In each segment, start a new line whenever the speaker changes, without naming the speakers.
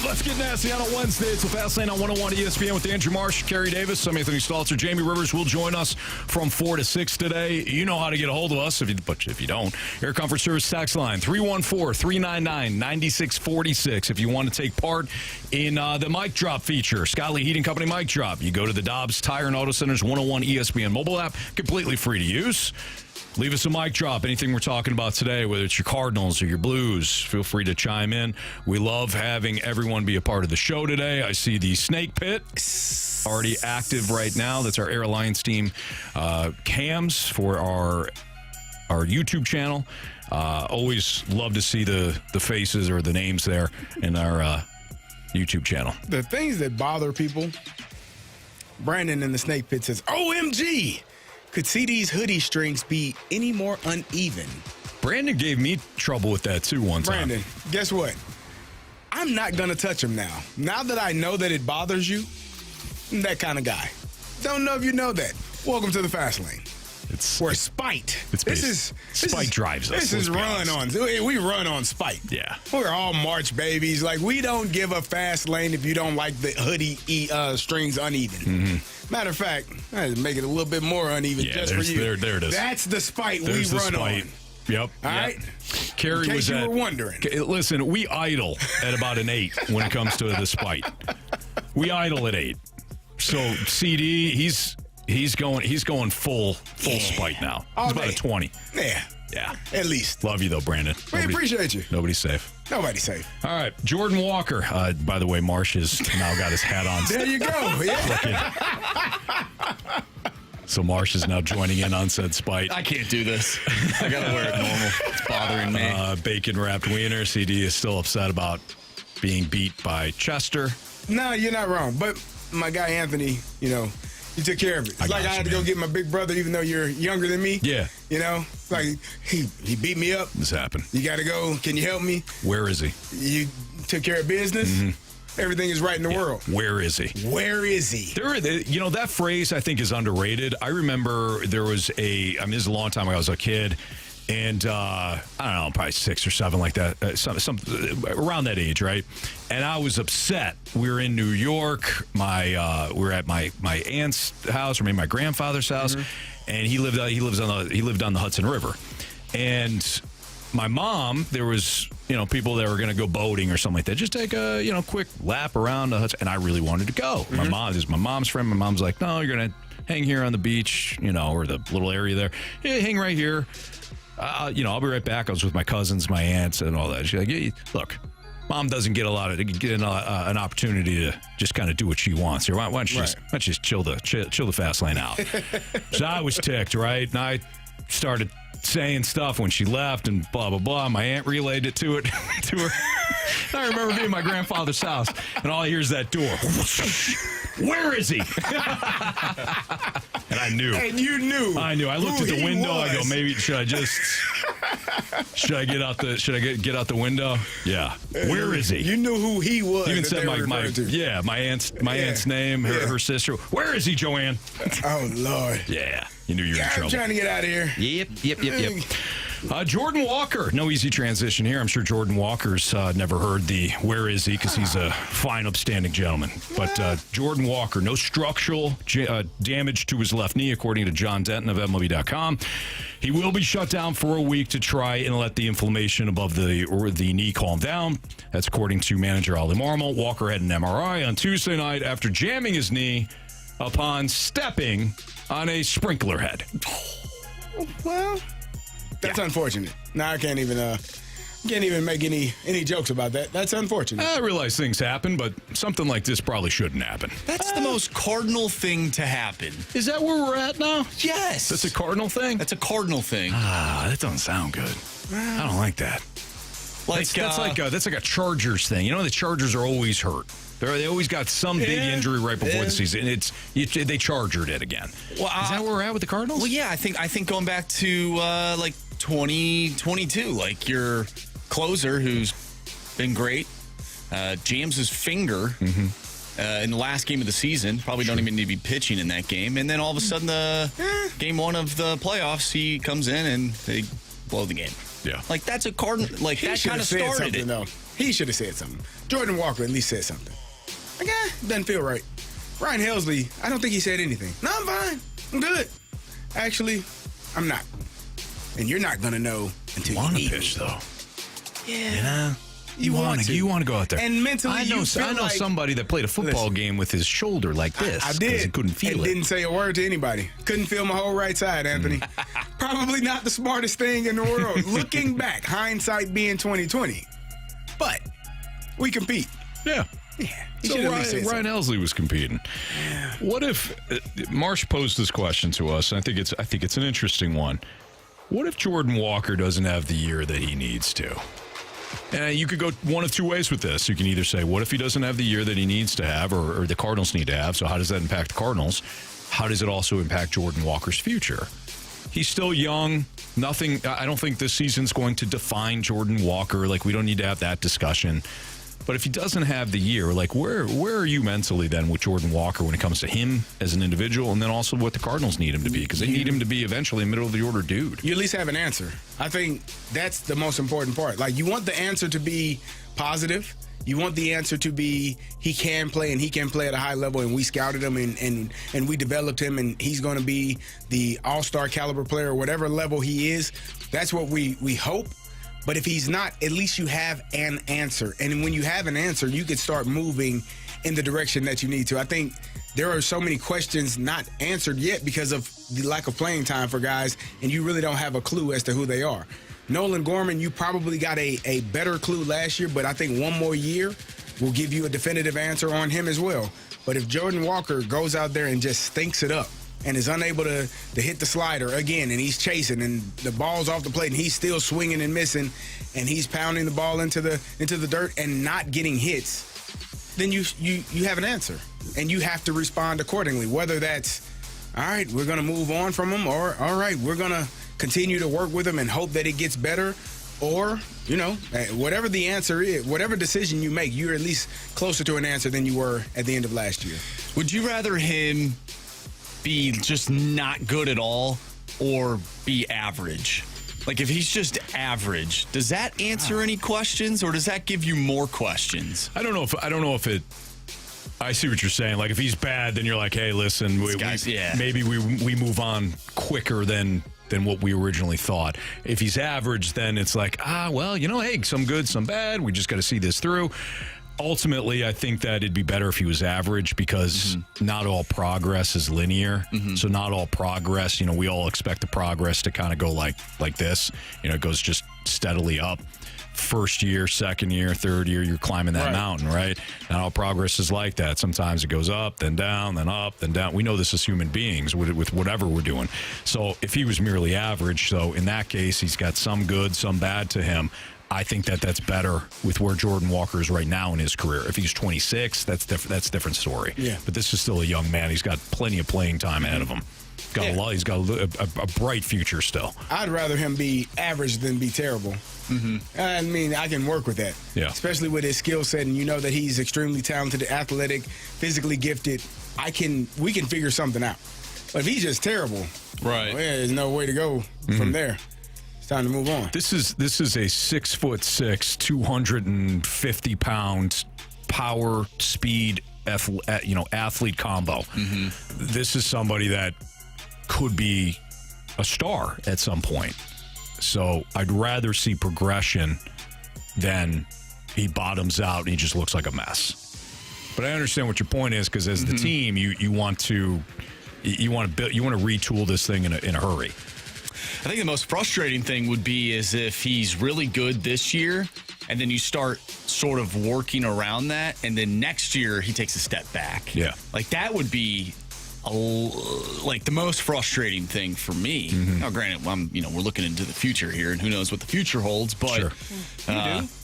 Let's get nasty on a Wednesday. It's the Fast Lane on 101 ESPN with Andrew Marsh, Carey Davis. I'm Anthony Stalter. Jamie Rivers will join us from 4 to 6 today. You know how to get a hold of us, but if you don't, Air Comfort Service text line 314-399-9646. If you want to take part in the mic drop feature, Scott Lee Heating Company mic drop, you go to the Dobbs Tire and Auto Center's 101 ESPN mobile app, completely free to use. Leave us a mic drop. Anything we're talking about today, whether it's your Cardinals or your Blues, feel free to chime in. We love having everyone be a part of the show today. I see the Snake Pit already active right now. That's our Air Alliance team cams for our YouTube channel. Always love to see the faces or the names there in our YouTube channel.
The things that bother people, Brandon in the Snake Pit says, OMG! Could see these hoodie strings be any more uneven?
Brandon gave me trouble with that, too, one time.
Brandon, guess what? I'm not going to touch them now. Now that I know that it bothers you, I'm that kind of guy. Don't know if you know that. Welcome to the Fast Lane. Where spite.
Spite drives us.
This is run on. We run on spite.
Yeah.
We're all March babies. Like, we don't give a Fast Lane if you don't like the hoodie strings uneven.
Mm-hmm.
Matter of fact, I make it a little bit more uneven just for you.
There it is.
That's the spite we run on.
Yep.
All right?
Carey
in case
was
you were wondering.
Listen, we idle at about an 8 when it comes to the spite. We idle at 8. So CD, he's going full spite now. He's about a 20.
Yeah. At least.
Love you though, Brandon.
We appreciate you.
Nobody's safe.
Nobody's safe.
All right, Jordan Walker. By the way, Marsh has now got his hat on.
There you go. Yeah.
So Marsh is now joining in on said spite.
I can't do this. I gotta wear it normal. It's bothering me.
Bacon wrapped wiener. CD is still upset about being beat by Chester.
No, you're not wrong. But my guy Anthony, you took care of it. It's like I had to go get my big brother, even though you're younger than me.
Yeah.
Like he beat me up.
This happened.
You got to go. Can you help me?
Where is he?
You took care of business. Mm-hmm. Everything is right in the world.
Where is he?
Where is he?
That phrase I think is underrated. I remember there was this is a long time ago. I was a kid. And I don't know, probably 6 or 7 like that, some around that age, right? And I was upset. We were in New York. We were at my aunt's house, or maybe my grandfather's house, and he lived on the Hudson River. And my mom, there was people that were going to go boating or something like that. Just take a quick lap around the Hudson, and I really wanted to go. My mom, this is my mom's friend. My mom's like, no, you're going to hang here on the beach, or the little area there. Yeah, hang right here. I'll be right back. I was with my cousins, my aunts, and all that. She's like, hey, look, Mom doesn't get an opportunity to just kind of do what she wants here. Why don't you just chill the Fast Lane out? So I was ticked, right? And I started saying stuff when she left and blah, blah, blah. My aunt relayed it to her. I remember being at my grandfather's house, and all I hear is that door. Where is he? And I knew.
And you knew.
I knew. I looked at the window. I go, maybe should I get out the window? Yeah. Where is he?
You knew who he was.
You even said my aunt's name, her sister. Where is he, Joanne?
Oh Lord.
Yeah. You knew you were in trouble.
I'm trying to get out of here.
Yep.
Jordan Walker. No easy transition here. I'm sure Jordan Walker's never heard the where is he, because he's a fine, upstanding gentleman. But Jordan Walker, no structural damage to his left knee, according to John Denton of MLB.com. He will be shut down for a week to try and let the inflammation above the knee calm down. That's according to manager Ollie Marmol. Walker had an MRI on Tuesday night after jamming his knee upon stepping on a sprinkler head.
Well, that's unfortunate. Now I can't even make any jokes about that. That's unfortunate.
I realize things happen, but something like this probably shouldn't happen.
That's the most Cardinal thing to happen.
Is that where we're at now?
Yes.
That's a Cardinal thing?
That's a Cardinal thing.
That doesn't sound good. I don't like that. That's like a Chargers thing. The Chargers are always hurt. They always got some big injury right before the season. They chargered it again. Well, is that where we're at with the Cardinals?
Well, yeah, I think going back to 2022, like your closer who's been great, jams his finger in the last game of the season. Probably don't even need to be pitching in that game. And then all of a sudden, game 1 of the playoffs, he comes in and they blow the game.
Yeah.
Like, that's a Cardinal. Like, that kind of started it.
Though. He should have said something. Jordan Walker at least said something. Like, doesn't feel right. Ryan Helsley, I don't think he said anything. No, I'm fine. I'm good. Actually, I'm not. And you're not going to know until you need
pitch, though.
Yeah.
You know? You want to go out there.
And mentally,
I know somebody that played a football game with his shoulder like this.
I did.
He couldn't feel
and
it.
Didn't say a word to anybody. Couldn't feel my whole right side, Anthony. Probably not the smartest thing in the world. Looking back, hindsight being 2020. But we compete.
Yeah.
Yeah.
So Ryan Helsley was competing.
Yeah.
What if Marsh posed this question to us? And I think it's an interesting one. What if Jordan Walker doesn't have the year that he needs to? And you could go one of two ways with this. You can either say, what if he doesn't have the year that he needs to have or the Cardinals need to have? So how does that impact the Cardinals? How does it also impact Jordan Walker's future? He's still young. I don't think this season's going to define Jordan Walker. Like, we don't need to have that discussion. But if he doesn't have the year, like, where are you mentally then with Jordan Walker when it comes to him as an individual, and then also what the Cardinals need him to be? Because they need him to be eventually a middle-of-the-order dude.
You at least have an answer. I think that's the most important part. Like, you want the answer to be positive. You want the answer to be he can play, and he can play at a high level, and we scouted him, and we developed him, and he's going to be the all-star caliber player, whatever level he is. That's what we hope. But if he's not, at least you have an answer. And when you have an answer, you can start moving in the direction that you need to. I think there are so many questions not answered yet because of the lack of playing time for guys, and you really don't have a clue as to who they are. Nolan Gorman, you probably got a better clue last year, but I think one more year will give you a definitive answer on him as well. But if Jordan Walker goes out there and just stinks it up, and is unable to hit the slider again, and he's chasing, and the ball's off the plate, and he's still swinging and missing, and he's pounding the ball into the dirt and not getting hits, then you have an answer, and you have to respond accordingly. Whether that's, all right, we're going to move on from him, or all right, we're going to continue to work with him and hope that it gets better, or, whatever the answer is, whatever decision you make, you're at least closer to an answer than you were at the end of last year.
Would you rather him be just not good at all or be average? Like, if he's just average, does that answer any questions, or does that give you more questions?
I don't know if it. I see what you're saying. Like, if he's bad, then you're like, hey, listen, maybe we move on quicker than what we originally thought. If he's average, then it's like, hey, some good, some bad. We just got to see this through. Ultimately, I think that it'd be better if he was average because not all progress is linear. So not all progress, we all expect the progress to kind of go like this. It goes just steadily up. First year, second year, third year, you're climbing that mountain, right? Not all progress is like that. Sometimes it goes up, then down, then up, then down. We know this as human beings with whatever we're doing. So if he was merely average, so in that case, he's got some good, some bad to him. I think that's better with where Jordan Walker is right now in his career. If he's 26, that's a different story.
Yeah.
But this is still a young man. He's got plenty of playing time ahead of him. He's got a bright future still.
I'd rather him be average than be terrible. I mean, I can work with that.
Yeah. Especially
with his skill set, and that he's extremely talented, athletic, physically gifted. We can figure something out. But if he's just terrible, there's no way to go from there. Time to move on.
This is a 6'6", 250-pound power speed athlete combo. This is somebody that could be a star at some point. So I'd rather see progression than he bottoms out and he just looks like a mess. But I understand what your point is, because as the team, you want to retool this thing in a hurry.
I think the most frustrating thing would be is if he's really good this year and then you start sort of working around that, and then next year he takes a step back.
Yeah.
Like, that would be the most frustrating thing for me. Now, granted, we're looking into the future here, and who knows what the future holds, but
sure.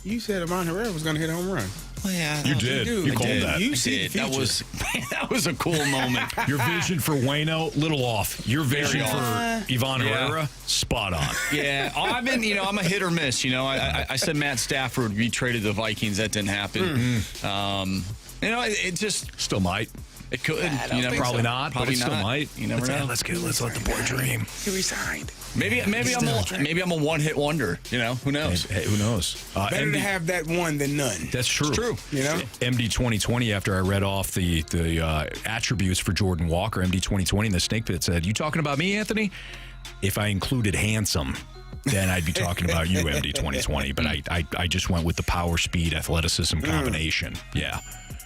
You said Amon Herrera was going to hit a home run.
Well, yeah,
you did. You called that.
You see the future.
That was a cool moment.
Your vision for Waino, little off. Your vision for Ivan Herrera, spot on.
Yeah, I'm a hit or miss. I said Matt Stafford would be traded to the Vikings. That didn't happen. It just
still might.
It could.
I don't think
Probably
so.
not, but
Probably
it still
not.
might.
You never know.
Let's let the boy dream.
He resigned.
Maybe I'm a one-hit wonder. Who knows?
Hey, who knows?
Better to have that one than none.
That's true.
It's true.
You know?
MD 2020, after I read off the attributes for Jordan Walker, MD 2020 in the Snake Pit said, "You talking about me, Anthony? If I included handsome, then I'd be talking about you, MD 2020. But I just went with the power, speed, athleticism combination. Yeah.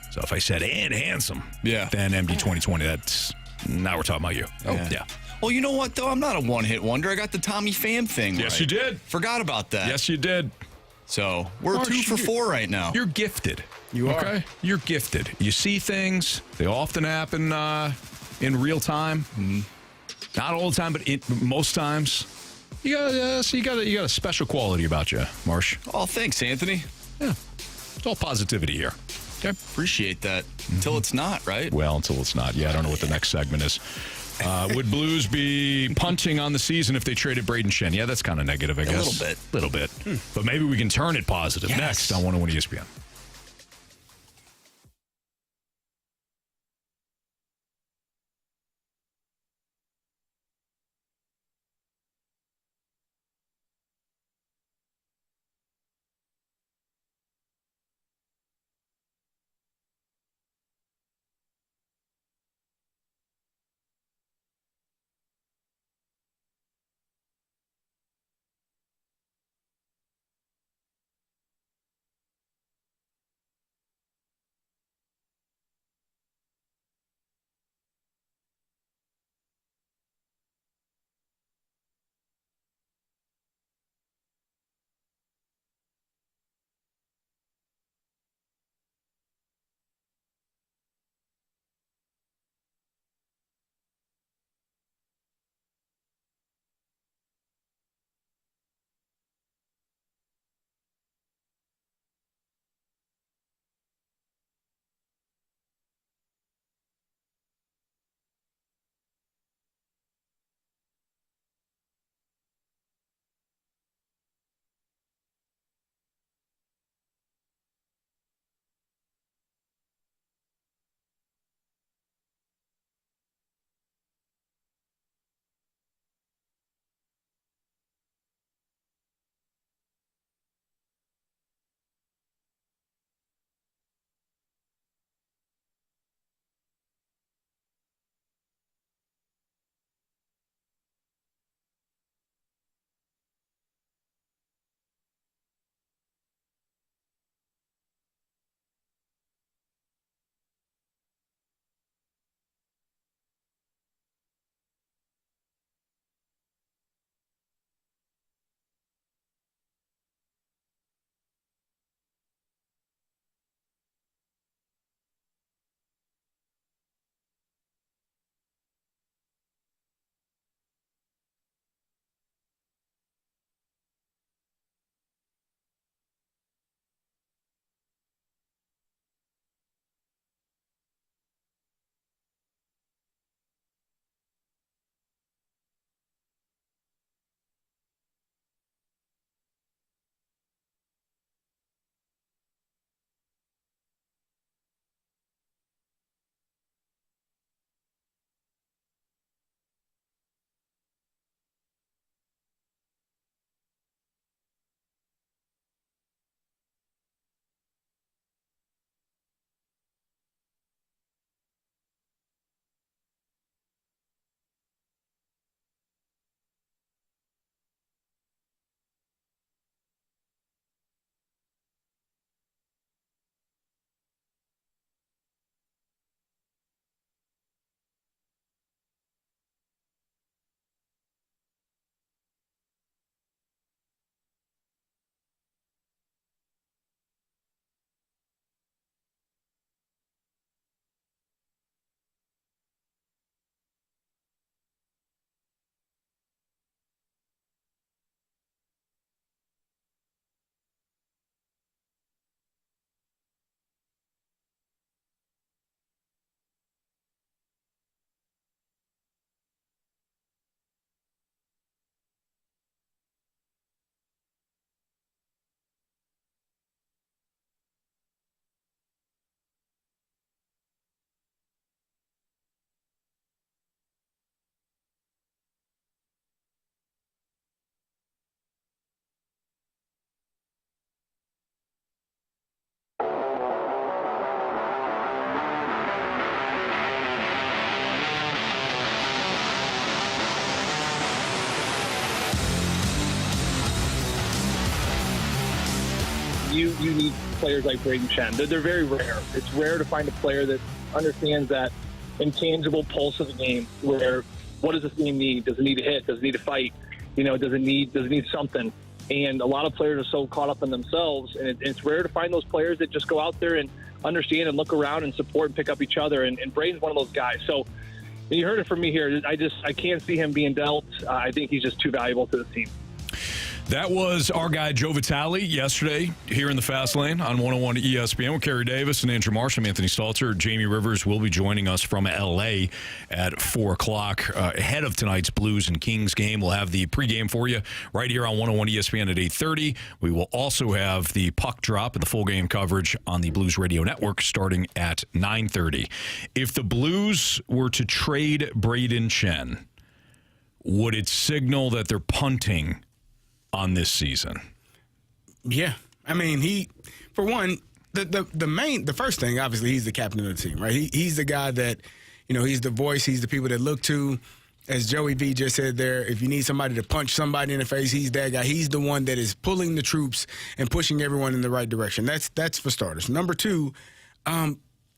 So if I said and handsome, then MD 2020, that's now we're talking about you. Oh, yeah.
Well, you know what, though? I'm not a one-hit wonder. I got the Tommy Pham thing
Yes,
right.
you did.
Forgot about that.
Yes, you did.
So we're
Marsh,
2 for 4 right now.
You're gifted.
You are.
Okay? You're gifted. You see things. They often happen in real time. Not all the time, but most times. You got a special quality about you, Marsh.
Oh, thanks, Anthony.
Yeah. It's all positivity here. Okay.
Appreciate that. Until it's not, right?
Well, until it's not. Yeah, I don't know what the next segment is. Would Blues be punting on the season if they traded Braden Schenn? Yeah, that's kind of negative, I guess.
A
little bit. But maybe we can turn it positive next on 101 ESPN.
you need players like Braden Schenn. They're very rare. It's rare to find a player that understands that intangible pulse of the game, where what does this game need? Does it need a hit? Does it need a fight? Does it need something? And a lot of players are so caught up in themselves, and it's rare to find those players that just go out there and understand and look around and support and pick up each other. And Braden's one of those guys. So you heard it from me here. I can't see him being dealt. I think he's just too valuable to the team.
That was our guy Joe Vitale yesterday here in the Fast Lane on 101 ESPN with Carey Davis and Andrew Marsh. I'm Anthony Stalter. Jamie Rivers will be joining us from L.A. at 4 o'clock ahead of tonight's Blues and Kings game. We'll have the pregame for you right here on 101 ESPN at 8:30. We will also have the puck drop and the full game coverage on the Blues Radio Network starting at 9:30. If the Blues were to trade Braden Schenn, would it signal that they're punting on this season?
Yeah. I mean, for one, the first thing, obviously, he's the captain of the team, right? He's the guy that, he's the voice. He's the people that look to. As Joey V just said there, if you need somebody to punch somebody in the face, he's that guy. He's the one that is pulling the troops and pushing everyone in the right direction. That's for starters. Number two,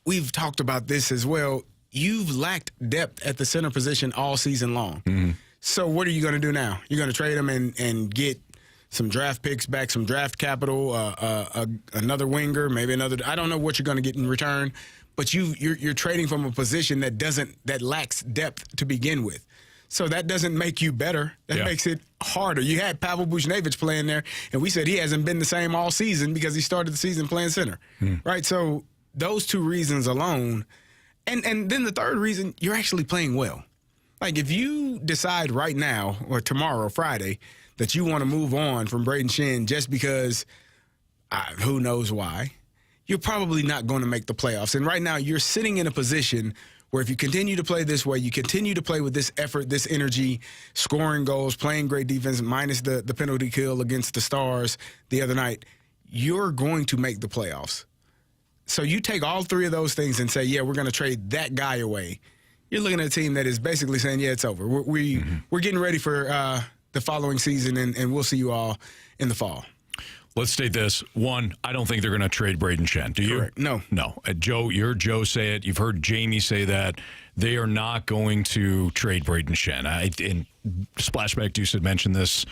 we've talked about this as well. You've lacked depth at the center position all season long. Mm-hmm. So what are you going to do now? You're going to trade him and get some draft picks back, some draft capital, another winger, maybe another. I don't know what you're going to get in return, but you're trading from a position that lacks depth to begin with. So that doesn't make you better. That makes it harder. You had Pavel Buchnevich playing there, and we said he hasn't been the same all season because he started the season playing center, right? So those two reasons alone, and then the third reason, you're actually playing well. Like, if you decide right now or tomorrow or Friday that you want to move on from Braden Schenn just because who knows why, you're probably not going to make the playoffs. And right now you're sitting in a position where if you continue to play this way, you continue to play with this effort, this energy, scoring goals, playing great defense, minus the penalty kill against the Stars the other night, you're going to make the playoffs. So you take all three of those things and say, yeah, we're going to trade that guy away. You're looking at a team that is basically saying, yeah, it's over. We're getting ready for the following season, and we'll see you all in the fall.
Let's state this. One, I don't think they're going to trade Braden Schenn. Do you?
Correct. No.
Joe, you heard Joe say it. You've heard Jamie say that. They are not going to trade Braden Schenn. And Splashback Deuce had mentioned this.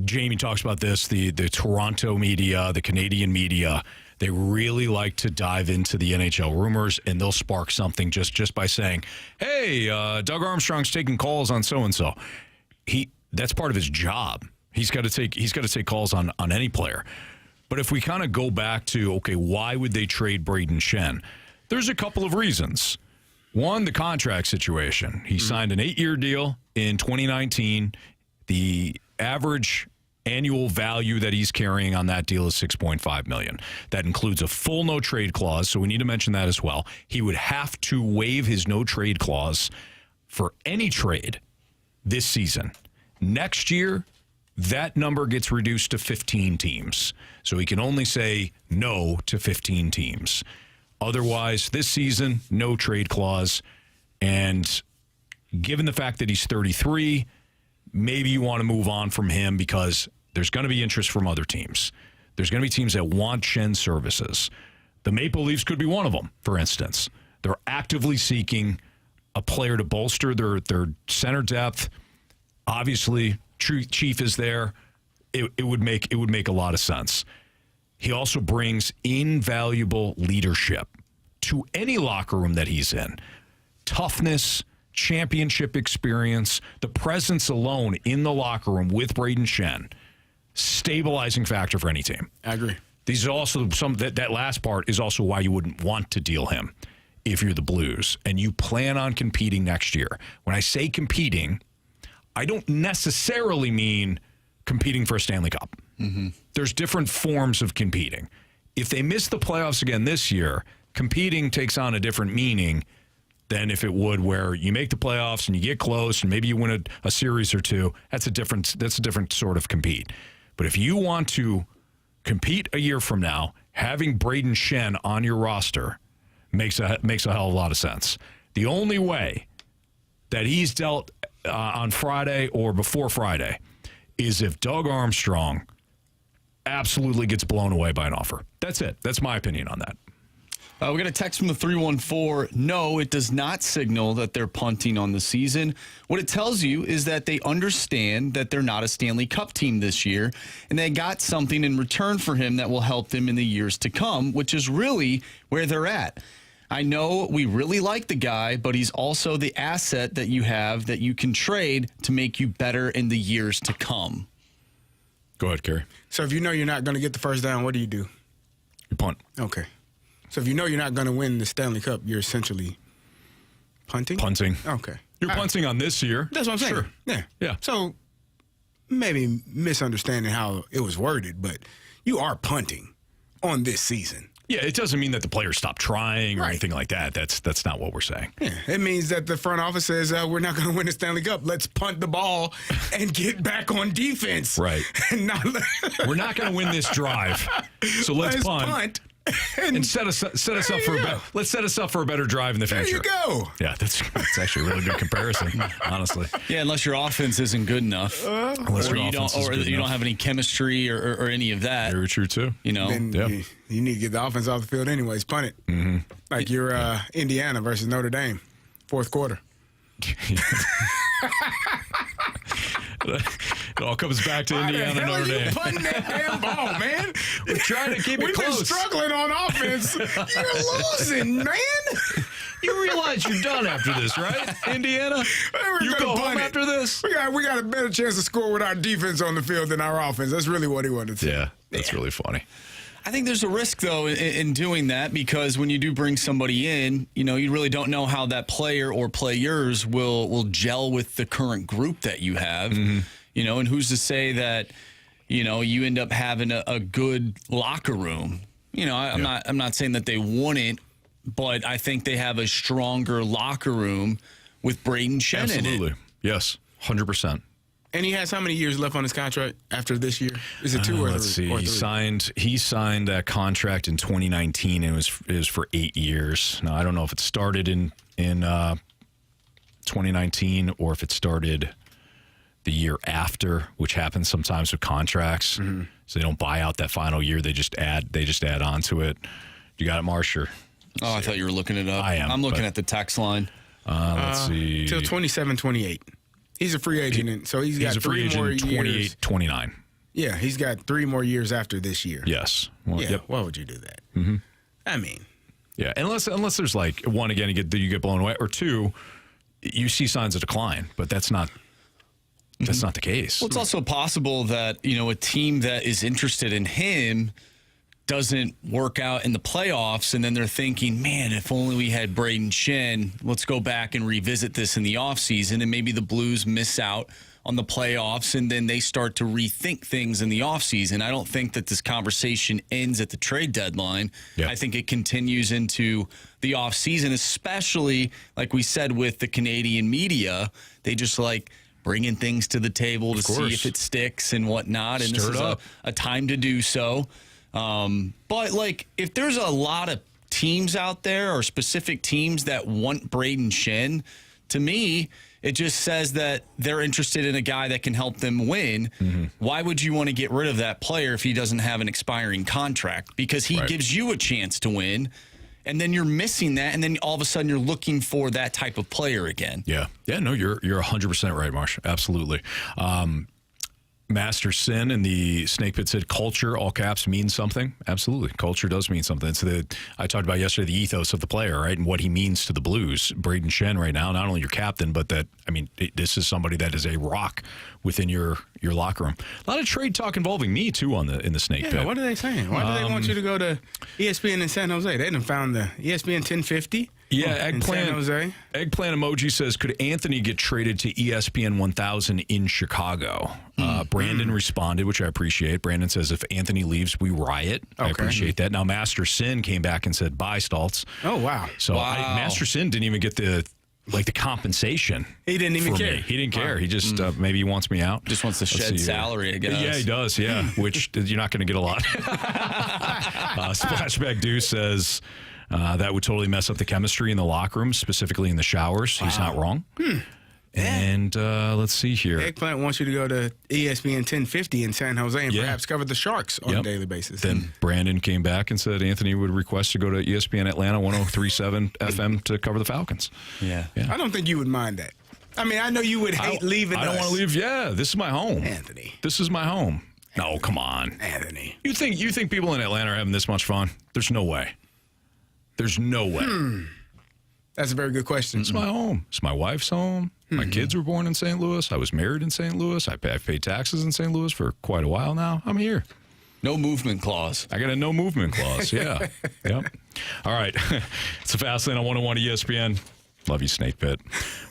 Jamie talks about this. The Toronto media, the Canadian media, they really like to dive into the NHL rumors, and they'll spark something just by saying, hey, Doug Armstrong's taking calls on so-and-so. That's part of his job. He's got to take calls on any player. But if we kind of go back to, okay, why would they trade Braden Schenn? There's a couple of reasons. One, the contract situation. He signed an 8-year deal in 2019. The average annual value that he's carrying on that deal is $6.5 million. That includes a full no-trade clause, so we need to mention that as well. He would have to waive his no-trade clause for any trade this season. Next year, that number gets reduced to 15 teams. So he can only say no to 15 teams. Otherwise, this season, no trade clause. And given the fact that he's 33, maybe you want to move on from him because there's going to be interest from other teams. There's going to be teams that want Schenn's services. The Maple Leafs could be one of them, for instance. They're actively seeking a player to bolster their center depth. Obviously, Chief is there. It would make a lot of sense. He also brings invaluable leadership to any locker room that he's in. Toughness, championship experience, the presence alone in the locker room with Braden Schenn, stabilizing factor for any team.
I agree.
These are also that last part is also why you wouldn't want to deal him if you're the Blues and you plan on competing next year. When I say competing, I don't necessarily mean competing for a Stanley Cup. Mm-hmm. There's different forms of competing. If they miss the playoffs again this year, competing takes on a different meaning than if it would where you make the playoffs and you get close and maybe you win a series or two. That's a different sort of compete. But if you want to compete a year from now, having Braden Schenn on your roster makes a hell of a lot of sense. The only way that he's dealt on Friday or before Friday is if Doug Armstrong absolutely gets blown away by an offer. That's it. That's my opinion on that.
We got a text from the 314. No, it does not signal that they're punting on the season. What it tells you is that they understand that they're not a Stanley Cup team this year, and they got something in return for him that will help them in the years to come, which is really where they're at. I know we really like the guy, but he's also the asset that you have that you can trade to make you better in the years to come.
Go ahead, Carey.
So if you know you're not going to get the first down, what do? You
punt.
Okay. So if you know you're not going to win the Stanley Cup, you're essentially punting?
Punting.
Okay.
You're punting on this year.
That's what I'm saying.
Sure.
Yeah.
Yeah.
So maybe misunderstanding how it was worded, but you are punting on this season.
Yeah, it doesn't mean that the players stop trying or
Right.
anything like that. That's not what we're saying.
Yeah, it means that the front office says we're not going to win the Stanley Cup. Let's punt the ball and get back on defense.
Right.
And not
We're not going to win this drive, so let's punt and set us up for let's set us up for a better drive in the future.
There you go.
Yeah, that's actually a really good comparison, honestly.
Yeah, unless your offense isn't good enough,
Unless
or
your
you
offense
don't,
is
or
good
you
enough.
don't have any chemistry or any of that.
Very true too.
You know,
Then
Yeah.
you need to get the offense off the field anyways. Punt it. Mm-hmm. Like you're Indiana versus Notre Dame, fourth quarter.
It all comes back to Indiana,
How
Notre
the hell are
Dame.
you punting that damn ball, man?
We're trying to keep it
We've
close.
been struggling on offense. You're losing, man.
You realize you're done after this, right, Indiana?
We're
You
gonna
go home
punt it.
after this?
We got a better chance to score with our defense on the field than our offense. That's really what he wanted to say.
Yeah, that's really funny.
I think there's a risk, though, in doing that, because when you do bring somebody in, you know, you really don't know how that player or players will gel with the current group that you have.
Mm-hmm.
You know, and who's to say that, you know, you end up having a good locker room? You know, I'm not saying that they wouldn't, but I think they have a stronger locker room with Braden Schenn in it.
Absolutely. Yes, 100%.
And he has how many years left on his contract after this year? Is it two or
Let's
three?
see.
Or
He signed that contract in 2019, and it was for 8 years. Now I don't know if it started in 2019 or if it started the year after, which happens sometimes with contracts.
Mm-hmm.
So they don't buy out that final year; they just add on to it. You got it, Marsher?
Oh, I thought you were looking it up.
I am,
I'm looking
but-
at the text line.
Let's see.
Till 27, 28. He's a free agent, and so he's got
He's a free
3 more
agent,
years.
28, 29.
Yeah, he's got 3 more years after this year.
Yes. Well,
Yeah,
yep.
why would you do that? Mm-hmm. I mean,
Yeah, unless there's like one again, you get blown away, or two, you see signs of decline, but that's not the case.
Well, it's also possible that, you know, a team that is interested in him doesn't work out in the playoffs, and then they're thinking, man, if only we had Braden Schenn, let's go back and revisit this in the offseason, and maybe the Blues miss out on the playoffs, and then they start to rethink things in the offseason. I don't think that this conversation ends at the trade deadline.
Yeah.
I think it continues into the offseason, especially, like we said, with the Canadian media. They just like bringing things to the table to see if it sticks and whatnot, and
Stir
this
it
is
up.
a time to do so. But, like, if there's a lot of teams out there or specific teams that want Braden Schenn, to me, it just says that they're interested in a guy that can help them win.
Mm-hmm.
Why would you want to get rid of that player if he doesn't have an expiring contract? Because he
Right.
gives you a chance to win, and then you're missing that, and then all of a sudden you're looking for that type of player again.
Yeah. No, you're 100% right, Marsh. Absolutely. Master Sin in the Snake Pit said culture, all caps, means something. Absolutely. Culture does mean something. It's I talked about yesterday the ethos of the player, right, and what he means to the Blues. Braden Schenn right now, not only your captain, but this is somebody that is a rock within your locker room. A lot of trade talk involving me, too, in the Snake Pit.
what are they saying? Why do they want you to go to ESPN in San Jose? They done found the ESPN 1050
Yeah,
in San Jose.
Eggplant emoji says, could Anthony get traded to ESPN 1000 in Chicago? Brandon responded, which I appreciate. Brandon says, if Anthony leaves, we riot. I appreciate that. Now, Master Sin came back and said, bye, Staltz.
Oh, wow.
So Master Sin didn't even get the compensation.
He didn't even
for
care.
me. He didn't care. He just maybe he wants me out.
Just wants to shed salary, I guess.
Yeah, he does. Yeah, which you're not going to get a lot. Splashback Deuce says that would totally mess up the chemistry in the locker room, specifically in the showers. He's not wrong. And let's see here.
Eggplant wants you to go to ESPN 1050 in San Jose and
Yeah.
perhaps cover the Sharks on a daily basis.
Then Brandon came back and said Anthony would request to go to ESPN Atlanta 1037 FM to cover the Falcons.
Yeah.
I don't think you would mind that. I mean, I know you would hate leaving
I don't
us.
want to leave. Yeah, this is my home.
Anthony.
This is my home. No, come on.
Anthony.
You think people in Atlanta are having this much fun? There's no way. There's no way.
That's a very good question.
It's my home. It's my wife's home. My kids were born in St. Louis. I was married in St. Louis. I've paid taxes in St. Louis for quite a while now. I'm here.
No movement clause.
I got a no movement clause. Yeah. Yep. All right. It's a Fast Lane on 101 ESPN. Love you, Snake Pit.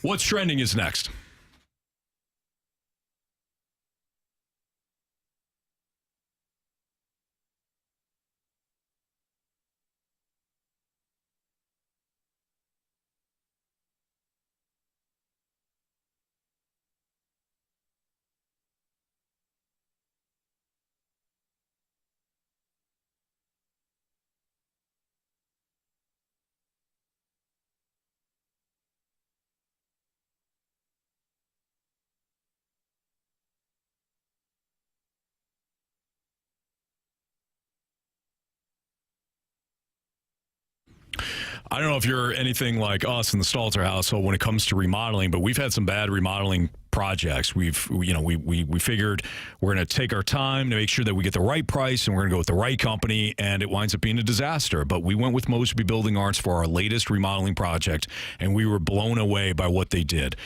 What's trending is next. I don't know if you're anything like us in the Stalter household when it comes to remodeling, but we've had some bad remodeling projects. We figured we're going to take our time to make sure that we get the right price and we're going to go with the right company, and it winds up being a disaster. But we went with Mosby Building Arts for our latest remodeling project, and we were blown away by what they did.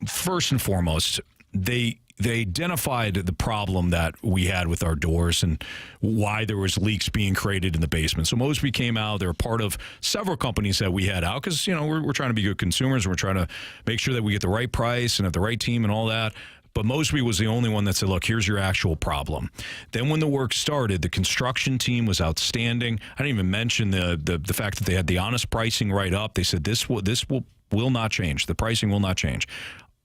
First and foremost, they identified the problem that we had with our doors and why there was leaks being created in the basement. So Mosby came out. They're part of several companies that we had out because, we're trying to be good consumers. We're trying to make sure that we get the right price and have the right team and all that. But Mosby was the only one that said, look, here's your actual problem. Then when the work started, the construction team was outstanding. I didn't even mention the fact that they had the honest pricing right up. They said this will not change. The pricing will not change.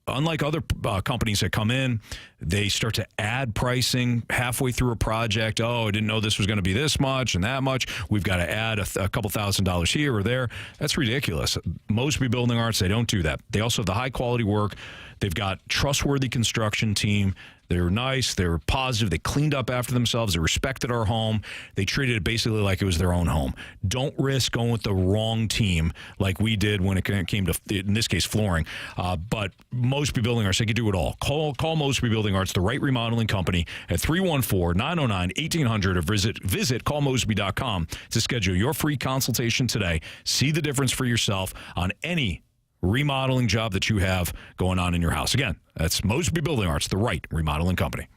Unlike other companies that come in, they start to add pricing halfway through a project. Oh, I didn't know this was going to be this much and that much. We've got to add a couple $1,000s here or there. That's ridiculous. Mosby Building Arts, they don't do that. They also have the high quality work. They've got trustworthy construction team. They were nice. They were positive. They cleaned up after themselves. They respected our home. They treated it basically like it was their own home. Don't risk going with the wrong team like we did when it came to, in this case, flooring. But Mosby Building Arts, they can do it all. Call Mosby Building Arts, the right remodeling company, at 314-909-1800 or visit callmosby.com to schedule your free consultation today. See the difference for yourself on any remodeling job that you have going on in your house. Again, that's Mosby Building Arts, the right remodeling company.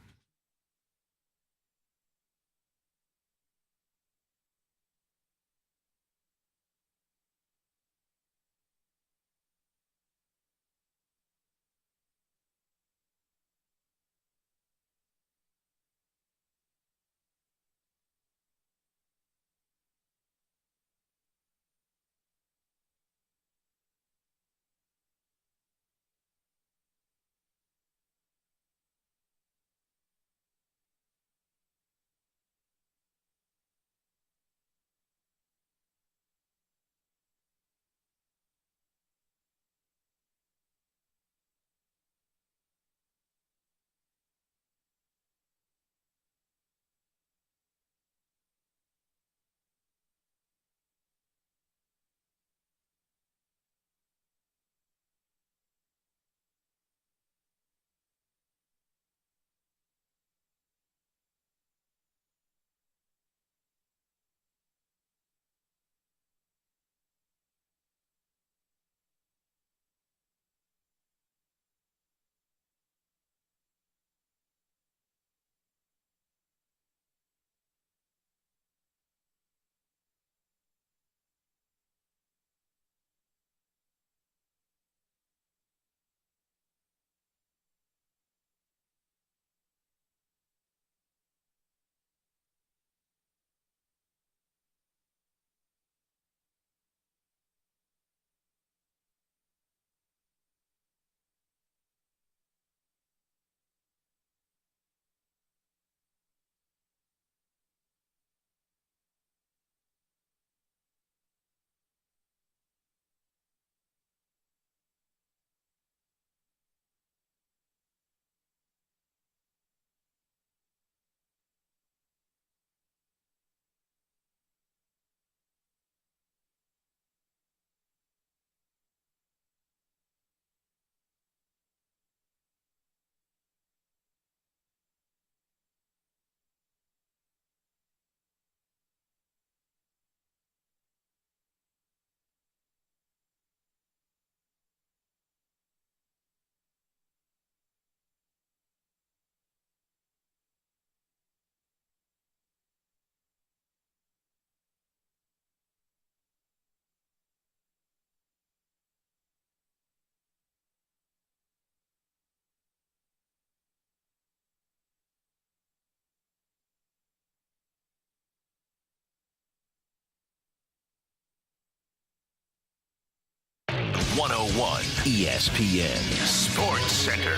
101 ESPN Sports Center.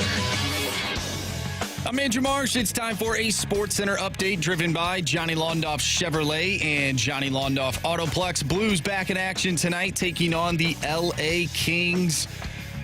I'm Andrew Marsh. It's time for a Sports Center update driven by Johnny Londoff Chevrolet and Johnny Londoff Autoplex. Blues back in action tonight, taking on the LA Kings.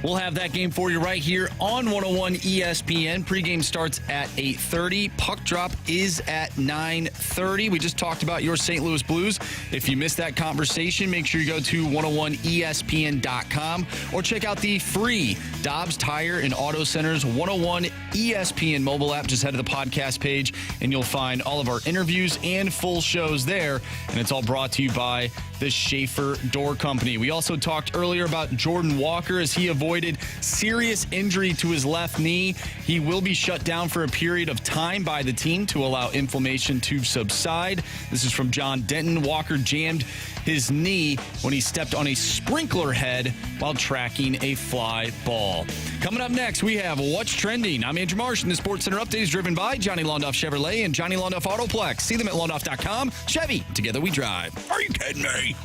We'll have that game for you right here on 101 ESPN. Pregame starts at 8:30. Puck drop is at 9:30. We just talked about your St. Louis Blues. If you missed that conversation, make sure you go to 101ESPN.com or check out the free Dobbs Tire and Auto Center's 101 ESPN mobile app. Just head to the podcast page and you'll find all of our interviews and full shows there. And it's all brought to you by the Schaefer Door Company. We also talked earlier about Jordan Walker as he avoided serious injury to his left knee. He will be shut down for a period of time by the team to allow inflammation to subside. This is from John Denton. Walker jammed his knee when he stepped on a sprinkler head while tracking a fly ball. Coming up next, we have What's Trending. I'm Andrew Marsh, and the Sports Center update is driven by Johnny Londoff Chevrolet and Johnny Londoff Autoplex. See them at londoff.com. Chevy, together we drive. Are you kidding me?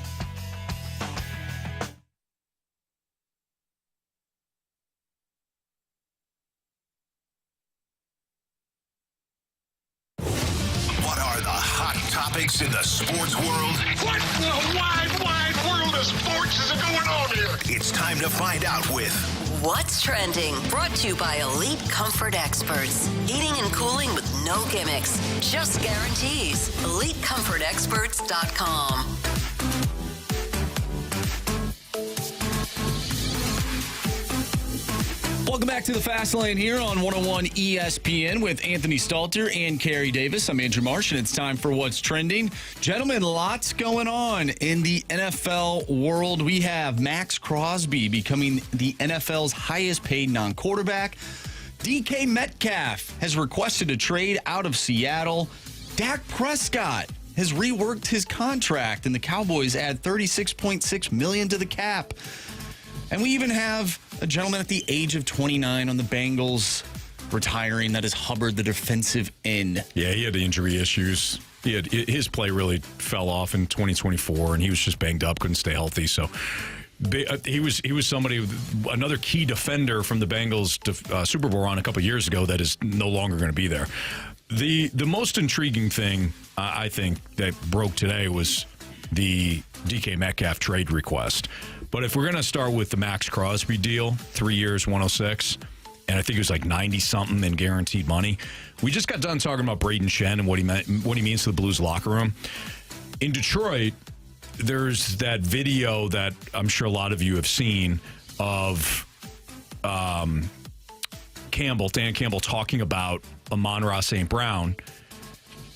What are the hot topics in the sports world?
What in the wide world of sports is going on here?
It's time to find out with
What's Trending? Brought to you by Elite Comfort Experts. Heating and cooling with no gimmicks, just guarantees. EliteComfortExperts.com.
Welcome back to the Fast Lane here on 101 ESPN with Anthony Stalter and Carey Davis. I'm Andrew Marsh, and it's time for What's Trending. Gentlemen, lots going on in the NFL world. We have Max Crosby becoming the NFL's highest paid non-quarterback. DK Metcalf has requested a trade out of Seattle. Dak Prescott has reworked his contract, and the Cowboys add $36.6 million to the cap. And we even have a gentleman at the age of 29 on the Bengals retiring. That is Hubbard, the defensive end.
Yeah, he had injury issues. His play really fell off in 2024, and he was just banged up, couldn't stay healthy. So he was somebody, another key defender from the Bengals Super Bowl run a couple years ago that is no longer going to be there. The most intriguing thing, I think, that broke today was the DK Metcalf trade request. But if we're going to start with the Max Crosby deal, 3 years, 106, and I think it was like 90-something in guaranteed money. We just got done talking about Braden Schenn and what he means to the Blues locker room. In Detroit, there's that video that I'm sure a lot of you have seen of Dan Campbell talking about Amon-Ra St. Brown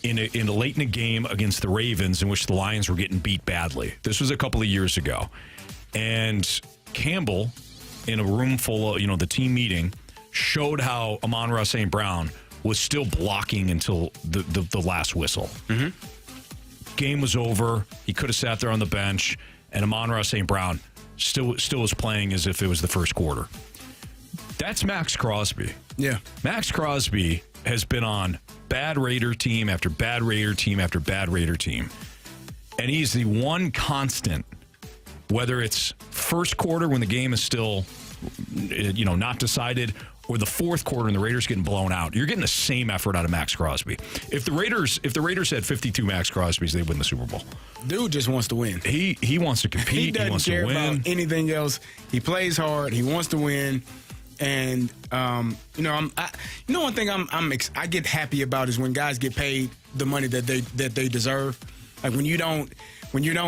in a late in a game against the Ravens in which the Lions were getting beat badly. This was a couple of years ago. And Campbell, in a room full of, the team meeting, showed how Amon-Ra St. Brown was still blocking until the last whistle. Mm-hmm. Game was over. He could have sat there on the bench, and Amon-Ra St. Brown still was playing as if it was the first quarter. That's Max Crosby.
Yeah.
Max Crosby has been on bad Raider team after bad Raider team after bad Raider team. And he's the one constant, whether it's first quarter when the game is still, not decided, or the fourth quarter and the Raiders getting blown out. You're getting the same effort out of Max Crosby. If the Raiders had 52 Max Crosbys, they'd win the Super Bowl.
Dude just wants to win.
He wants to compete.
He
wants
doesn't care
to win.
about anything else. He plays hard. He wants to win. And one thing I get happy about is when guys get paid the money that they deserve. Like when you don't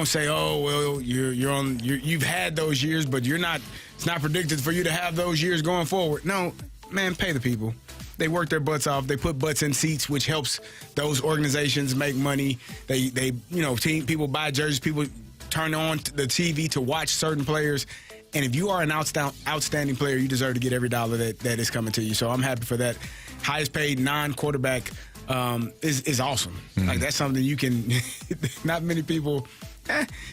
say, oh well, you've had those years, but you're not. It's not predicted for you to have those years going forward. No, man, pay the people. They work their butts off. They put butts in seats, which helps those organizations make money. People buy jerseys. People turn on the TV to watch certain players. And if you are an outstanding player, you deserve to get every dollar that is coming to you. So I'm happy for that. Highest paid non-quarterback is awesome. Mm-hmm. Like that's something you can. Not many people.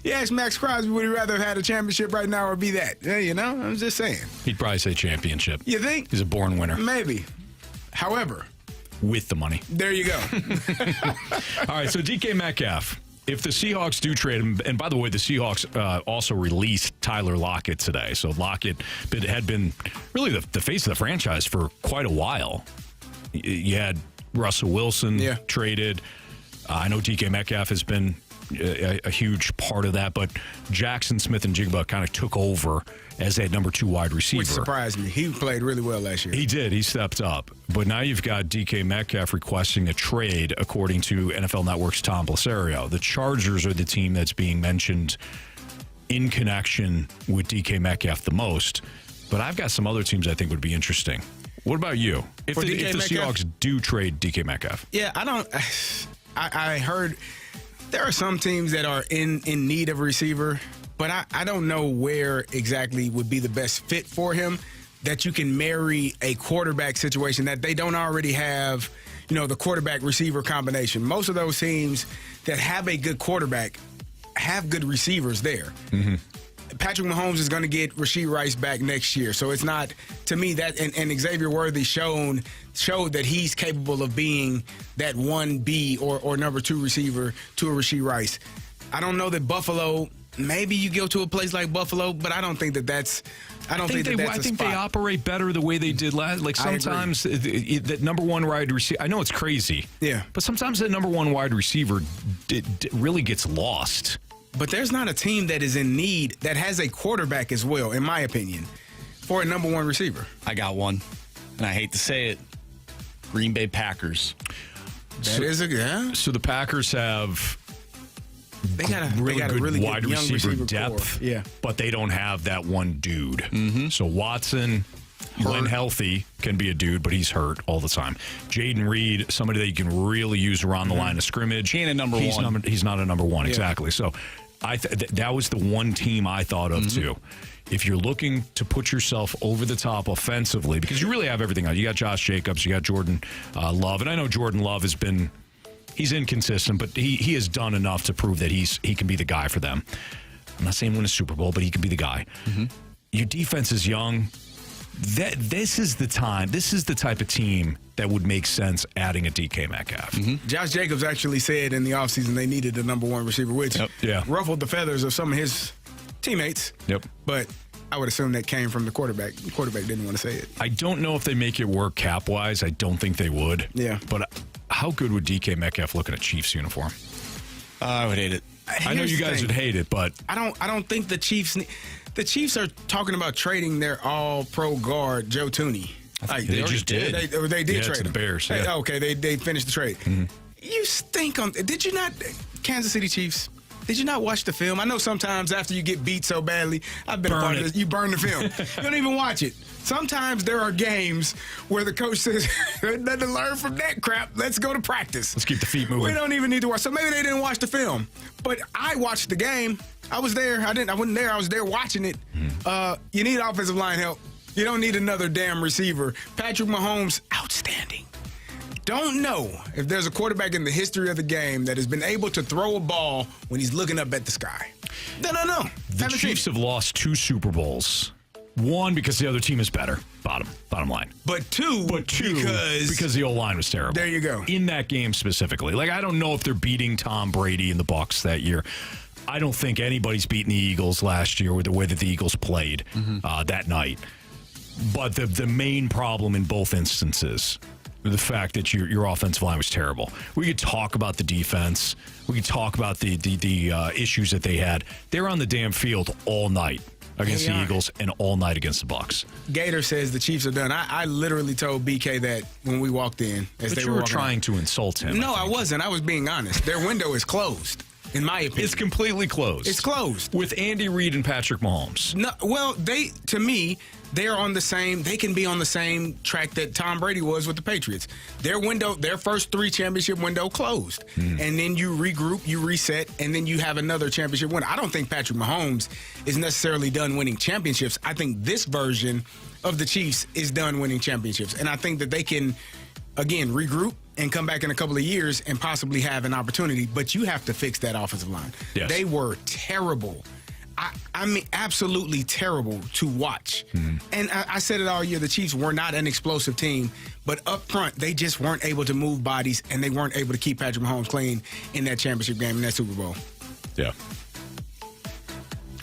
It's Max Crosby. Would he rather have had a championship right now or be that? I'm just saying.
He'd probably say championship.
You think?
He's a born winner.
Maybe. However,
with the money.
There you go.
All right, so DK Metcalf If the Seahawks do trade him, and by the way, the Seahawks also released Tyler Lockett today. So Lockett had been really the face of the franchise for quite a while. You had Russell Wilson traded. I know DK Metcalf has been a huge part of that, but Jackson Smith and Jigba kind of took over as that number 2 wide receiver.
Which surprised me. He played really well last year.
He did. He stepped up. But now you've got DK Metcalf requesting a trade, according to NFL Network's Tom Placerio. The Chargers are the team that's being mentioned in connection with DK Metcalf the most. But I've got some other teams I think would be interesting. What about you? If the Seahawks do trade DK Metcalf?
Yeah, I heard there are some teams that are in need of a receiver, but I don't know where exactly would be the best fit for him that you can marry a quarterback situation that they don't already have, the quarterback receiver combination. Most of those teams that have a good quarterback have good receivers there. Mm-hmm. Patrick Mahomes is going to get Rashee Rice back next year. So it's not, to me, that and Xavier Worthy showed that he's capable of being that 1B or number 2 receiver to a Rashee Rice. I don't know that Buffalo, maybe you go to a place like Buffalo, but I don't think that's a spot.
I think they operate better the way they did last. Like sometimes that number 1 wide receiver, I know it's crazy.
Yeah.
But sometimes that number 1 wide receiver really gets lost.
But there's not a team that is in need that has a quarterback as well, in my opinion, for a number 1 receiver.
I got one, and I hate to say it, Green Bay Packers.
So
the Packers have
they got a
really good wide receiver depth,
core.
But they don't have that one dude.
Mm-hmm.
So Watson, when healthy, can be a dude, but he's hurt all the time. Jaden Reed, somebody that you can really use around the line of scrimmage.
He ain't a number 1.
He's not a number 1, exactly. So that was the one team I thought of, too. If you're looking to put yourself over the top offensively, because you really have everything on. You got Josh Jacobs, you got Jordan Love. And I know Jordan Love he's inconsistent, but he has done enough to prove that he can be the guy for them. I'm not saying win a Super Bowl, but he can be the guy. Mm-hmm. Your defense is young. This is the time. This is the type of team that would make sense adding a DK Metcalf.
Mm-hmm. Josh Jacobs actually said in the offseason they needed a number 1 receiver, which ruffled the feathers of some of his teammates.
Yep.
But I would assume that came from the quarterback. The quarterback didn't want to say it.
I don't know if they make it work cap-wise. I don't think they would.
Yeah.
But how good would DK Metcalf look in a Chiefs uniform?
I would hate it.
I know you guys would hate it, but
I don't think the Chiefs. The Chiefs are talking about trading their all-pro guard Joe Tooney.
They just did.
They did trade
to the
him.
Bears.
They finished the trade. Mm-hmm. You stink on. Did you not, Kansas City Chiefs? Did you not watch the film? I know sometimes after you get beat so badly, I've been a part of this. You burn the film. You don't even watch it. Sometimes there are games where the coach says, nothing to learn from that crap. Let's go to practice.
Let's keep the feet moving.
We don't even need to watch. So maybe they didn't watch the film. But I watched the game. I was there. I wasn't there. I was there watching it. You need offensive line help. You don't need another damn receiver. Patrick Mahomes, outstanding. Don't know if there's a quarterback in the history of the game that has been able to throw a ball when he's looking up at the sky. No.
The Chiefs have lost 2 Super Bowls. 1, because the other team is better. Bottom line.
But two
because the O-line was terrible.
There you go.
In that game specifically. Like, I don't know if they're beating Tom Brady and the Bucs that year. I don't think anybody's beating the Eagles last year with the way that the Eagles played that night. But the main problem in both instances, the fact that your offensive line was terrible. We could talk about the defense. We could talk about the issues that they had. They were on the damn field all night against the Eagles and all night against the Bucs.
Gator says the Chiefs are done. I literally told BK that when we walked in.
But you were trying to insult him.
No, I wasn't. I was being honest. Their window is closed. In my opinion.
It's completely closed.
It's closed.
With Andy Reid and Patrick Mahomes.
No, well, to me, they're on the same, they can be on the same track that Tom Brady was with the Patriots. Their window, their first 3 championship window closed. And then you regroup, you reset, and then you have another championship win. I don't think Patrick Mahomes is necessarily done winning championships. I think this version of the Chiefs is done winning championships. And I think that they can, again, regroup and come back in a couple of years and possibly have an opportunity. But you have to fix that offensive line.
Yes.
They were terrible. I mean, absolutely terrible to watch. And I said it all year, the Chiefs were not an explosive team, but up front, they just weren't able to move bodies, and they weren't able to keep Patrick Mahomes clean in that championship game, in that Super Bowl.
Yeah.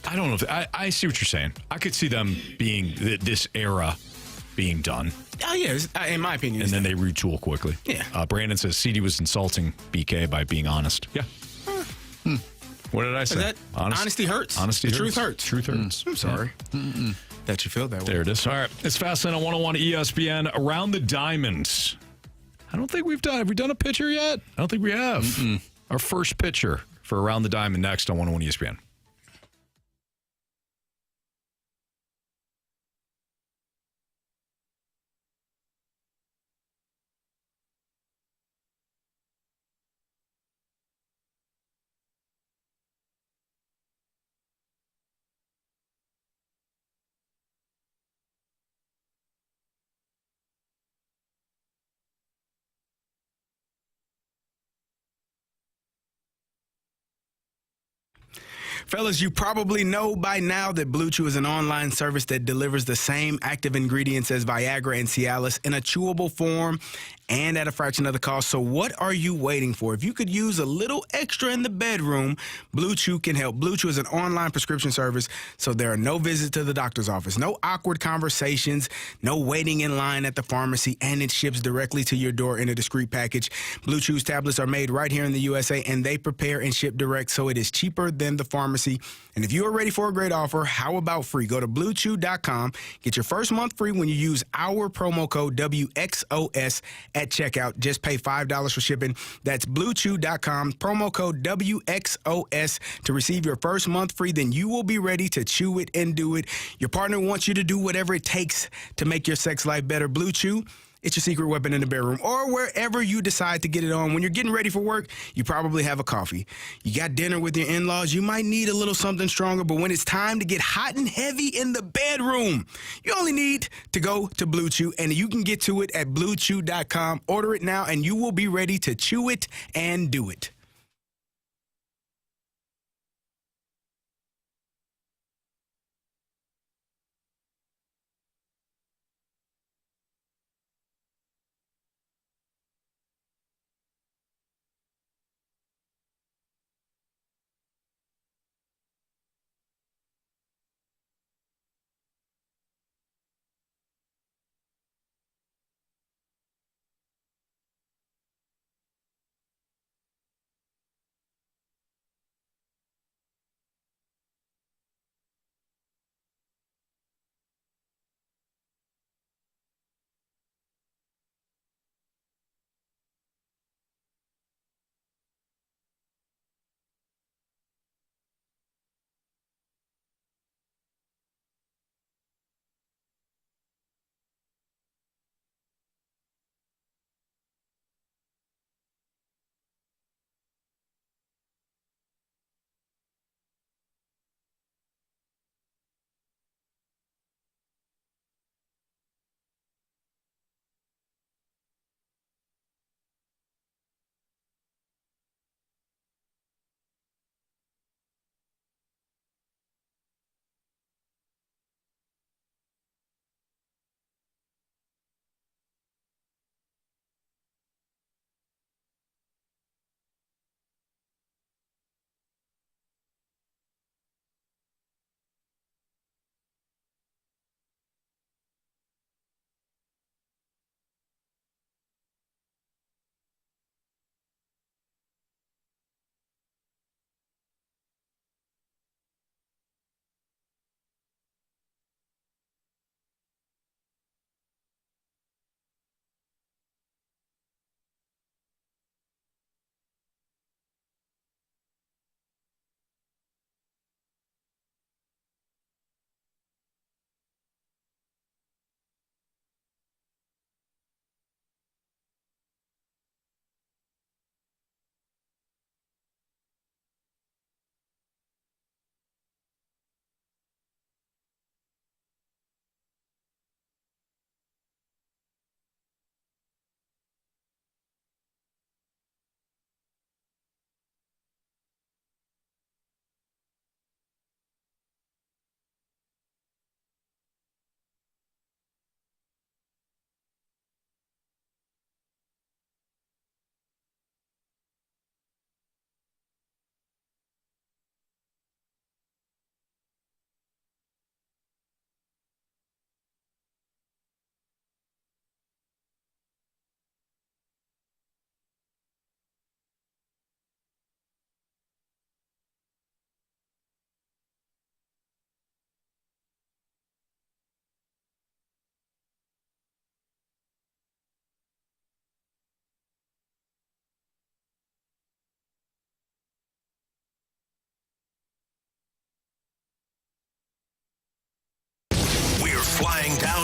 I don't know if I see what you're saying. I could see them being this era being done.
Oh, yeah, in my opinion.
And then they retool quickly.
Yeah.
Brandon says CD was insulting BK by being honest. Yeah. What did I say?
Honesty hurts.
Honesty
the
hurts.
truth hurts.
Truth hurts.
I'm sorry that you feel that way.
There it is. All right. It's Fastlane on 101 ESPN. Around the Diamonds. I don't think we've done. Have we done a pitcher yet? I don't think we have. Our first pitcher for Around the Diamond next on 101 ESPN.
Fellas, you probably know by now that Blue Chew is an online service that delivers the same active ingredients as Viagra and Cialis in a chewable form and at a fraction of the cost. So what are you waiting for? If you could use a little extra in the bedroom, Blue Chew can help. Blue Chew is an online prescription service, so there are no visits to the doctor's office, no awkward conversations, no waiting in line at the pharmacy, and it ships directly to your door in a discreet package. Blue Chew's tablets are made right here in the USA, and they prepare and ship direct, so it is cheaper than the pharmacy. And if you are ready for a great offer, how about free? Go to BlueChew.com. Get your first month free when you use our promo code WXOS at checkout. Just pay $5 for shipping. That's BlueChew.com. Promo code WXOS to receive your first month free. Then you will be ready to chew it and do it. Your partner wants you to do whatever it takes to make your sex life better. Blue Chew, it's your secret weapon in the bedroom or wherever you decide to get it on. When you're getting ready for work, you probably have a coffee. You got dinner with your in-laws. You might need a little something stronger, but when it's time to get hot and heavy in the bedroom, you only need to go to Blue Chew, and you can get to it at BlueChew.com. Order it now, and you will be ready to chew it and do it.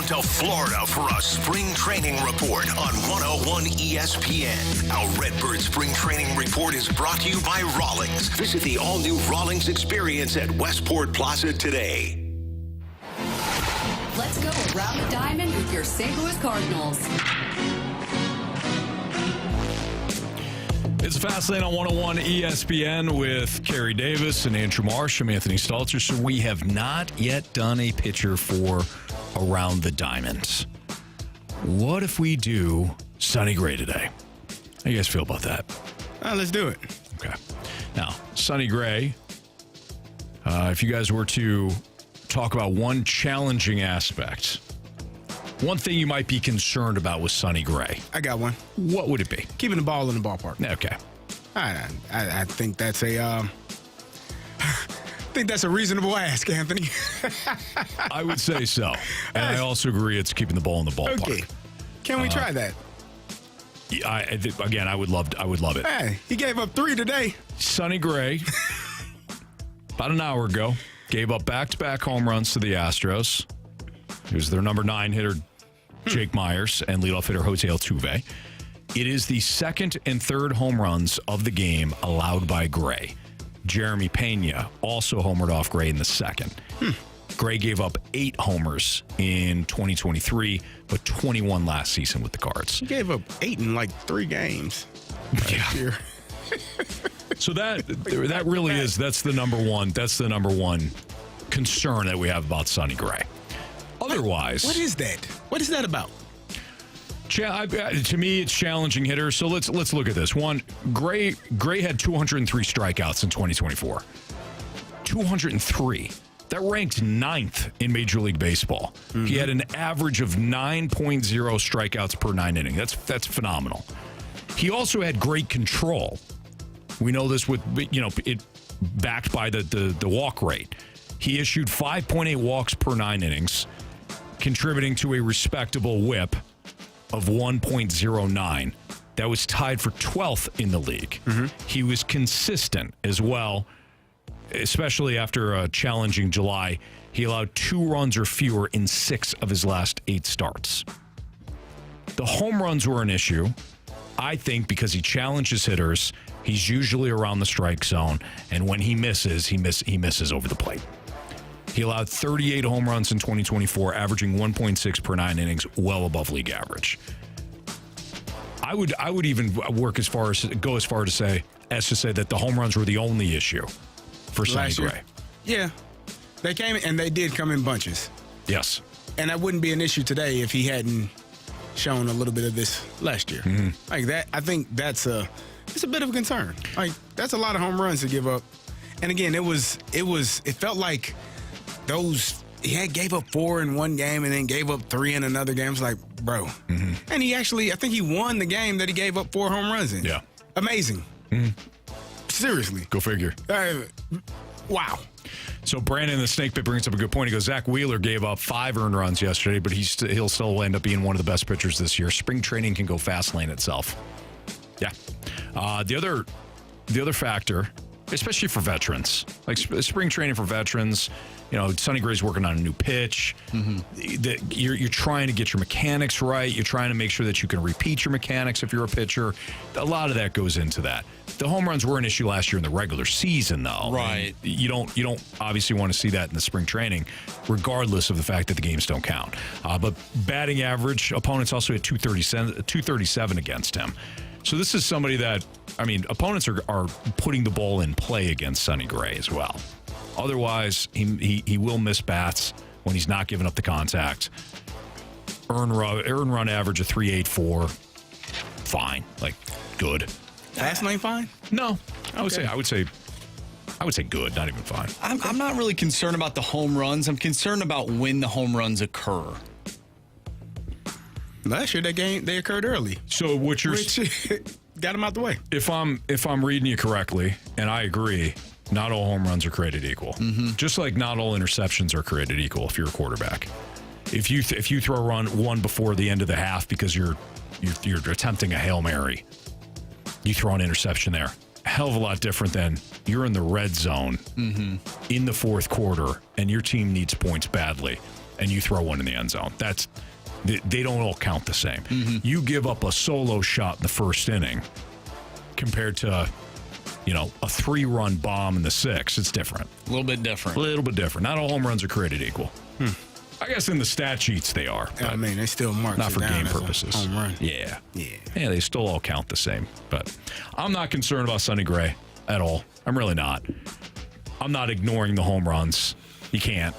down to Florida for a spring training report on 101 ESPN. Our Redbird Spring Training Report is brought to you by Rawlings. Visit the all-new Rawlings experience at Westport Plaza today.
Let's go around the diamond with your St. Louis Cardinals.
It's Fastlane on 101 ESPN with Carey Davis and Andrew Marsh. I'm Anthony Stalter. So we have not yet done a picture for Around the Diamonds. What if we do Sonny Gray today? How do you guys feel about that?
Let's do it.
Okay. Now, Sonny Gray, if you guys were to talk about one challenging aspect, one thing you might be concerned about with Sonny Gray,
I got one.
what would it be?
Keeping the ball in the ballpark.
Okay.
I think that's a reasonable ask, Anthony.
I would say so. And I also agree it's keeping the ball in the ballpark.
Okay. Can we try that?
Again, I would love it.
Hey, he gave up 3 today.
Sonny Gray, about an hour ago, gave up back-to-back home runs to the Astros. It was their number 9 hitter, Jake Myers, and leadoff hitter Jose Altuve. It is the second and third home runs of the game allowed by Gray. Jeremy Pena also homered off Gray in the second. Gray gave up 8 homers in 2023, but 21 last season with the Cards.
He gave up 8 in like 3 games. Year.
So that really is, that's the number one concern that we have about Sonny Gray. Otherwise,
What is that? What is that about?
To me, it's challenging hitters. So let's look at this. One, Gray had 203 strikeouts in 2024. 203. That ranked 9th in Major League Baseball. Mm-hmm. He had an average of 9.0 strikeouts per 9 innings. That's phenomenal. He also had great control. We know this with, it backed by the walk rate. He issued 5.8 walks per 9 innings, contributing to a respectable whip of 1.09. That was tied for 12th in the league. Mm-hmm. He was consistent as well, especially after a challenging July. He allowed 2 runs or fewer in 6 of his last 8 starts. The home runs were an issue, I think, because he challenges hitters. He's usually around the strike zone, and when he misses, he misses over the plate. He allowed 38 home runs in 2024, averaging 1.6 per 9 innings, well above league average. I would even go as far to say that the home runs were the only issue for Sonny Gray.
Yeah, they came and they did come in bunches.
Yes,
and that wouldn't be an issue today if he hadn't shown a little bit of this last year. Mm-hmm. Like that, I think it's a bit of a concern. Like that's a lot of home runs to give up. And again, it felt like he gave up 4 in one game and then gave up 3 in another game. It's like, bro. Mm-hmm. And I think he won the game that he gave up 4 home runs in.
Yeah.
Amazing. Mm-hmm. Seriously.
Go figure.
Wow.
So Brandon the Snake Pit brings up a good point. He goes, Zach Wheeler gave up 5 earned runs yesterday, but he'll still end up being one of the best pitchers this year. Spring training can go fast lane itself. Yeah. The other factor, especially for veterans, like spring training for veterans, Sonny Gray's working on a new pitch. Mm-hmm. You're trying to get your mechanics right. You're trying to make sure that you can repeat your mechanics if you're a pitcher. A lot of that goes into that. The home runs were an issue last year in the regular season, though.
Right.
You don't obviously want to see that in the spring training, regardless of the fact that the games don't count. But batting average, opponents also had 237 against him. So this is somebody that, opponents are putting the ball in play against Sonny Gray as well. Otherwise, he will miss bats when he's not giving up the contact. Earn run average of 3.84. Fine, like good.
Fast lane fine?
No, I would say good, not even fine.
I'm not really concerned about the home runs. I'm concerned about when the home runs occur.
Last year they occurred early.
So which
got him out the way.
If I'm reading you correctly, and I agree, not all home runs are created equal. Mm-hmm. Just like not all interceptions are created equal if you're a quarterback. If you throw one before the end of the half because you're attempting a Hail Mary, you throw an interception there. A hell of a lot different than you're in the red zone in the fourth quarter and your team needs points badly and you throw one in the end zone. They don't all count the same. You give up a solo shot in the first inning compared to, a 3-run bomb in the 6th. It's different.
A little bit different.
Not all home runs are created equal. I guess in the stat sheets they are.
I mean, they still mark
not
it
for
down
game
as a
purposes.
home run.
Yeah, they still all count the same. But I'm not concerned about Sonny Gray at all. I'm really not. I'm not ignoring the home runs. You can't.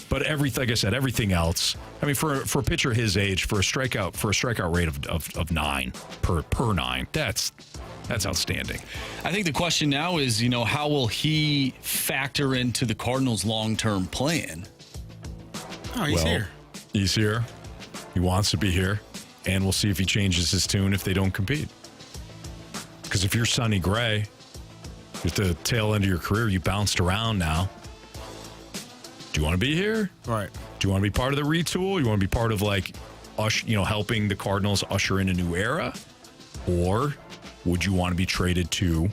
But like I said, everything else. I mean, for a pitcher his age, for a strikeout rate of 9 per 9, that's outstanding.
I think the question now is, how will he factor into the Cardinals' long-term plan?
Oh, he's here.
He's here. He wants to be here. And we'll see if he changes his tune if they don't compete. Because if you're Sonny Gray, at the tail end of your career, you bounced around now. Do you want to be here?
Right.
Do you want to be part of the retool? You want to be part of helping the Cardinals usher in a new era? Or would you want to be traded to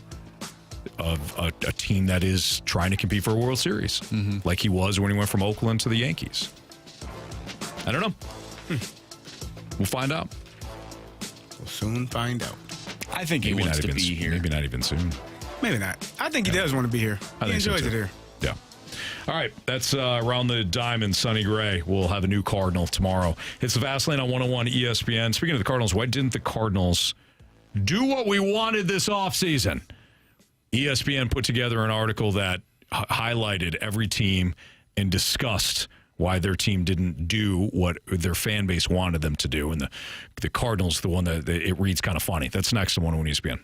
a team that is trying to compete for a World Series, like he was when he went from Oakland to the Yankees? I don't know. We'll find out.
We'll soon find out.
I think he wants to be here.
Maybe not even soon.
Maybe not. I think he does want to be here. He enjoys it here.
Yeah. All right, that's Around the Diamond, Sonny Gray. We'll have a new Cardinal tomorrow. It's the Fast Lane on 101 ESPN. Speaking of the Cardinals, why didn't the Cardinals do what we wanted this offseason? ESPN put together an article that highlighted every team and discussed why their team didn't do what their fan base wanted them to do. And the Cardinals, the one that it reads kind of funny. That's next to 101 ESPN.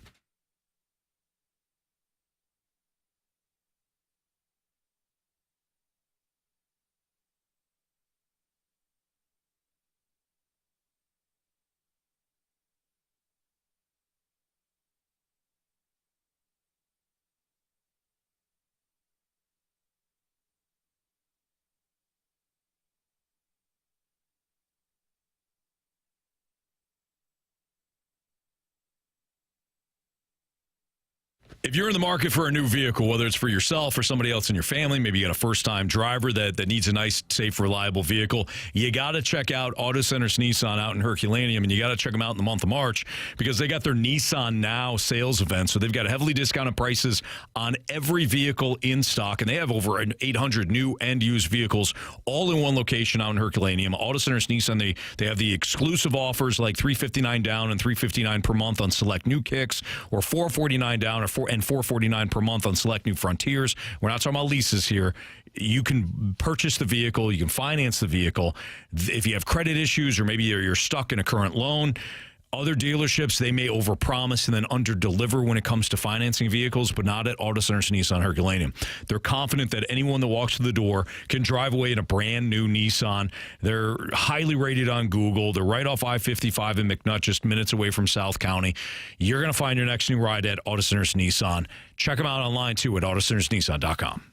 If you're in the market for a new vehicle, whether it's for yourself or somebody else in your family, maybe you got a first-time driver that needs a nice, safe, reliable vehicle, you got to check out Auto Center's Nissan out in Herculaneum, and you got to check them out in the month of March because they got their Nissan Now sales event. So they've got heavily discounted prices on every vehicle in stock, and they have over 800 new and used vehicles all in one location out in Herculaneum. Auto Center's Nissan, they have the exclusive offers like $359 down and $359 per month on select new Kicks, or $449 down and $449 per month on select new Frontiers. We're not talking about leases here. You can purchase the vehicle. You can finance the vehicle. If you have credit issues or maybe you're stuck in a current loan, other dealerships, they may overpromise and then underdeliver when it comes to financing vehicles, but not at Auto Center's Nissan Herculaneum. They're confident that anyone that walks through the door can drive away in a brand new Nissan. They're highly rated on Google. They're right off I-55 in McNutt, just minutes away from South County. You're going to find your next new ride at Auto Center's Nissan. Check them out online, too, at autocentersnissan.com.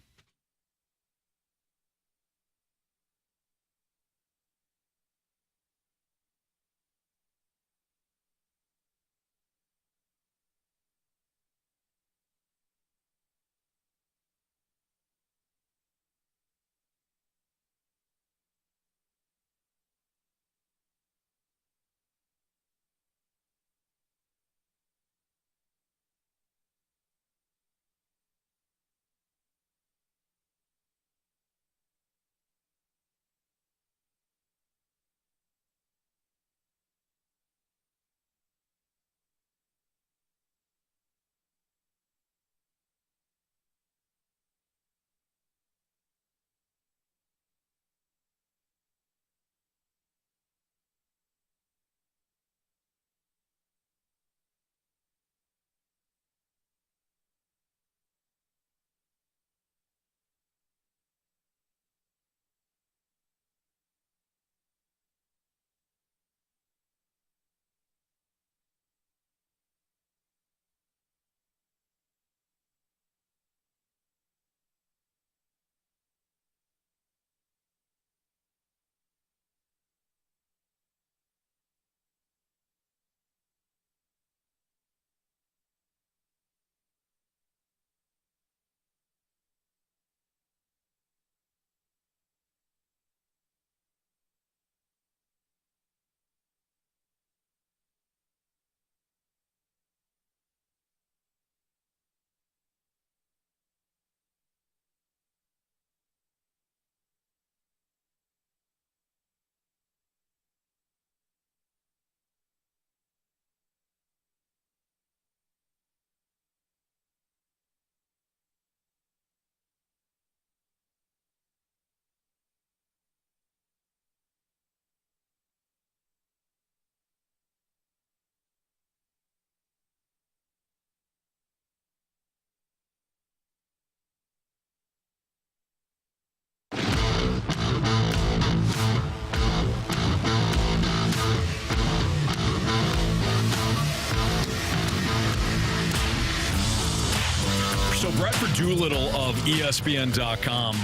Doolittle of ESPN.com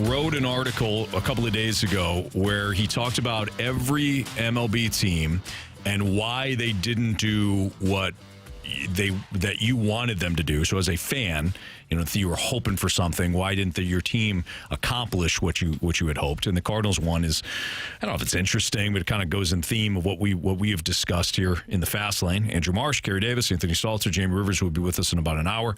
wrote an article a couple of days ago where he talked about every MLB team and why they didn't do what that you wanted them to do. So as a fan, if you were hoping for something, why didn't your team accomplish what you had hoped? And the Cardinals one is, I don't know if it's interesting, but it kind of goes in theme of what we have discussed here in the Fast Lane. Andrew Marsh, Carey Davis, Anthony Stalter, Jamie Rivers will be with us in about an hour.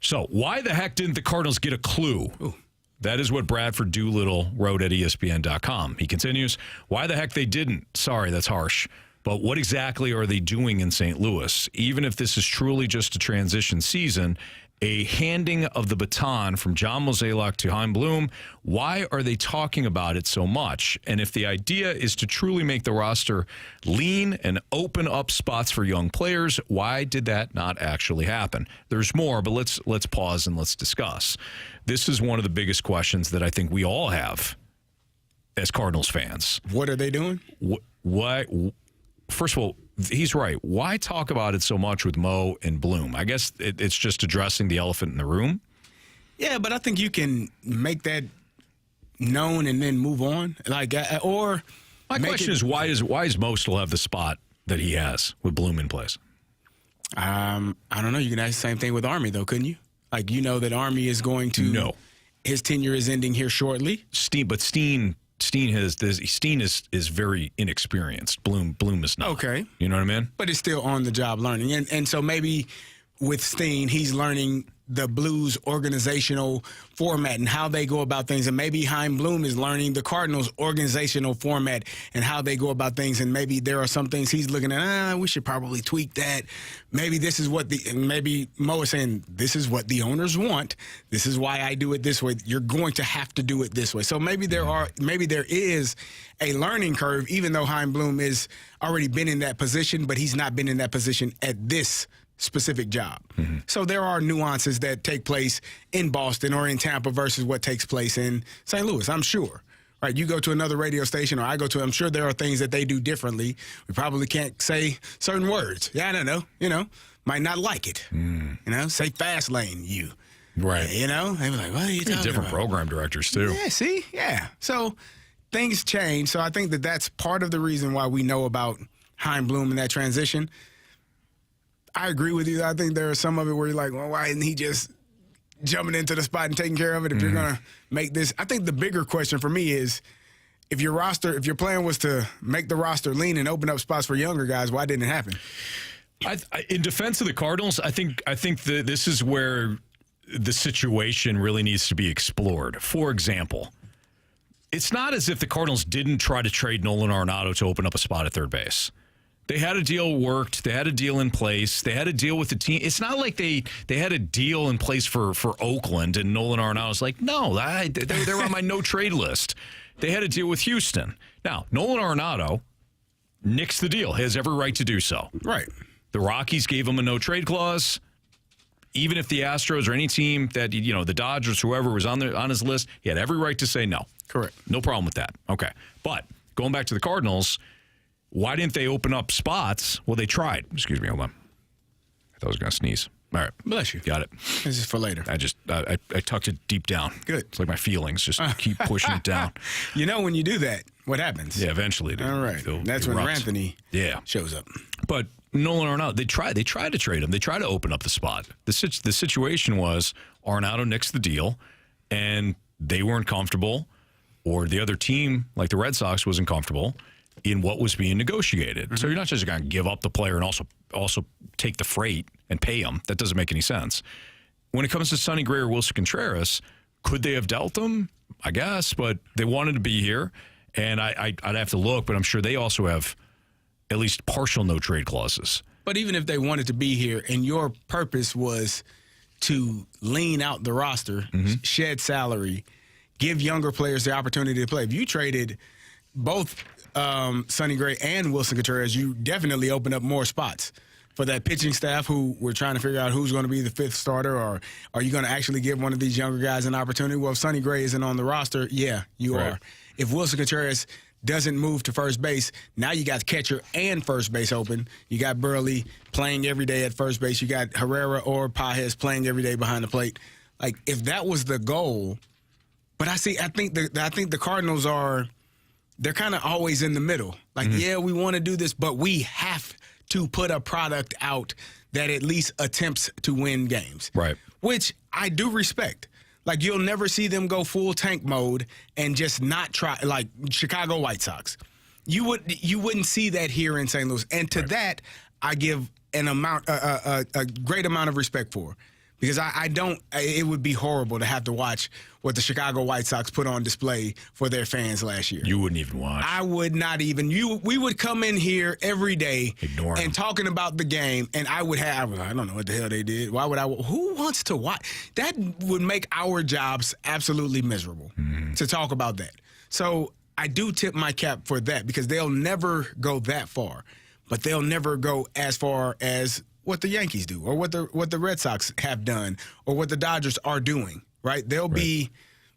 So why the heck didn't the Cardinals get a clue? Ooh. That is what Bradford Doolittle wrote at ESPN.com. He continues, why the heck they didn't? Sorry, that's harsh. But what exactly are they doing in St. Louis? Even if this is truly just a transition season, a handing of the baton from John Mozeliak to Chaim Bloom, why are they talking about it so much? And if the idea is to truly make the roster lean and open up spots for young players, why did that not actually happen? There's more, but let's pause and let's discuss. This is one of the biggest questions that I think we all have as Cardinals fans.
What are they doing?
Why? First of all, he's right. Why talk about it so much with Mo and Bloom? I guess it's just addressing the elephant in the room.
Yeah, but I think you can make that known and then move on. My
question is, why does Mo still have the spot that he has with Bloom in place?
I don't know. You can ask the same thing with Army, though, couldn't you? That Army is going to.
No.
His tenure is ending here shortly.
Steen is very inexperienced. Bloom is not.
Okay.
You know what I mean?
But it's still on the job learning. And so maybe with Steen, he's learning the Blues organizational format and how they go about things. And maybe Chaim Bloom is learning the Cardinals organizational format and how they go about things. And maybe there are some things he's looking at, we should probably tweak that. Maybe this is maybe Mo is saying, this is what the owners want. This is why I do it this way. You're going to have to do it this way. So maybe there is a learning curve, even though Chaim Bloom is already been in that position, but he's not been in that position at this specific job. Mm-hmm. So there are nuances that take place in Boston or in Tampa versus what takes place in St. Louis, I'm sure. Right? You go to another radio station or I go to, I'm sure there are things that they do differently. We probably can't say certain words. Yeah, I don't know. Might not like it. Say fast lane, you.
Right.
They be like, what are you talking
different
about?
program directors, too.
Yeah, see? Yeah. So things change. So I think that's part of the reason why we know about Chaim Bloom and that transition. I agree with you. I think there is some of it where you're like, well, why isn't he just jumping into the spot and taking care of it if you're going to make this? I think the bigger question for me is if your plan was to make the roster lean and open up spots for younger guys, why didn't it happen?
In defense of the Cardinals, I think this is where the situation really needs to be explored. For example, it's not as if the Cardinals didn't try to trade Nolan Arenado to open up a spot at third base. They had a deal worked. They had a deal in place. They had a deal with the team. It's not like they had a deal in place for Oakland and Nolan Arenado's like, no, they're on my no-trade list. They had a deal with Houston. Now, Nolan Arenado nixed the deal. He has every right to do so.
Right.
The Rockies gave him a no-trade clause. Even if the Astros or any team that, the Dodgers, whoever was on his list, he had every right to say no.
Correct.
No problem with that. Okay. But going back to the Cardinals, why didn't they open up spots? Well, they tried. Excuse me, hold on. I thought I was going to sneeze. All right.
Bless you.
Got it.
This is for later.
I tucked it deep down.
Good.
It's like my feelings. Just keep pushing it down.
When you do that, what happens?
Yeah, eventually.
All right. That's when Anthony shows up.
But Nolan Arenado, they tried to trade him. They tried to open up the spot. The situation was Arenado nixed the deal, and they weren't comfortable, or the other team, like the Red Sox, wasn't comfortable in what was being negotiated. Mm-hmm. So you're not just going to give up the player and also take the freight and pay him. That doesn't make any sense. When it comes to Sonny Gray or Wilson Contreras, could they have dealt them? I guess, but they wanted to be here, and I'd have to look, but I'm sure they also have at least partial no-trade clauses.
But even if they wanted to be here and your purpose was to lean out the roster, shed salary, give younger players the opportunity to play. If you traded both Sonny Gray and Wilson Contreras, you definitely open up more spots for that pitching staff who were trying to figure out who's going to be the fifth starter, or are you going to actually give one of these younger guys an opportunity? Well, if Sonny Gray isn't on the roster, yeah, you are. If Wilson Contreras doesn't move to first base, now you got catcher and first base open. You got Burley playing every day at first base. You got Herrera or Pages playing every day behind the plate. Like, if that was the goal, but I think the Cardinals they're kind of always in the middle. Like, yeah, we want to do this, but we have to put a product out that at least attempts to win games.
Right.
Which I do respect. Like, you'll never see them go full tank mode and just not try, like Chicago White Sox. You wouldn't see that here in St. Louis. And to that, I give a great amount of respect for. Because it would be horrible to have to watch what the Chicago White Sox put on display for their fans last year.
You wouldn't even watch.
I would not even. We would come in here every day
and
talking about the game, and I don't know what the hell they did. Why would I? Who wants to watch? That would make our jobs absolutely miserable to talk about that. So I do tip my cap for that because they'll never go that far, but they'll never go as far as what the Yankees do or what the Red Sox have done or what the Dodgers are doing, right? They'll be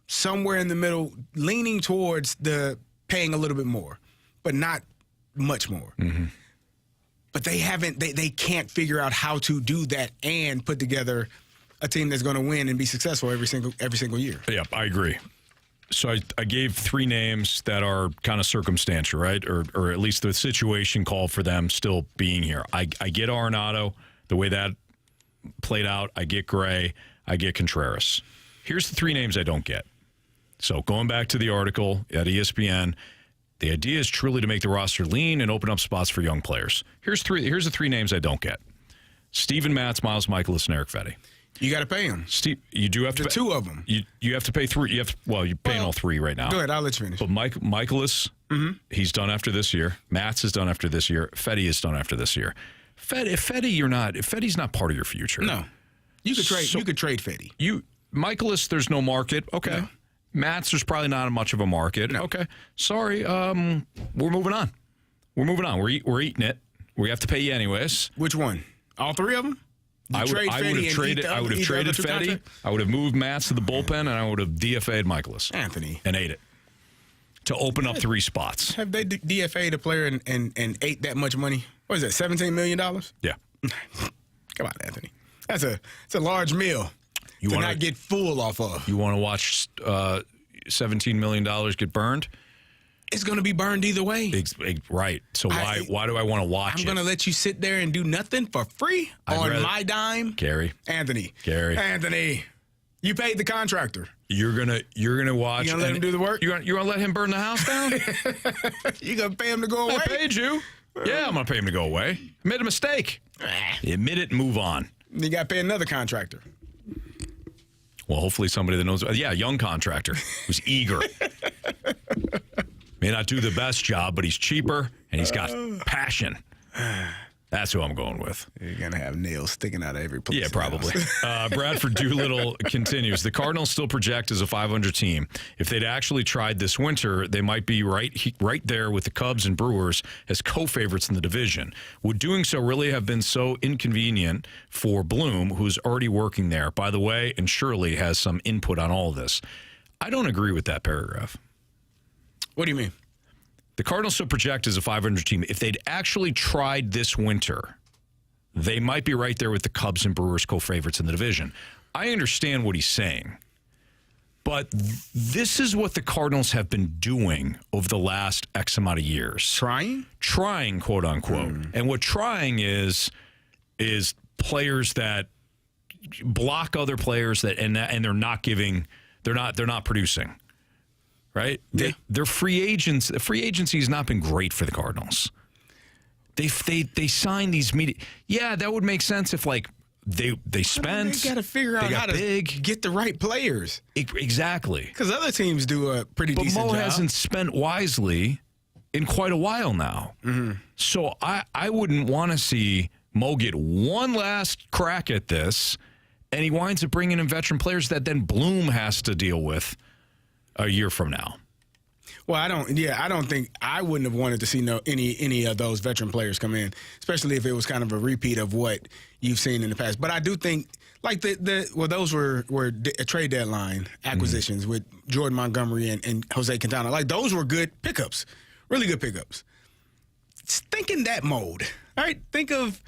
somewhere in the middle leaning towards the paying a little bit more, but not much more. But they can't figure out how to do that and put together a team that's going to win and be successful every single year.
Yeah, I agree. So I gave 3 names that are kind of circumstantial, right? Or at least the situation called for them still being here. I get Arenado, the way that played out. I get Gray. I get Contreras. Here's the 3 names I don't get. So going back to the article at ESPN, the idea is truly to make the roster lean and open up spots for young players. Here's the 3 names I don't get. Steven Matz, Miles Mikolas, and Eric Fetty.
You got to pay them.
Steve, you do have to
pay 2 of them.
You have to pay 3. You're paying all 3 right now.
Go ahead, I'll let you finish.
But Mikolas, he's done after this year. Matz is done after this year. Fetty is done after this year. If Fetty's not part of your future.
No. You could trade Fetty.
Mikolas, there's no market. Okay.
No.
Matz, there's probably not much of a market.
No.
Okay. Sorry. We're moving on. We're eating it. We have to pay you anyways.
Which one? All 3 of them? I would have traded
Fetty. I would have moved Matz to the bullpen, and I would have DFA'd Mikolas.
Anthony.
And ate it. To open up 3 spots.
Have they DFA'd a player and ate that much money? What is that, $17 million?
Yeah.
Come on, Anthony. It's a large meal to not get full off of.
You want to watch $17 million get burned?
It's going to be burned either way.
Right. So why do I want to watch it?
I'm going to let you sit there and do nothing for free my dime.
Carey.
Anthony. You paid the contractor.
You're gonna watch.
You gonna let him do the work?
You're gonna let him burn the house down?
You gonna pay him to go away?
I paid you. Yeah, I'm gonna pay him to go away. I made a mistake. Admit it and move on.
You got to pay another contractor.
Well, hopefully somebody that knows. Yeah, young contractor who's eager. May not do the best job, but he's cheaper and he's got passion. That's who I'm going with.
You're going to have nails sticking out of every place.
Yeah, probably. Bradford Doolittle continues. The Cardinals still project as a 500 team. If they'd actually tried this winter, they might be right there with the Cubs and Brewers as co-favorites in the division. Would doing so really have been so inconvenient for Bloom, who's already working there, by the way, and surely has some input on all of this? I don't agree with that paragraph.
What do you mean?
The Cardinals still project as a 500 team. If they'd actually tried this winter, they might be right there with the Cubs and Brewers co-favorites in the division. I understand what he's saying, but this is what the Cardinals have been doing over the last X amount of years. Trying, quote unquote. And what trying is players that block other players and they're not giving, they're not producing. Right?
Yeah.
They're free agents. Free agency has not been great for the Cardinals. They sign these media. Yeah, that would make sense if they spent.
They got to figure out how to get the right players.
Exactly.
Because other teams do a pretty decent job.
But Mo hasn't spent wisely in quite a while now. Mm-hmm. So I wouldn't want to see Mo get one last crack at this, and he winds up bringing in veteran players that then Bloom has to deal with a year from now.
Well, I don't think I wouldn't have wanted to see any of those veteran players come in, especially if it was kind of a repeat of what you've seen in the past. But I do think those were trade deadline acquisitions with Jordan Montgomery and Jose Quintana. Like, those were good pickups, really good pickups. Think in that mode, all right? Think of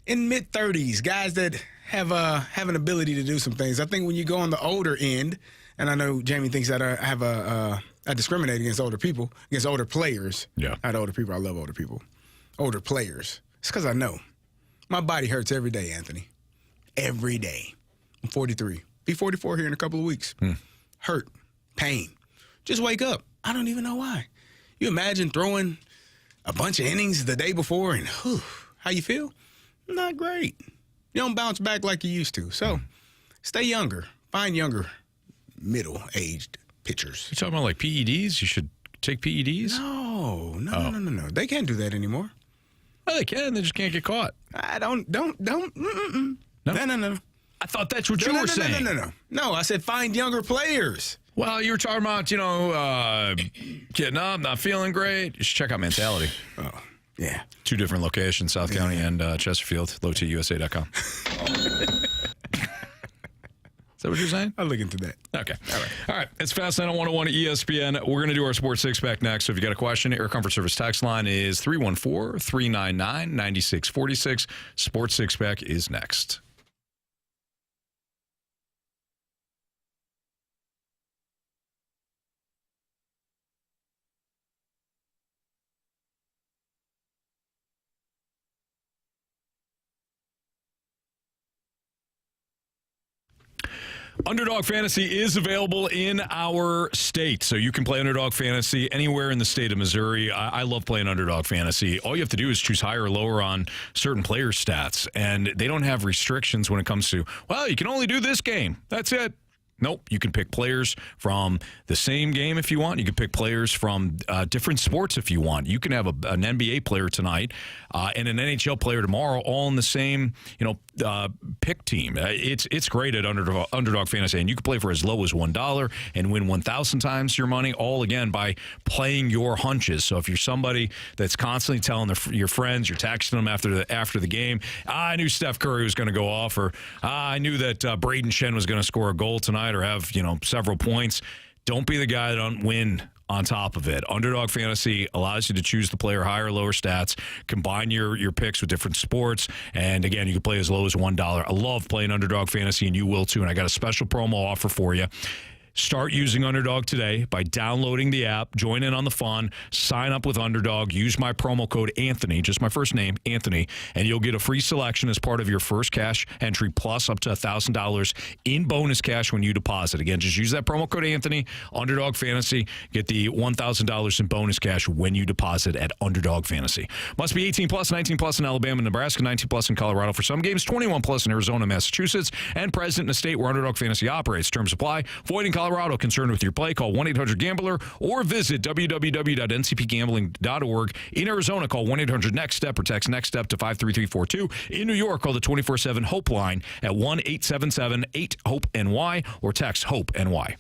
in mid-30s, guys that have an ability to do some things. I think when you go on the older end, and I know Jamie thinks that I discriminate against older people, against older players.
Yeah.
Not older people. I love older people. Older players. It's because I know. My body hurts every day, Anthony. Every day. I'm 43. Be 44 here in a couple of weeks. Hurt. Pain. Just wake up. I don't even know why. You imagine throwing a bunch of innings the day before and how you feel? Not great. You don't bounce back like you used to. So stay younger. Find younger, middle-aged pitchers.
You talking about like PEDs? You should take PEDs?
No. They can't do that anymore.
Well, they can. They just can't get caught.
I don't. No.
I thought that's what you were saying.
No, I said find younger players.
Well, you were talking about, getting up, not feeling great. You should check out Mentality.
Oh, yeah.
2 different locations, South County and Chesterfield, lowtusa.com. Is that what you're saying?
I'll look into that.
Okay. All right. It's Fastline on 101 ESPN. We're going to do our Sports Six-Pack next. So if you got a question, Air Comfort Service text line is 314-399-9646. Sports Six-Pack is next. Underdog Fantasy is available in our state, so you can play Underdog Fantasy anywhere in the state of Missouri. I love playing Underdog Fantasy. All you have to do is choose higher or lower on certain player stats, and they don't have restrictions when it comes to, well, you can only do this game. That's it. Nope. You can pick players from the same game if you want. You can pick players from different sports if you want. You can have an NBA player tonight and an NHL player tomorrow, all in the same, pick team. It's great at Underdog Fantasy, and you can play for as low as $1 and win 1,000 times your money. All again by playing your hunches. So if you're somebody that's constantly telling your friends, you're texting them after the game, I knew Steph Curry was going to go off, or I knew that Braden Schenn was going to score a goal tonight or have several points. Don't be the guy that don't win on top of it. Underdog Fantasy allows you to choose the player higher or lower stats, combine your picks with different sports, and again, you can play as low as $1. I love playing Underdog Fantasy, and you will too, and I got a special promo offer for you. Start using Underdog today by downloading the app, join in on the fun, sign up with Underdog, use my promo code Anthony, just my first name, Anthony, and you'll get a free selection as part of your first cash entry, plus up to $1,000 in bonus cash when you deposit. Again, just use that promo code Anthony, Underdog Fantasy, get the $1,000 in bonus cash when you deposit at Underdog Fantasy. Must be 18 plus, 19 plus in Alabama and Nebraska, 19 plus in Colorado for some games, 21 plus in Arizona and Massachusetts, and present in a state where Underdog Fantasy operates. Terms apply. Void in Colorado. Concerned with your play, call 1-800-GAMBLER or visit www.ncpgambling.org. In Arizona, call 1-800-NEXT-STEP or text NEXT STEP to 53342. In New York, call the 24/7 HOPE line at 1-877-8-HOPE-NY or text HOPE-NY.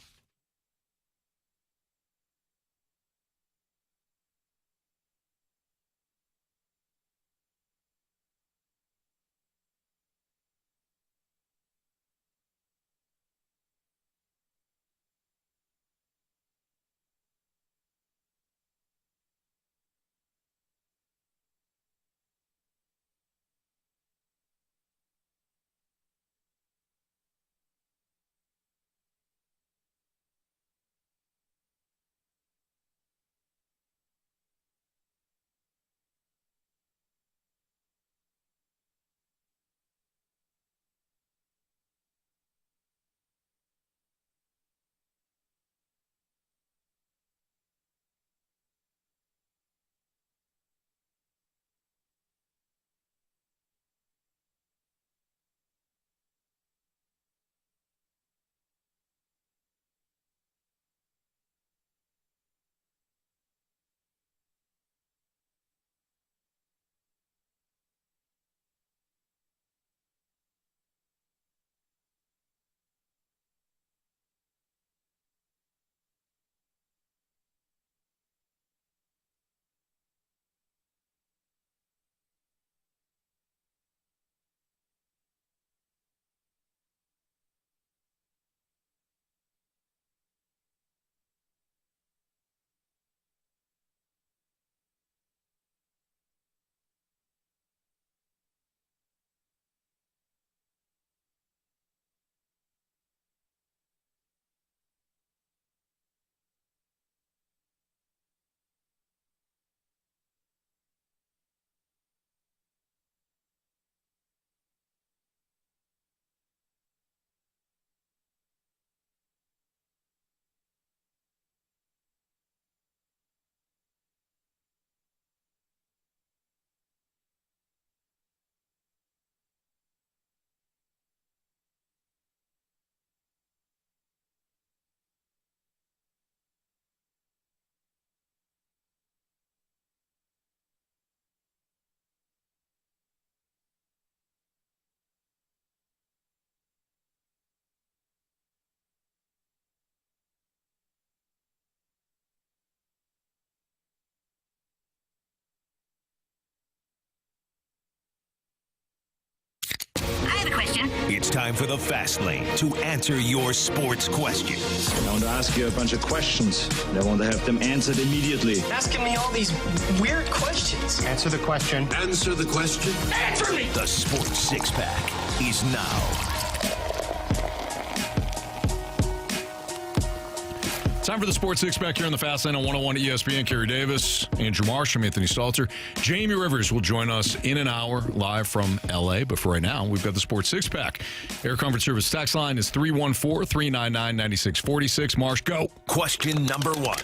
It's time for the Fast Lane to answer your sports questions.
I want to ask you a bunch of questions. I want to have them answered immediately.
Asking me all these weird questions.
Answer the question.
Answer the question.
Answer me!
The Sports Six Pack is now.
Time for the Sports Six Pack here on the Fast Lane on 101 ESPN. Carey Davis, Andrew Marsham, Anthony Stalter. Jamie Rivers will join us in an hour live from L.A. But for right now, we've got the Sports Six Pack. Air Comfort Service text line is 314-399-9646. Marsh, go.
Question number 1.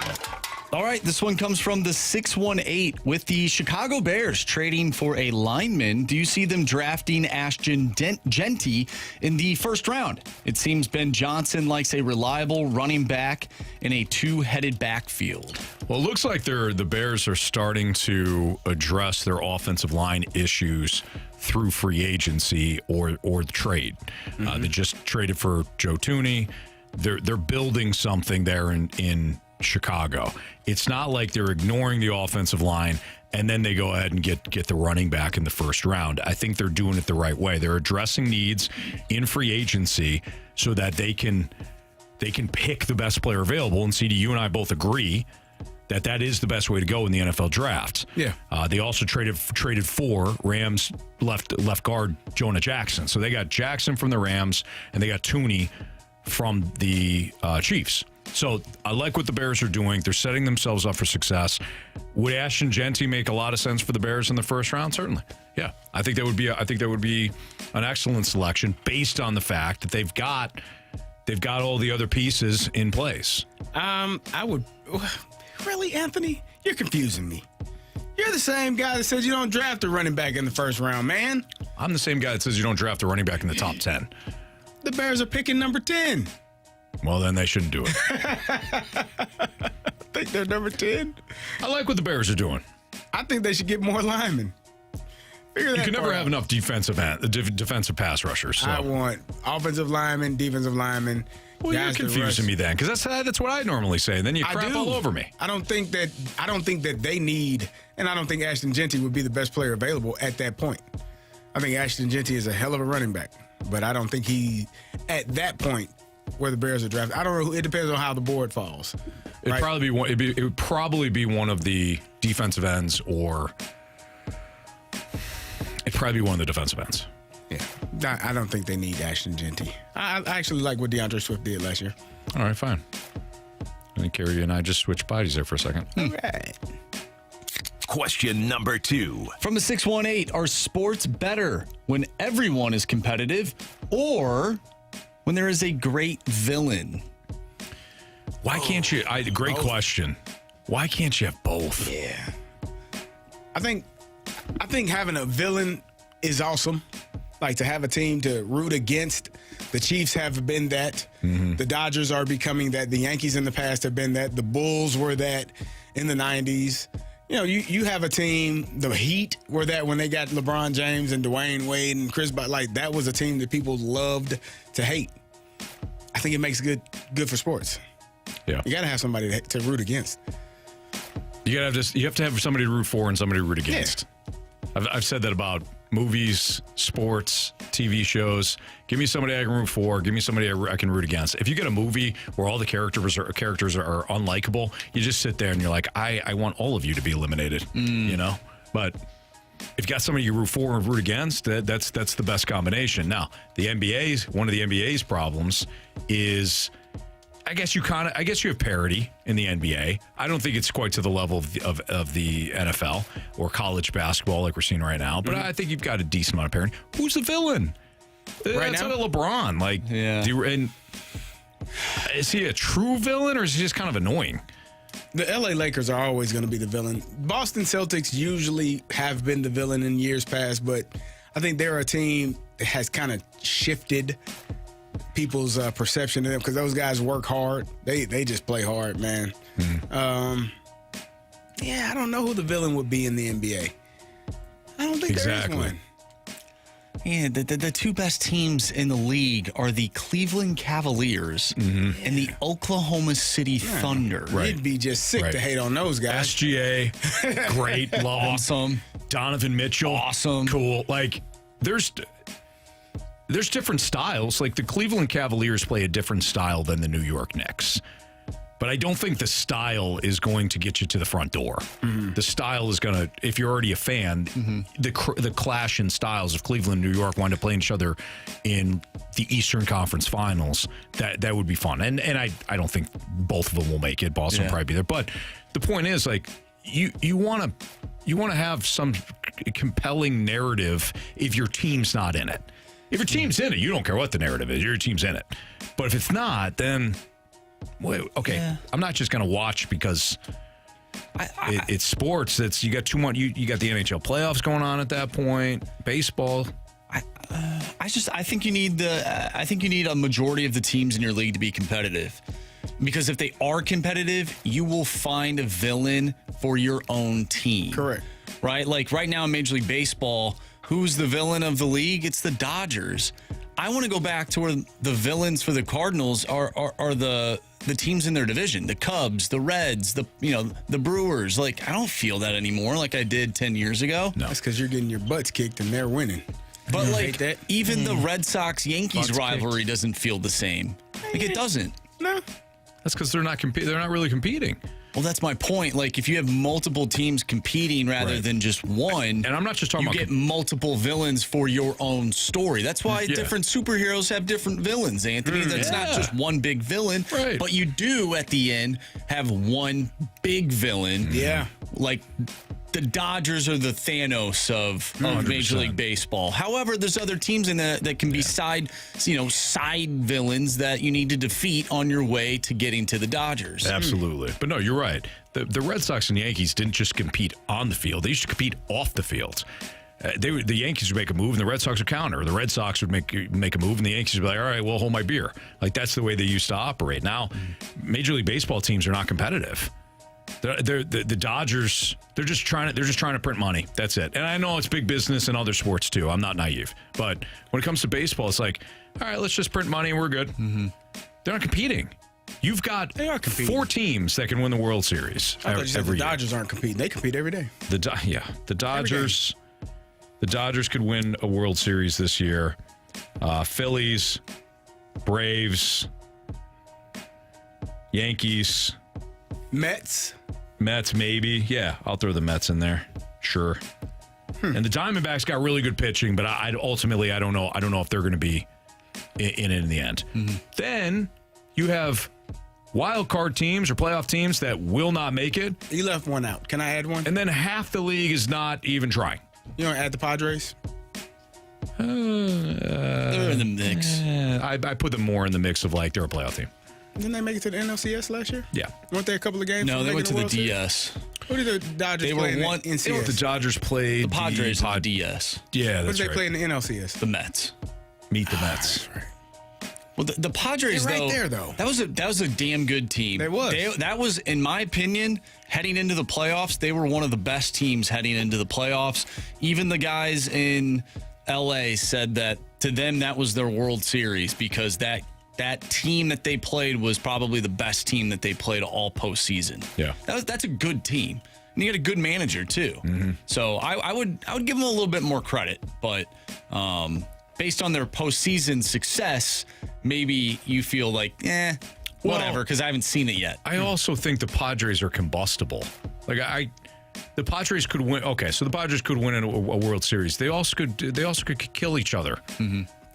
All right, this one comes from the 618. With the Chicago Bears trading for a lineman, do you see them drafting Ashton Genty in the first round? It seems Ben Johnson likes a reliable running back in a two-headed backfield.
Well, it looks like the Bears are starting to address their offensive line issues through free agency or the trade. They just traded for Joe Thuney. They're building something there in Chicago. It's not like they're ignoring the offensive line and then they go ahead and get the running back in the first round. I think they're doing it the right way. They're addressing needs in free agency so that they can pick the best player available. And CD, you and I both agree that is the best way to go in the NFL draft.
Yeah.
They also traded for Rams left guard Jonah Jackson. So they got Jackson from the Rams and they got Thuney from the Chiefs. So I like what the Bears are doing. They're setting themselves up for success. Would Ashton Genty make a lot of sense for the Bears in the first round? Certainly. Yeah. I think that would be an excellent selection based on the fact that they've got all the other pieces in place.
I would really, Anthony? You're confusing me. You're the same guy that says you don't draft a running back in the first round, man.
I'm the same guy that says you don't draft a running back in the top 10.
The Bears are picking number 10.
Well, then they shouldn't do it.
I think they're number 10.
I like what the Bears are doing.
I think they should get more linemen.
You can never have enough defensive pass rushers. So.
I want offensive linemen, defensive linemen.
Well, you're confusing me then, because that's what I normally say. And then you crap all over me.
I don't think that they need, and I don't think Ashton Genty would be the best player available at that point. I think Ashton Genty is a hell of a running back, but I don't think he at that point where the Bears are drafted. I don't know. It depends on how the board falls.
It'd probably be one of the defensive ends, or it'd probably be one of the defensive ends.
Yeah, I don't think they need Ashton Genty. I actually like what DeAndre Swift did last year.
All right, fine. I think Carey and I just switched bodies there for a second.
All right.
Question number 2.
From the 618, are sports better when everyone is competitive or when there is a great villain?
Why can't you? Great question. Why can't you have both?
Yeah. I think having a villain is awesome. Like to have a team to root against. The Chiefs have been that. Mm-hmm. The Dodgers are becoming that. The Yankees in the past have been that. The Bulls were that in the 90s. You know, you have a team, the Heat were that when they got LeBron James and Dwayne Wade and Chris Bosh. Like, that was a team that people loved to hate. I think it makes good for sports.
Yeah.
You got to have somebody to root against.
You have to have somebody to root for and somebody to root against. Yeah. I've said that about movies, sports, TV shows. Give me somebody I can root for. Give me somebody I can root against. If you get a movie where all the characters are unlikable, you just sit there and you're like, I want all of you to be eliminated. You know, but if you got somebody you root for and root against, that's the best combination. Now, one of the NBA's problems is, I guess you have parity in the NBA. I don't think it's quite to the level of the NFL or college basketball like we're seeing right now, but I think you've got a decent amount of parity. Who's the villain?
Right
That's
now?
LeBron. Like,
yeah.
And is he a true villain or is he just kind of annoying?
The LA Lakers are always going to be the villain. Boston Celtics usually have been the villain in years past, but I think they're a team that has kind of shifted people's perception of them because those guys work hard. They just play hard, man. I don't know who the villain would be in the NBA. I don't think there is one.
Yeah, the two best teams in the league are the Cleveland Cavaliers and the Oklahoma City Thunder.
Right. You'd be just sick to hate on those guys.
SGA, great, love him.
Awesome.
Donovan Mitchell,
awesome,
cool. Like, there's there's different styles. Like the Cleveland Cavaliers play a different style than the New York Knicks. But I don't think the style is going to get you to the front door. The style is going to, if you're already a fan, the clash in styles of Cleveland and New York wind up playing each other in the Eastern Conference Finals. That would be fun. And I don't think both of them will make it. Boston will probably be there. But the point is, like, you want to have some compelling narrative if your team's not in it. If your team's in it, you don't care what the narrative is. Your team's in it. But if it's not, then... Wait, okay, I'm not just going to watch because it's sports. You got too much. You got the NHL playoffs going on at that point. Baseball.
I think you need a majority of the teams in your league to be competitive, because if they are competitive, you will find a villain for your own team.
Correct.
Right? Like right now in Major League Baseball, who's the villain of the league? It's the Dodgers. I want to go back to where the villains for the Cardinals are the teams in their division, the Cubs, the Reds, the Brewers. Like, I don't feel that anymore like I did 10 years ago.
No. That's because you're getting your butts kicked and they're winning.
But like, even the Red Sox-Yankees rivalry doesn't feel the same. Like, it doesn't.
No.
That's because they're not really competing.
Well, that's my point. Like, if you have multiple teams competing rather than just one,
and I'm not just talking about
get multiple villains for your own story. That's why different superheroes have different villains, Anthony. That's not just one big villain, but you do at the end have one big villain.
Yeah,
like the Dodgers are the Thanos of Major League Baseball. However, there's other teams in that can be side villains that you need to defeat on your way to getting to the Dodgers.
Absolutely. But no, you're right. The Red Sox and Yankees didn't just compete on the field. They used to compete off the field. The Yankees would make a move and the Red Sox would counter. Or the Red Sox would make a move and the Yankees would be like, all right, well, hold my beer. Like, that's the way they used to operate. Now, Major League Baseball teams are not competitive. The Dodgers, they're just trying to print money. That's it. And I know it's big business in other sports too. I'm not naive, but when it comes to baseball, it's like, all right, let's just print money and we're good. They're not competing. You've got 4 teams that can win the World Series.
I thought you said the Dodgers aren't competing. They compete every day.
The Dodgers. The Dodgers could win a World Series this year. Phillies, Braves, Yankees.
Mets,
maybe. Yeah, I'll throw the Mets in there. Sure. And the Diamondbacks got really good pitching, but I don't know. I don't know if they're going to be in it in the end. Then you have wild card teams or playoff teams that will not make it.
You left one out. Can I add one?
And then half the league is not even trying.
You want to add the Padres?
They're in the mix.
I put them more in the mix of like they're a playoff team.
Didn't they make it to the NLCS last year?
Yeah.
Weren't they a couple of games?
No, they went to the DS.
Who did the Dodgers play in the NCS?
The Dodgers played
the Padres in the DS.
Yeah,
that's
right.
Who did they play in the NLCS?
The Mets.
Meet the Mets.
Right.
Well, the Padres,
they're right there, though.
That was a damn good team.
It was.
That was, in my opinion, heading into the playoffs, they were one of the best teams heading into the playoffs. Even the guys in L.A. said that to them that was their World Series because that team that they played was probably the best team that they played all postseason.
Yeah,
that's a good team, and you got a good manager too. So I would give them a little bit more credit, but based on their postseason success, maybe you feel like whatever because I haven't seen it yet.
I also think the Padres are combustible. Like the Padres could win. Okay, so the Padres could win a World Series. They also could kill each other.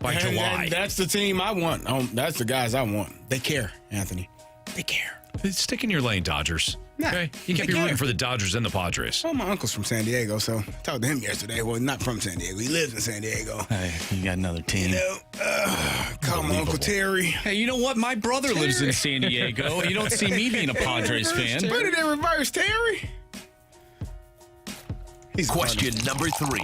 By July.
That's the team I want. That's the guys I want. They care, Anthony. They care.
Stick in your lane, Dodgers.
Nah,
okay? You can't be rooting for the Dodgers and the Padres.
Well, my uncle's from San Diego, so I talked to him yesterday. Well, not from San Diego. He lives in San Diego.
Hey, you got another team.
Call my Uncle Terry.
Hey, you know what? My brother lives in San Diego. You don't see me being a Padres fan.
Put it in reverse, Terry.
Question number 3.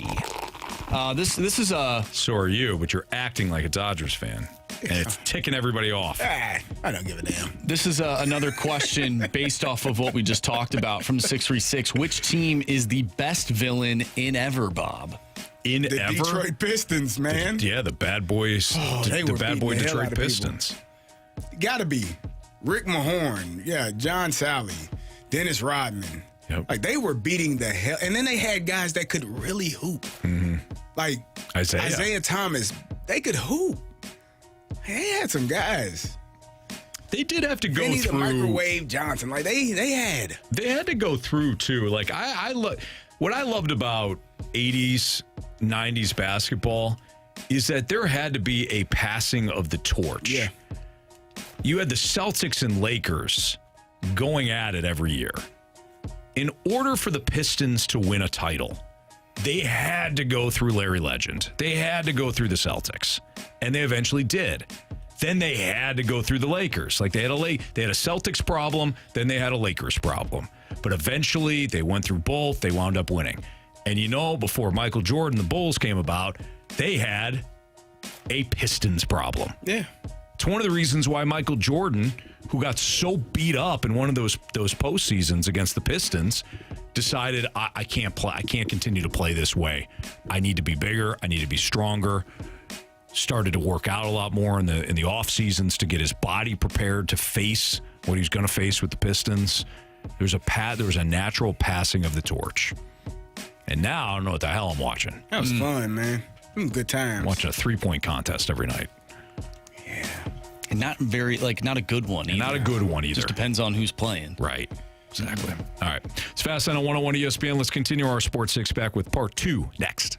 This is a...
So are you, but you're acting like a Dodgers fan. And it's ticking everybody off.
I don't give a damn.
This is another question based off of what we just talked about from 636. Which team is the best villain in ever, Bob?
The
Detroit Pistons, man.
The bad boys. The bad boy Detroit Pistons.
Gotta be. Rick Mahorn. Yeah, John Sally. Dennis Rodman.
Yep.
Like, they were beating the hell. And then they had guys that could really hoop. Like Isaiah Thomas, they could hoop. They had some guys.
They did have to go
Vinny
through.
the Microwave Johnson. Like, they had.
They had to go through, too. Like, what I loved about 80s, 90s basketball is that there had to be a passing of the torch.
Yeah.
You had the Celtics and Lakers going at it every year. In order for the Pistons to win a title, they had to go through Larry Legend. They had to go through the Celtics, and they eventually did. Then they had to go through the Lakers. Like, they had a Celtics problem, then they had a Lakers problem. But eventually, they went through both. They wound up winning. And before Michael Jordan, the Bulls came about, they had a Pistons problem.
Yeah.
It's one of the reasons why Michael Jordan, who got so beat up in one of those postseasons against the Pistons, decided, I can't play. I can't continue to play this way. I need to be bigger. I need to be stronger. Started to work out a lot more in the off seasons to get his body prepared to face what he's going to face with the Pistons. There was a natural passing of the torch. And now I don't know what the hell I'm watching.
That was fun, man. Good times.
I'm watching a 3-point contest every night.
Yeah.
And not a good one either.
Not a good one either.
Just depends on who's playing.
Right. Exactly. All right. It's Fast on 101 ESPN. Let's continue our Sports Six Pack with part 2 next.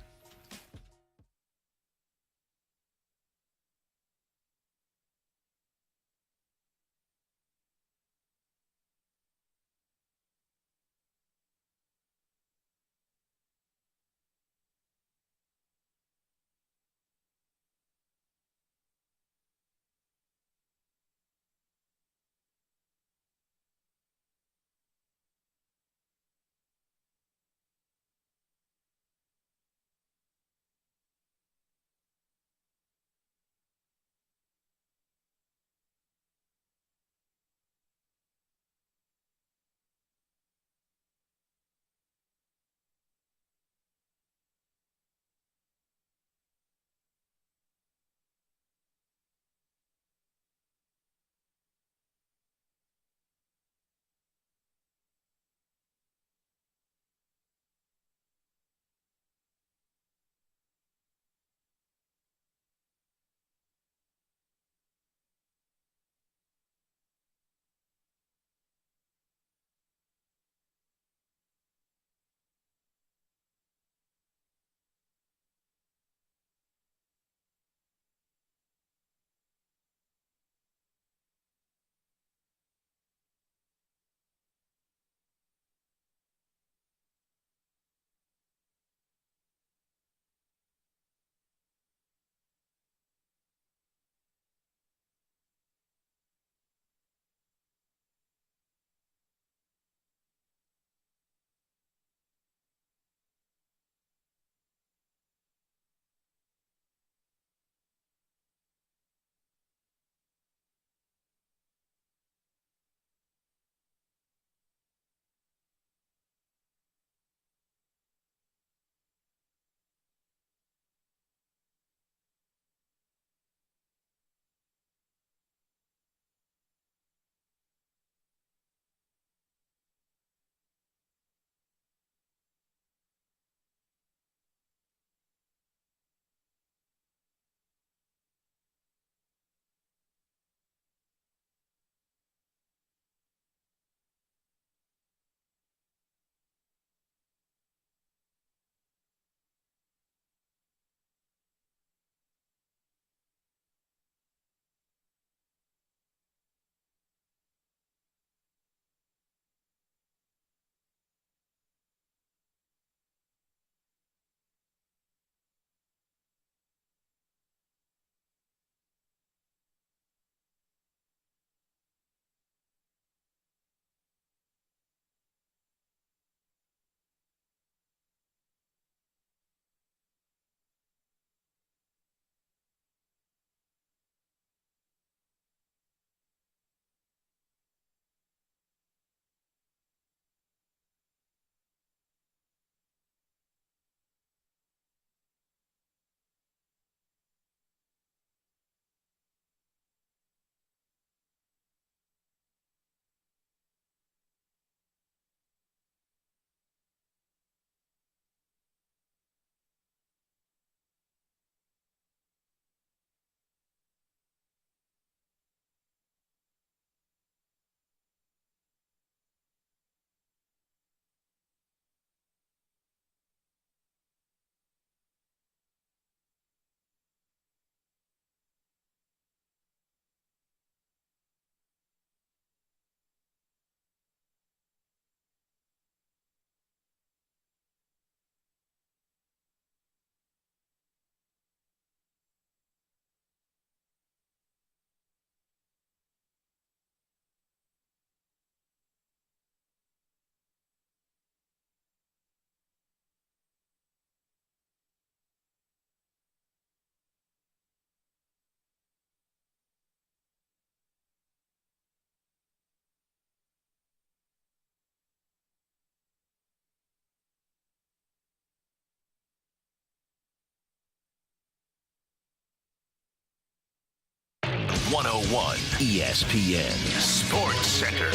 101 ESPN Sports Center.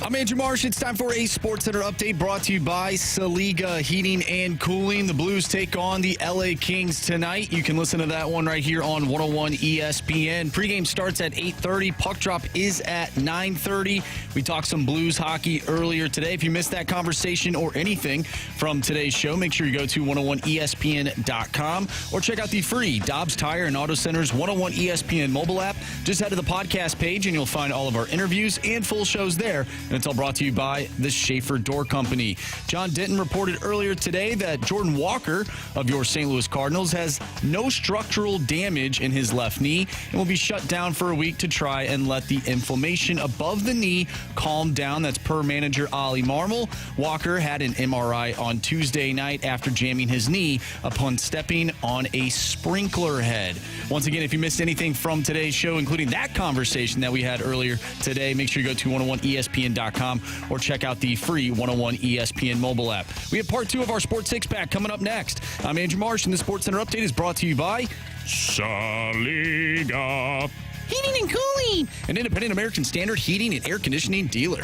I'm Andrew Marsh. It's time for a Sports Center update brought to you by Saliga Heating and Cooling. The Blues take on the LA Kings tonight. You can listen to that one right here on 101 ESPN. Pregame starts at 8:30. Puck drop is at 9:30. We talked some Blues hockey earlier today. If you missed that conversation or anything from today's show, make sure you go to 101ESPN.com or check out the free Dobbs Tire and Auto Center's 101 ESPN mobile app. Just head to the podcast page and you'll find all of our interviews and full shows there. And it's all brought to you by the Schaefer Door Company. John Denton reported earlier today that Jordan Walker of your St. Louis Cardinals has no structural damage in his left knee and will be shut down for a week to try and let the inflammation above the knee calm down. That's per manager Ollie Marmol. Walker had an MRI on Tuesday night after jamming his knee upon stepping on a sprinkler head. Once again, if you missed anything from today's show, including that conversation that we had earlier today, make sure you go to 101ESPN.com or check out the free 101 ESPN mobile app. We have part 2 of our Sports Six-Pack coming up next. I'm Andrew Marsh, and the Sports Center update is brought to you by Saliga Heating and Cooling, an independent American Standard heating and air conditioning dealer.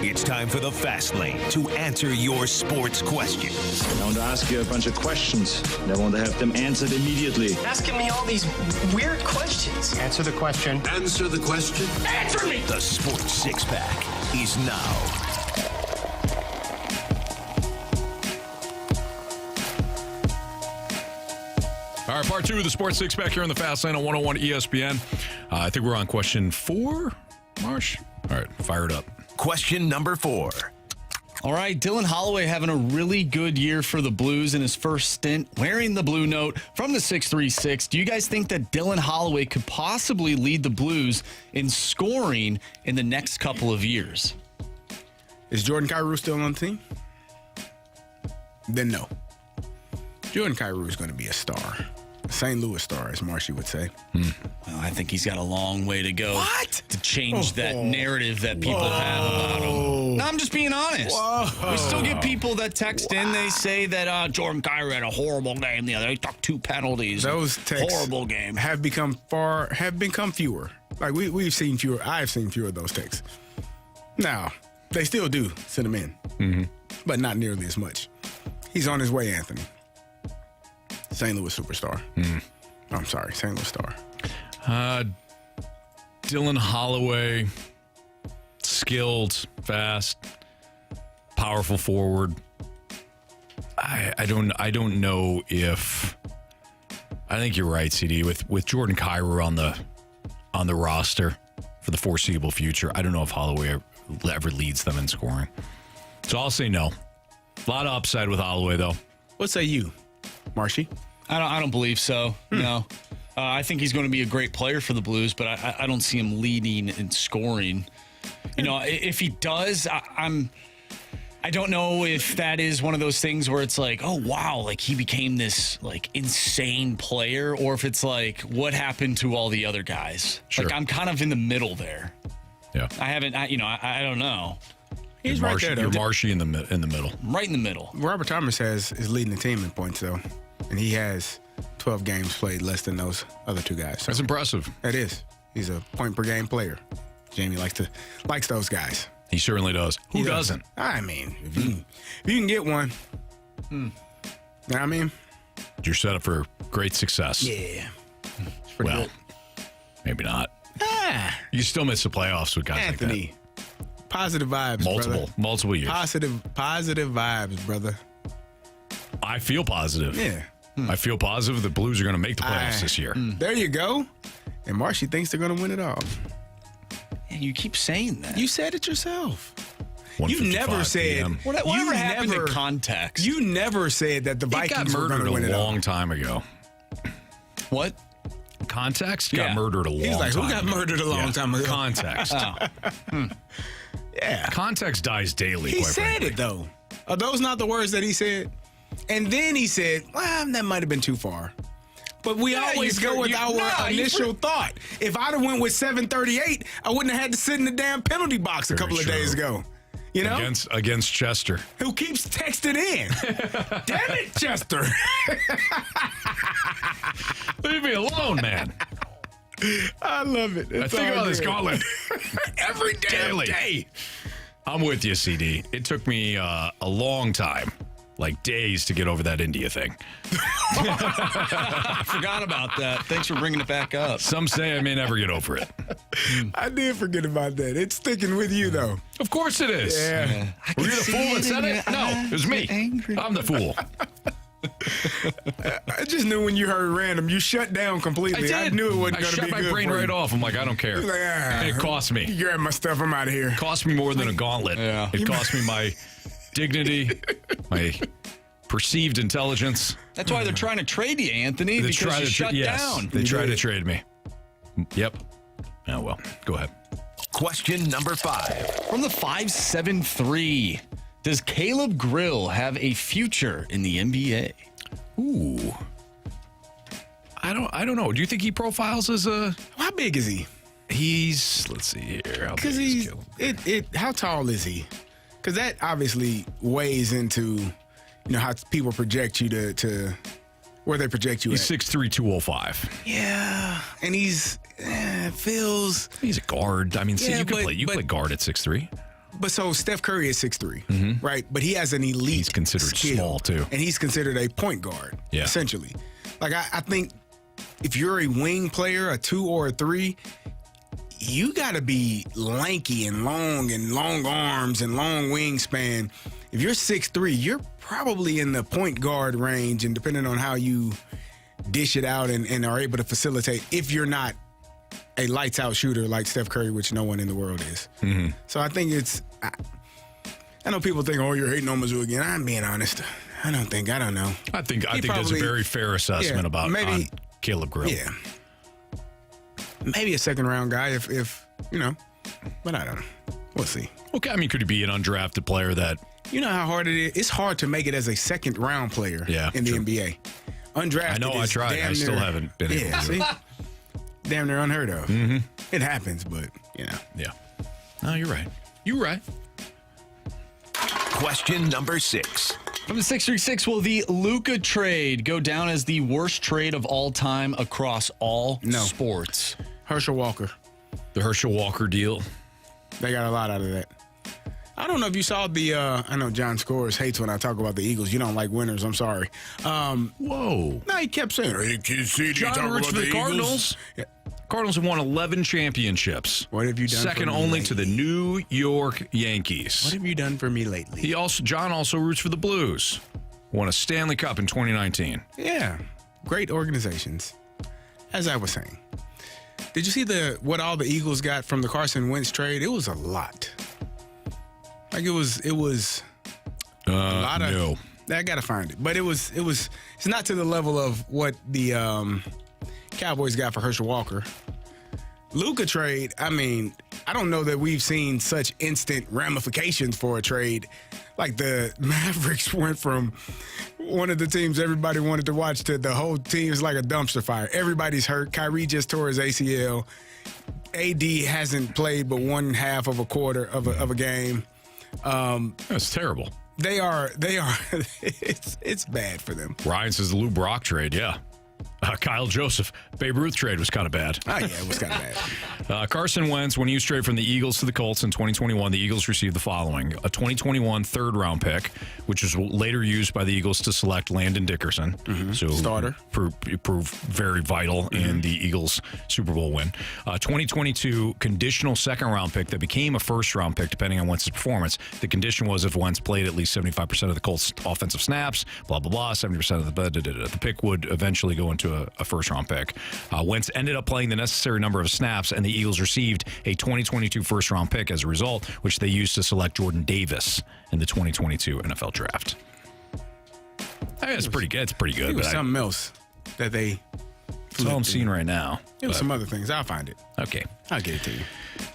It's time for the Fast Lane to answer your sports questions.
I want to ask you a bunch of questions, and I want to have them answered immediately.
Asking me all these weird questions.
Answer the question. Answer the question.
Answer me!
The Sports Six-Pack is now.
All right, part 2 of the Sports Six-Pack here on the Fast Lane on 101 ESPN. I think we're on question 4, Marsh. All right, fire it up.
Question number 4.
All right, Dylan Holloway having a really good year for the Blues in his first stint wearing the blue note from the 636. Do you guys think that Dylan Holloway could possibly lead the Blues in scoring in the next couple of years?
Is Jordan Kyrou still on the team? Then no. Jordan Kyrou is going to be a star. A St. Louis star, as Marshy would say.
Well, I think he's got a long way to go to change that narrative that people have about him. No, I'm just being honest. We still get people that text in. They say that Jordan Kyrou had a horrible game the other day. He took 2 penalties.
Those texts
horrible game.
have become fewer. Like we've seen fewer. I've seen fewer of those texts. Now, they still do send them in, but not nearly as much. He's on his way, Anthony. St. Louis superstar. I'm sorry, St. Louis star.
Dylan Holloway, skilled, fast, powerful forward. I don't know if. I think you're right, CD. With Jordan Kyrou on the roster for the foreseeable future, I don't know if Holloway ever leads them in scoring. So I'll say no. A lot of upside with Holloway, though.
What say you, Marshy?
I don't believe so. No. I think he's going to be a great player for the Blues, but I don't see him leading and scoring. You know, if he does, I don't know if that is one of those things where it's like, oh, wow, like he became this like insane player, or if it's like, what happened to all the other guys?
Sure.
Like I'm kind of in the middle there.
Yeah.
I don't know.
He's right there, though.
You're Marshy in the middle.
Right in the middle.
Robert Thomas is leading the team in points, though, and he has 12 games played less than those other 2 guys. So
That's impressive.
that is. He's a point per game player. Jamie likes those guys.
He certainly does. Who doesn't?
I mean, if you can get one, you know what I mean?
You're set up for great success.
Yeah. It's pretty
Well,
good.
maybe not. You still miss the playoffs with guys
Anthony,
like
positive vibes,
that. Multiple years.
Positive vibes, brother.
I feel positive.
Yeah.
I feel positive the Blues are going to make the playoffs this year.
There you go. And Marshy thinks they're going to win it all.
Yeah, you keep saying that.
You said it yourself.
1:55
You never said.
PM.
Whatever happened in context?
You never said that the
It got
Vikings were going
murdered
to win
a
it all.
long time ago.
What?
Context
Yeah.
got murdered a long time
He's like,
ago.
who got murdered a long time ago?
Context.
Yeah.
Context dies daily,
He
quite
said
frankly.
it, though. Are those not the words that he said? And then he said, well, that might have been too far. But we always go with our initial thought. If I'd have went with 738, I wouldn't have had to sit in the damn penalty box a couple of days ago. You know?
Against Chester.
Who keeps texting in. Damn it, Chester.
Leave me alone, man.
I love it.
I think about this Gauntlet
every damn day.
I'm with you, CD. It took me a long time, like days, to get over that India thing.
I forgot about that. Thanks for bringing it back up.
Some say I may never get over it.
I did forget about that. It's sticking with you, though.
Of course it is.
Yeah.
Were you the fool that said it? No, it was me. I'm the fool.
I just knew when you heard random, you shut down completely. I knew it wasn't going to be good.
I shut my brain right off. I'm like, I don't care.
Like,
it cost me.
You grab my stuff. I'm out of here.
It cost me more than a gauntlet.
Yeah.
It cost me my dignity, my perceived intelligence.
That's why they're trying to trade you, Anthony, because you shut down.
They tried to trade me. Yep. Oh, well. Go ahead.
Question number 5.
From the 573, does Caleb Grill have a future in the NBA?
Ooh. I don't know. Do you think he profiles as a...
How big is he?
He's... Let's see here.
Because he's... How tall is he? Because that obviously weighs into, how people project you to where they project you
He's
at.
6'3", 205.
Yeah. And he's... feels...
He's a guard. I mean, you can play guard at 6'3".
But so Steph Curry is 6'3", right? But he has an elite
He's considered
skill,
small, too.
And he's considered a point guard, essentially. Like, I think if you're a wing player, a 2 or a 3, you got to be lanky and long arms and long wingspan. If you're 6'3", you're probably in the point guard range, and depending on how you dish it out and are able to facilitate, if you're not a lights out shooter like Steph Curry, which no one in the world is.
Mm-hmm.
So I think I know people think, oh, you're hating on Mizzou again. I'm being honest. I don't know.
I think that's a very fair assessment about on Caleb Grill.
Yeah. Maybe a second round guy if but I don't know. We'll see.
Okay, I mean, could he be an undrafted player that...
You know how hard it is? It's hard to make it as a second round player in the NBA. Undrafted.
I know, I tried. I still haven't been able to.
See? Damn near unheard of.
Mm-hmm.
It happens, but,
Yeah. No, you're right. You're right.
Question number 6.
From the 636, will the Luka trade go down as the worst trade of all time across all sports?
Herschel Walker.
The Herschel Walker deal.
They got a lot out of that. I don't know if you saw I know John Scores hates when I talk about the Eagles. You don't like winners. I'm sorry.
Whoa.
No, he kept saying,
John roots for the Cardinals.
Yeah.
Cardinals have won 11 championships.
What have you done
Second
for me
only
lately?
to the New York Yankees.
What have you done for me lately?
John also roots for the Blues. Won a Stanley Cup in 2019.
Yeah. Great organizations. As I was saying. Did you see what all the Eagles got from the Carson Wentz trade? It was a lot. Like it was a lot of.
No.
I gotta find it, but it's not to the level of what the Cowboys got for Herschel Walker. Luka trade. I mean, I don't know that we've seen such instant ramifications for a trade. Like the Mavericks went from one of the teams everybody wanted to watch to the whole team is like a dumpster fire. Everybody's hurt. Kyrie just tore his ACL. AD hasn't played but one half of a quarter of a game.
That's terrible.
They are. It's bad for them.
Ryan says the Lou Brock trade, yeah. Kyle Joseph, Babe Ruth trade was kind of bad.
Oh, yeah, it was kind of bad.
Carson Wentz, when he was traded from the Eagles to the Colts in 2021, the Eagles received the following: a 2021 third-round pick, which was later used by the Eagles to select Landon Dickerson. Mm-hmm. So
starter.
Proved very vital in the Eagles' Super Bowl win. 2022 conditional second-round pick that became a first-round pick, depending on Wentz's performance. The condition was if Wentz played at least 75% of the Colts' offensive snaps, blah, blah, blah, 70% of the pick would eventually go into a first-round pick. Wentz ended up playing the necessary number of snaps, and the Eagles received a 2022 first-round pick as a result, which they used to select Jordan Davis in the 2022 NFL Draft. I mean, it's pretty good. It's pretty good.
It was something else that they...
That's all I'm seeing right now.
It was some other things. I'll find it.
Okay.
I'll get it to you.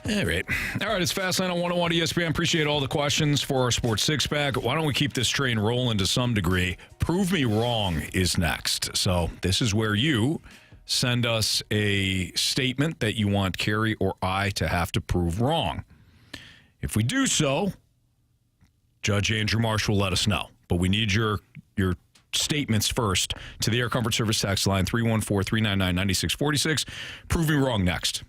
All right. It's Fastlane on 101 ESPN. Appreciate all the questions for our Sports Six-Pack. Why don't we keep this train rolling to some degree? Prove Me Wrong is next. So this is where you send us a statement that you want Carey or I to have to prove wrong. If we do so, Judge Andrew Marsh will let us know. But we need your statements first to the Air Comfort Service text line 314-399-9646. Prove Me Wrong next.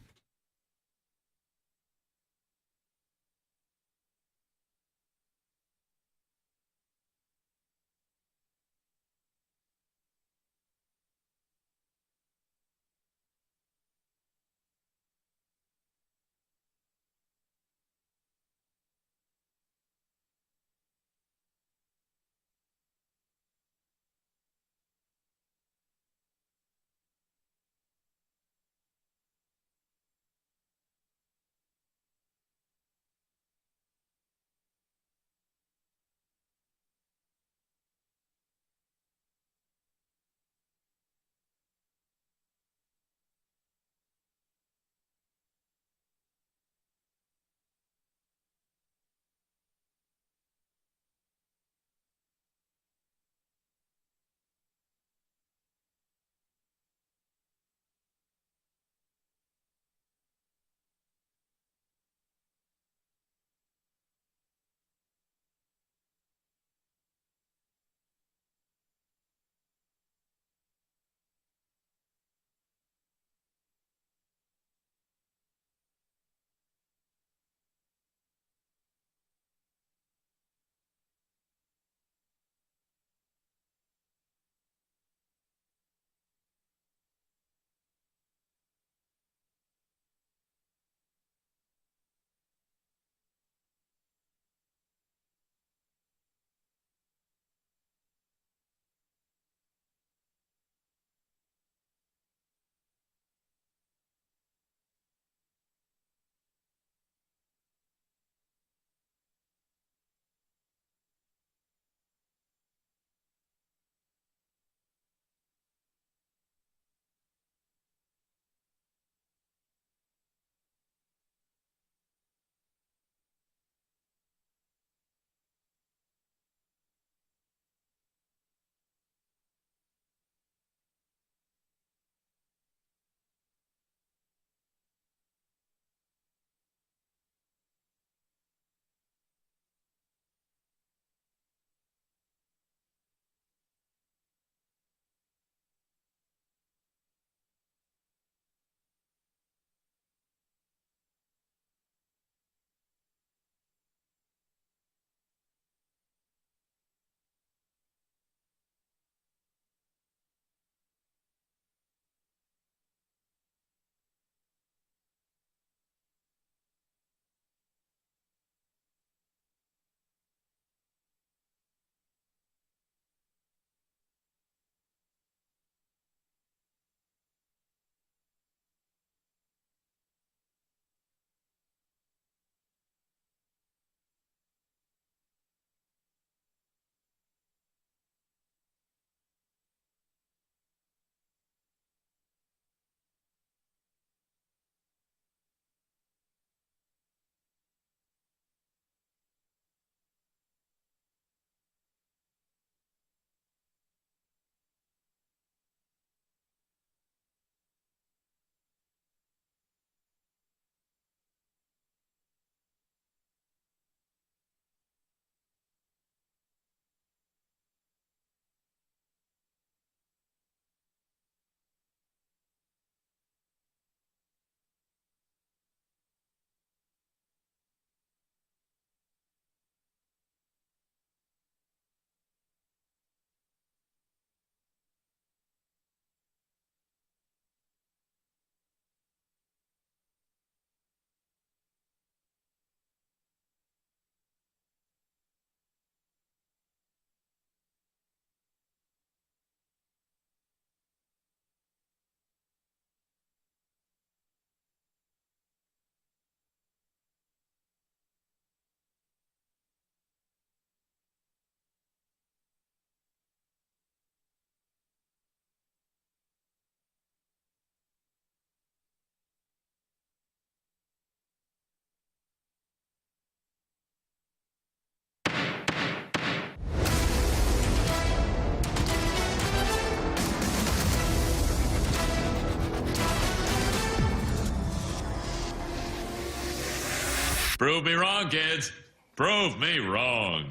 Prove me wrong, kids. Prove me wrong.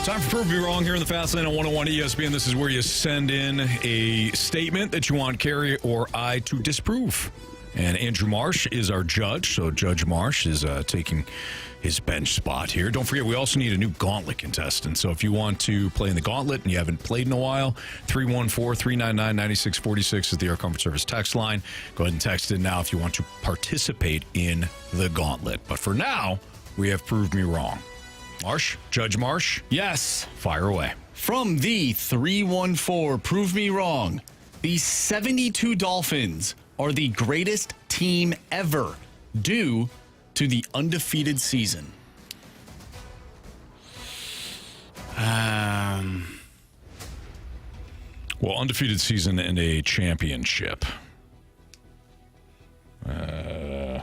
Time for Prove Me Wrong here in the Fast Lane on 101 ESPN. This is where you send in a statement that you want Carey or I to disprove. And Andrew Marsh is our judge, so Judge Marsh is taking his bench spot here. Don't forget, we also need a new Gauntlet contestant. So if you want to play in the Gauntlet and you haven't played in a while, 314-399-9646 is the Air Comfort Service text line. Go ahead and text in now if you want to participate in the Gauntlet. But for now, we have Prove Me Wrong. Marsh, Judge Marsh?
Yes.
Fire away.
From the 314, Prove Me Wrong. The 72 Dolphins are the greatest team ever due to the undefeated season.
Well, undefeated season and a championship.
I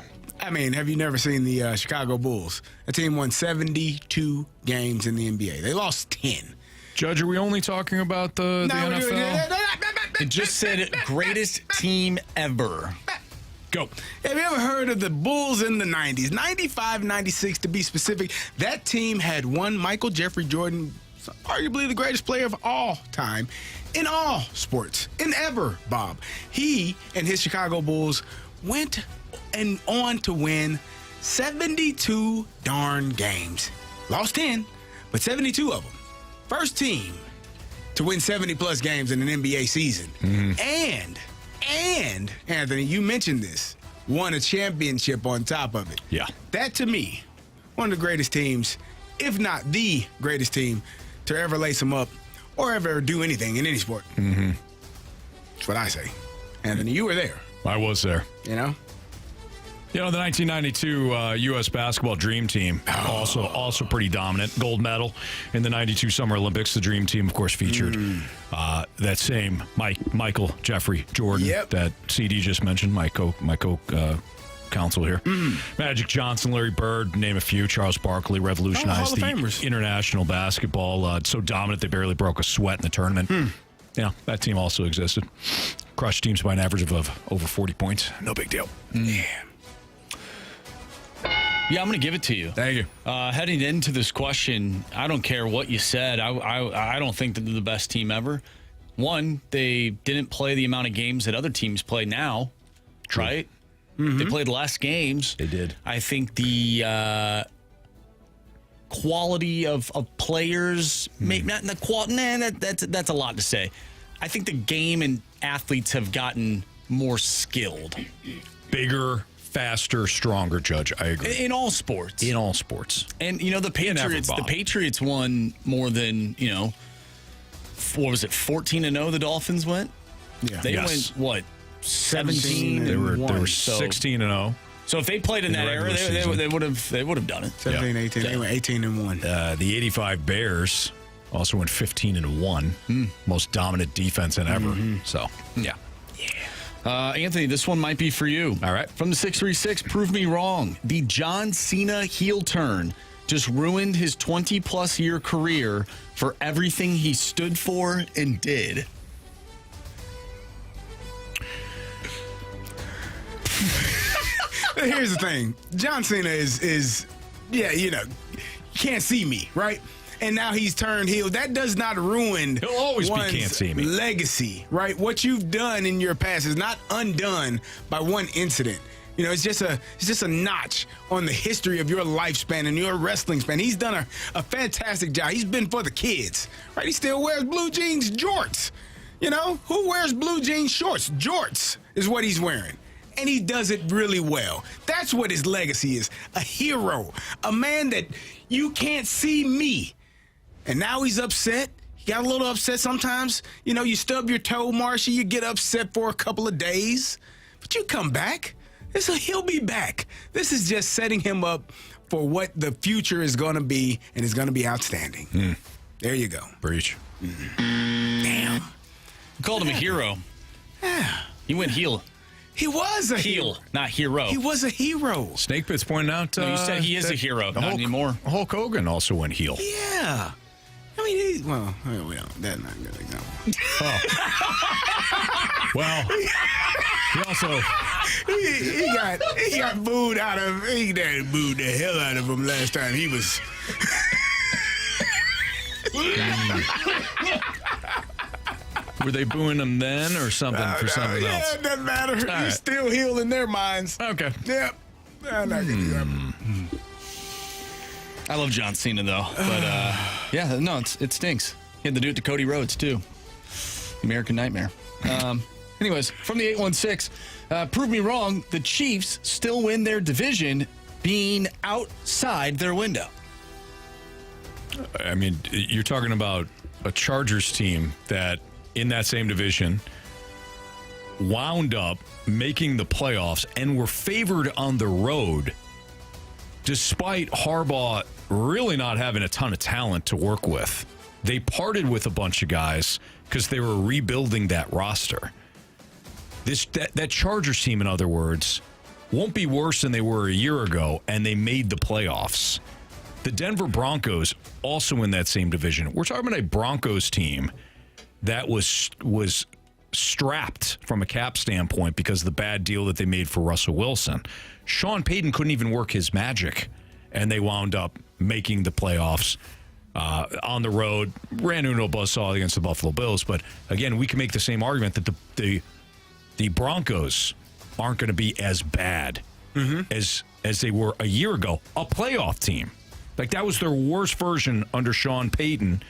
mean, have you never seen the Chicago Bulls? A team won 72 games in the NBA. They lost 10.
Judge, are we only talking about the NFL?
It just said greatest team ever.
Go.
Have you ever heard of the Bulls in the 90s? 95, 96 to be specific. That team had one Michael Jeffrey Jordan, arguably the greatest player of all time in all sports, and ever, Bob. He and his Chicago Bulls went and on to win 72 darn games. Lost 10, but 72 of them. First team to win 70-plus games in an NBA season. Mm-hmm. And, Anthony, you mentioned this, won a championship on top of it.
Yeah.
That, to me, one of the greatest teams, if not the greatest team, to ever lace them up or ever do anything in any sport.
Mm-hmm.
That's what I say. Anthony, you were there.
I was there.
You know?
You know, the 1992 U.S. basketball Dream Team, also pretty dominant. Gold medal in the 92 Summer Olympics. The Dream Team, of course, featured that same Michael Jeffrey Jordan that CD just mentioned, my co-counsel here. Magic Johnson, Larry Bird, name a few. Charles Barkley revolutionized the international basketball. So dominant, they barely broke a sweat in the tournament. Yeah, that team also existed. Crushed teams by an average of over 40 points. No big deal.
Yeah.
Yeah, I'm going to give it to you.
Thank you.
Heading into this question, I don't care what you said. I don't think that they're the best team ever. One, they didn't play the amount of games that other teams play now, right? Mm-hmm. They played less games.
They did.
I think the quality of players, maybe not in the quality. That's a lot to say. I think the game and athletes have gotten more skilled,
bigger, faster, stronger, Judge. I agree.
In all sports.
In all sports.
And, you know, the Patriots won more than, you know, what was it, 14-0 the Dolphins went?
Yeah.
They went, what, 17?
They were 16-0.
So if they played in that era, they would have done it.
17, 18. They went 18-1.
The 85 Bears also went 15-1. Most dominant defense in ever. So, yeah.
Anthony, this one might be for you.
All right.
From the 636, Prove Me Wrong. The John Cena heel turn just ruined his 20-plus year career for everything he stood for and did.
Here's the thing. John Cena is yeah, you know, you can't see me, right? And now he's turned heel. That does not ruin
He'll always be can't see me.
Legacy, right? What you've done in your past is not undone by one incident. You know, it's just a notch on the history of your lifespan and your wrestling span. He's done a fantastic job. He's been for the kids, right? He still wears blue jeans jorts. You know, who wears blue jeans shorts? Jorts is what he's wearing. And he does it really well. That's what his legacy is. A hero. A man that you can't see me. And now he's upset. He got a little upset sometimes. You know, you stub your toe, Marsha, you get upset for a couple of days. But you come back. He'll be back. This is just setting him up for what the future is going to be, and it's going to be outstanding. There you go.
Breach.
Damn.
We called him a hero.
Yeah.
He went heel.
He was a
heel, not hero.
He was a hero.
Snake Pit's pointing out.
No, you said he is a hero, not anymore.
Hulk Hogan also went heel.
Yeah. I mean, that's not a good example.
Oh. Well, he also
he got booed out of. He booed the hell out of him last time he was.
Were they booing him then or something for something else?
Yeah, it doesn't matter. He's
right.
still healed in their minds.
Okay.
Yep. I'm not gonna do that.
I love John Cena, though. But, yeah, no, it stinks. He had to do it to Cody Rhodes, too. American Nightmare. Anyways, from the 816, prove me wrong, the Chiefs still win their division being outside their window.
I mean, you're talking about a Chargers team that, in that same division, wound up making the playoffs and were favored on the road despite Harbaugh really not having a ton of talent to work with. They parted with a bunch of guys because they were rebuilding that roster. That Chargers team, in other words, won't be worse than they were a year ago, and they made the playoffs. The Denver Broncos, also in that same division. We're talking about a Broncos team that was strapped from a cap standpoint because of the bad deal that they made for Russell Wilson. Sean Payton couldn't even work his magic, and they wound up making the playoffs on the road. Ran into a buzzsaw against the Buffalo Bills, but again, we can make the same argument that the Broncos aren't going to be as bad as they were a year ago. A playoff team. Like, that was their worst version under Sean Payton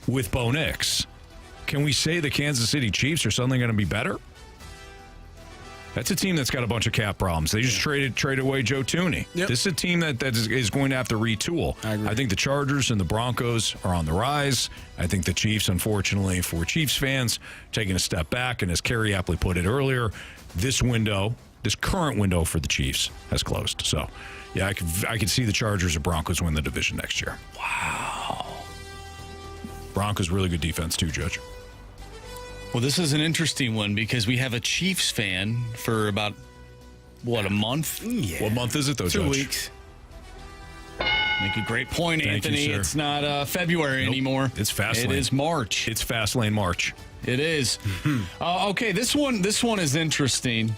with Bo Nix. Can we say the Kansas City Chiefs are suddenly going to be better? That's a team that's got a bunch of cap problems. They just traded away Joe Thuney. Yep. This is a team that is going to have to retool. I think the Chargers and the Broncos are on the rise. I think the Chiefs, unfortunately for Chiefs fans, taking a step back. And as Carey aptly put it earlier, this current window for the Chiefs has closed. So, yeah, I could see the Chargers or Broncos win the division next year. Wow. Broncos really good defense too, Judge.
Well, this is an interesting one because we have a Chiefs fan for about, a month?
Yeah.
What month is it, though,
2
Judge?
weeks.
Make a great point,
Thank
Anthony.
you, sir.
It's not February anymore.
It's fast
It
lane.
is March.
It's fast lane March.
It is. Okay, this one is interesting.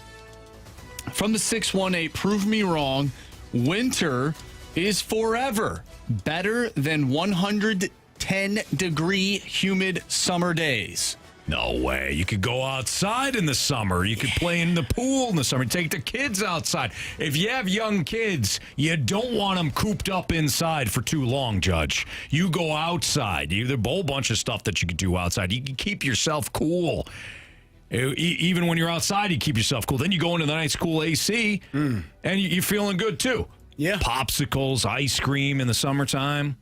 From the 618, prove me wrong. Winter is forever better than 110-degree humid summer days.
No way. You could go outside in the summer. You could play in the pool in the summer. Take the kids outside. If you have young kids, you don't want them cooped up inside for too long, Judge. You go outside. There's a whole bunch of stuff that you can do outside. You can keep yourself cool. Even when you're outside, you keep yourself cool. Then you go into the nice cool AC, and you're feeling good, too.
Yeah.
Popsicles, ice cream in the summertime,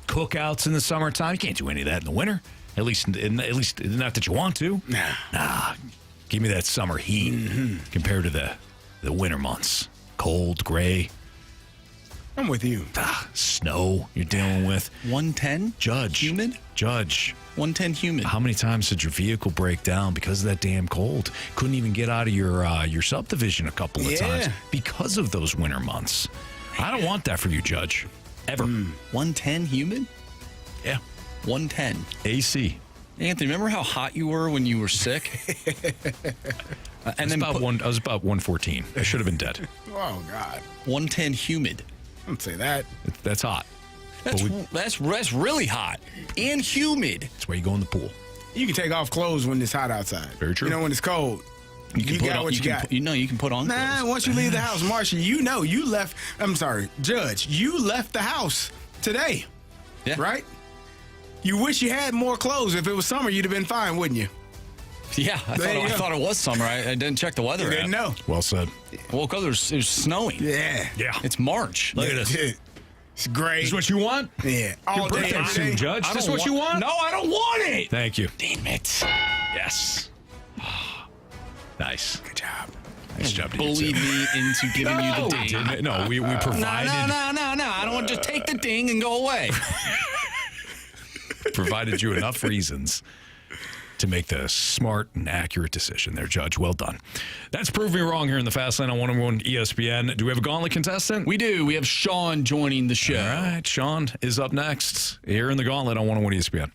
cookouts in the summertime. You can't do any of that in the winter. At least not that you want to. Nah. Give me that summer heat compared to the winter months. Cold, gray.
I'm with you.
Snow you're dealing with.
110?
Judge.
Humid?
Judge.
110 humid.
How many times did your vehicle break down because of that damn cold? Couldn't even get out of your subdivision a couple of times because of those winter months. I don't want that for you, Judge. Ever.
110 humid?
Yeah.
110.
AC.
Anthony, remember how hot you were when you were sick?
I was about 114. I should have been dead.
Oh, God.
110 humid.
Don't say that.
That's hot.
That's really hot and humid.
That's why you go in the pool.
You can take off clothes when it's hot outside.
Very true.
You know, when it's cold. You got what you got.
You can put on clothes.
Once you leave the house, Marcia, you left. I'm sorry, Judge, you left the house today.
Yeah.
Right? You wish you had more clothes. If it was summer, you'd have been fine, wouldn't you?
Yeah, I thought it was summer. I didn't check the weather.
You didn't know.
Well said.
I woke up, it was snowing.
Yeah.
It's March.
Look at this.
It's great.
Is this what you want?
Yeah.
Your birthday soon, Judge. Is this what you want?
No, I don't want it.
Thank you.
Damn it.
Yes. Nice.
Good job.
Nice job.
Bullied me into giving you the ding.
No, we provided.
No. I don't want to just take the ding and go away.
Provided you enough reasons to make the smart and accurate decision there, Judge. Well done. That's Prove Me Wrong here in the Fast Lane on 101 ESPN. Do we have a Gauntlet contestant?
We do. We have Sean joining the show.
All right, Sean is up next here in the Gauntlet on 101 ESPN.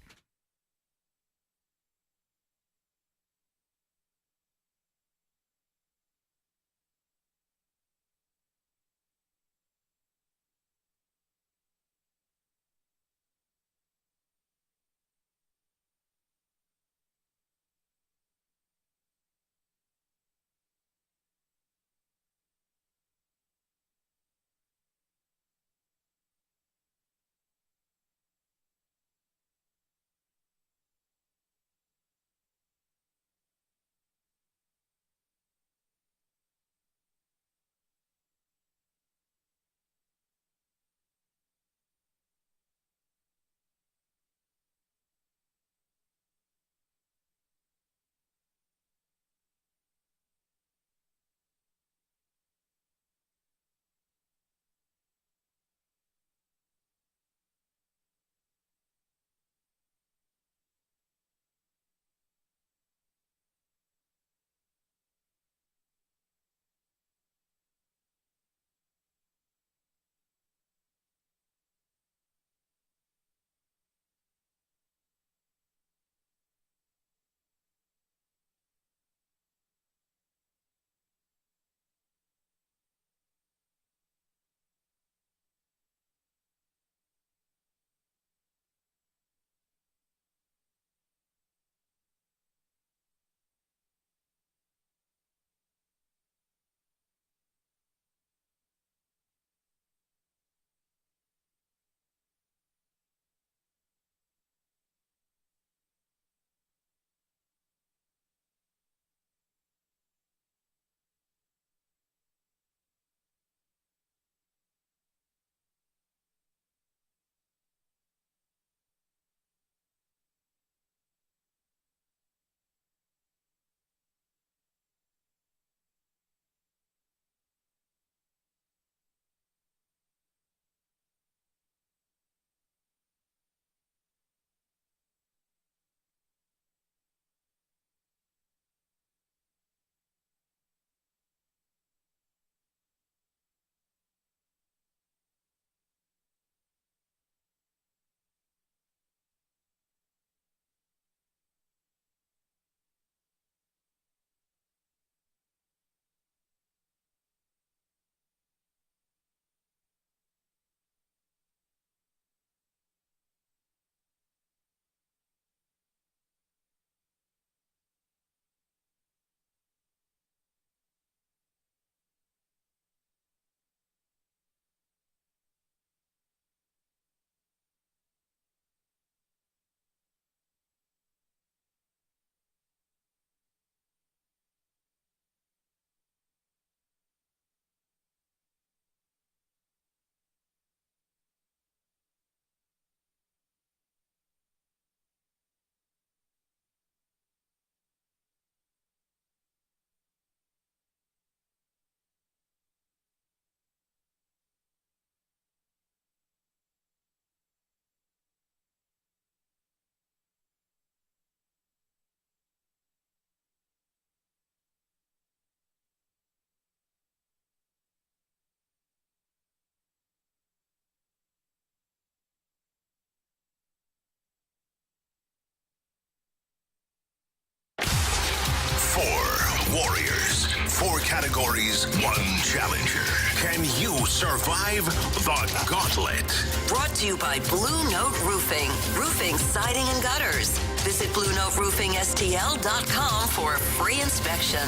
Warriors. 4 categories, 1 challenger. Can you survive the Gauntlet?
Brought to you by Blue Note Roofing. Roofing, siding, and gutters. Visit BlueNoteRoofingSTL.com for a free inspection.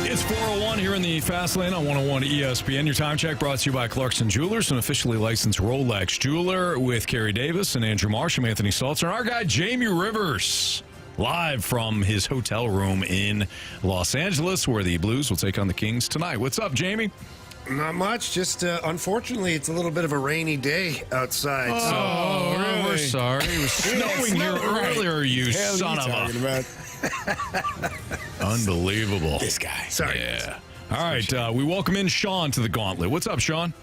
It's 4:01 here in the Fast Lane on 101 ESPN. Your time check brought to you by Clarkson Jewelers, an officially licensed Rolex jeweler, with Carey Davis and Andrew Marsh. I'm Anthony Stalter, and our guy Jamie Rivers, live from his hotel room in Los Angeles, where the Blues will take on the Kings tonight. What's up, Jamie?
Not much. Just unfortunately, it's a little bit of a rainy day outside.
Oh, really? We're sorry. It was snowing here earlier, you son of a... Unbelievable.
This guy. Sorry.
Yeah. All right. We welcome in Sean to the Gauntlet. What's up, Sean?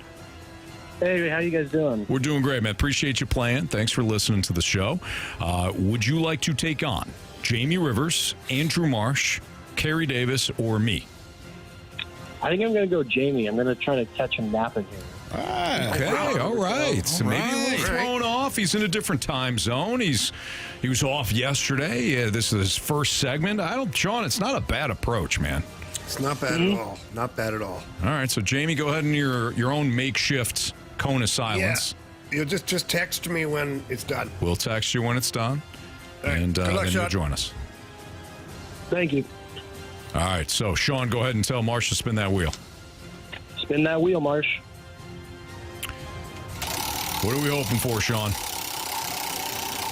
Hey, how you guys doing?
We're doing great, man. Appreciate you playing. Thanks for listening to the show. Would you like to take on Jamie Rivers, Andrew Marsh, Carey Davis, or me?
I think I'm going to go Jamie. I'm going to try to catch him napping here.
Okay, all right. So maybe a little thrown off. He's in a different time zone. He was off yesterday. This is his first segment. Sean, it's not a bad approach, man.
It's not bad at all. Not bad at all.
All right, so Jamie, go ahead and your own makeshift cone of silence.
Yeah. You'll just text me when it's done.
We'll text you when it's done,
right.
And
Good luck,
then you'll
Sean.
join us.
Thank you.
All right, so Sean, go ahead and tell Marsh to spin that wheel.
Spin that wheel, Marsh.
What are we hoping for, Sean?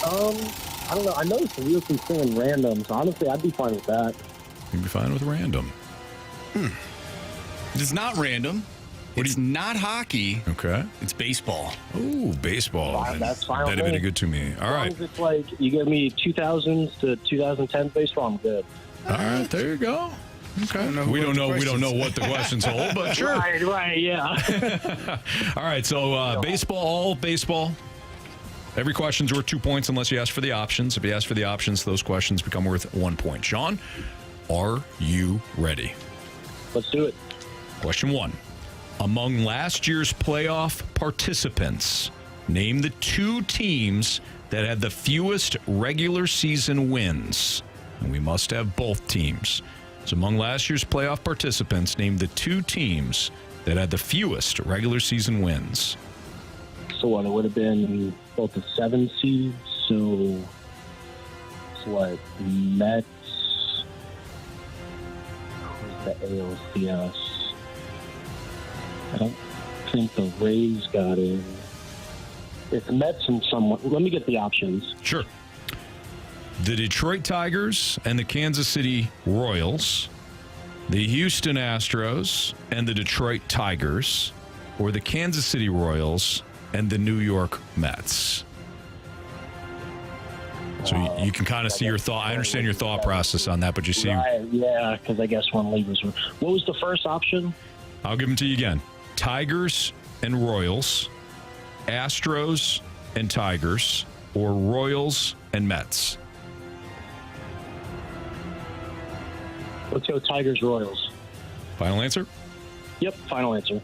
I don't know. I noticed the wheel keeps saying random, so honestly, I'd be fine with that.
You'd be fine with random.
It's not random. It's not hockey.
Okay.
It's baseball.
Ooh, baseball.
That's fine.
That'd have been good to me. All right.
As long as it's like you give me 2000s to 2010 baseball, I'm good.
All right, there you go. Okay. We don't know what the questions hold, but sure.
Right, yeah.
All right, so baseball. Every question's worth 2 points unless you ask for the options. If you ask for the options, those questions become worth 1 point. Sean, are you ready?
Let's do it.
Question 1. Among last year's playoff participants, name the 2 teams that had the fewest regular season wins. And we must have both teams. So among last year's playoff participants, name the 2 teams that had the fewest regular season wins.
So what? It would have been both the 7 seeds. So it's what? Mets. Who's the ALCS? I don't think the Rays got in. It's Mets and someone. Let me get the options.
Sure. The Detroit Tigers and the Kansas City Royals, the Houston Astros and the Detroit Tigers, or the Kansas City Royals and the New York Mets. So you can kind of see your thought. I understand your thought process on that, but you see.
Right, yeah, because I guess one league was. What was the first option?
I'll give them to you again. Tigers and Royals, Astros and Tigers, or Royals and Mets.
Let's go Tigers Royals.
Final answer?
Yep, final answer.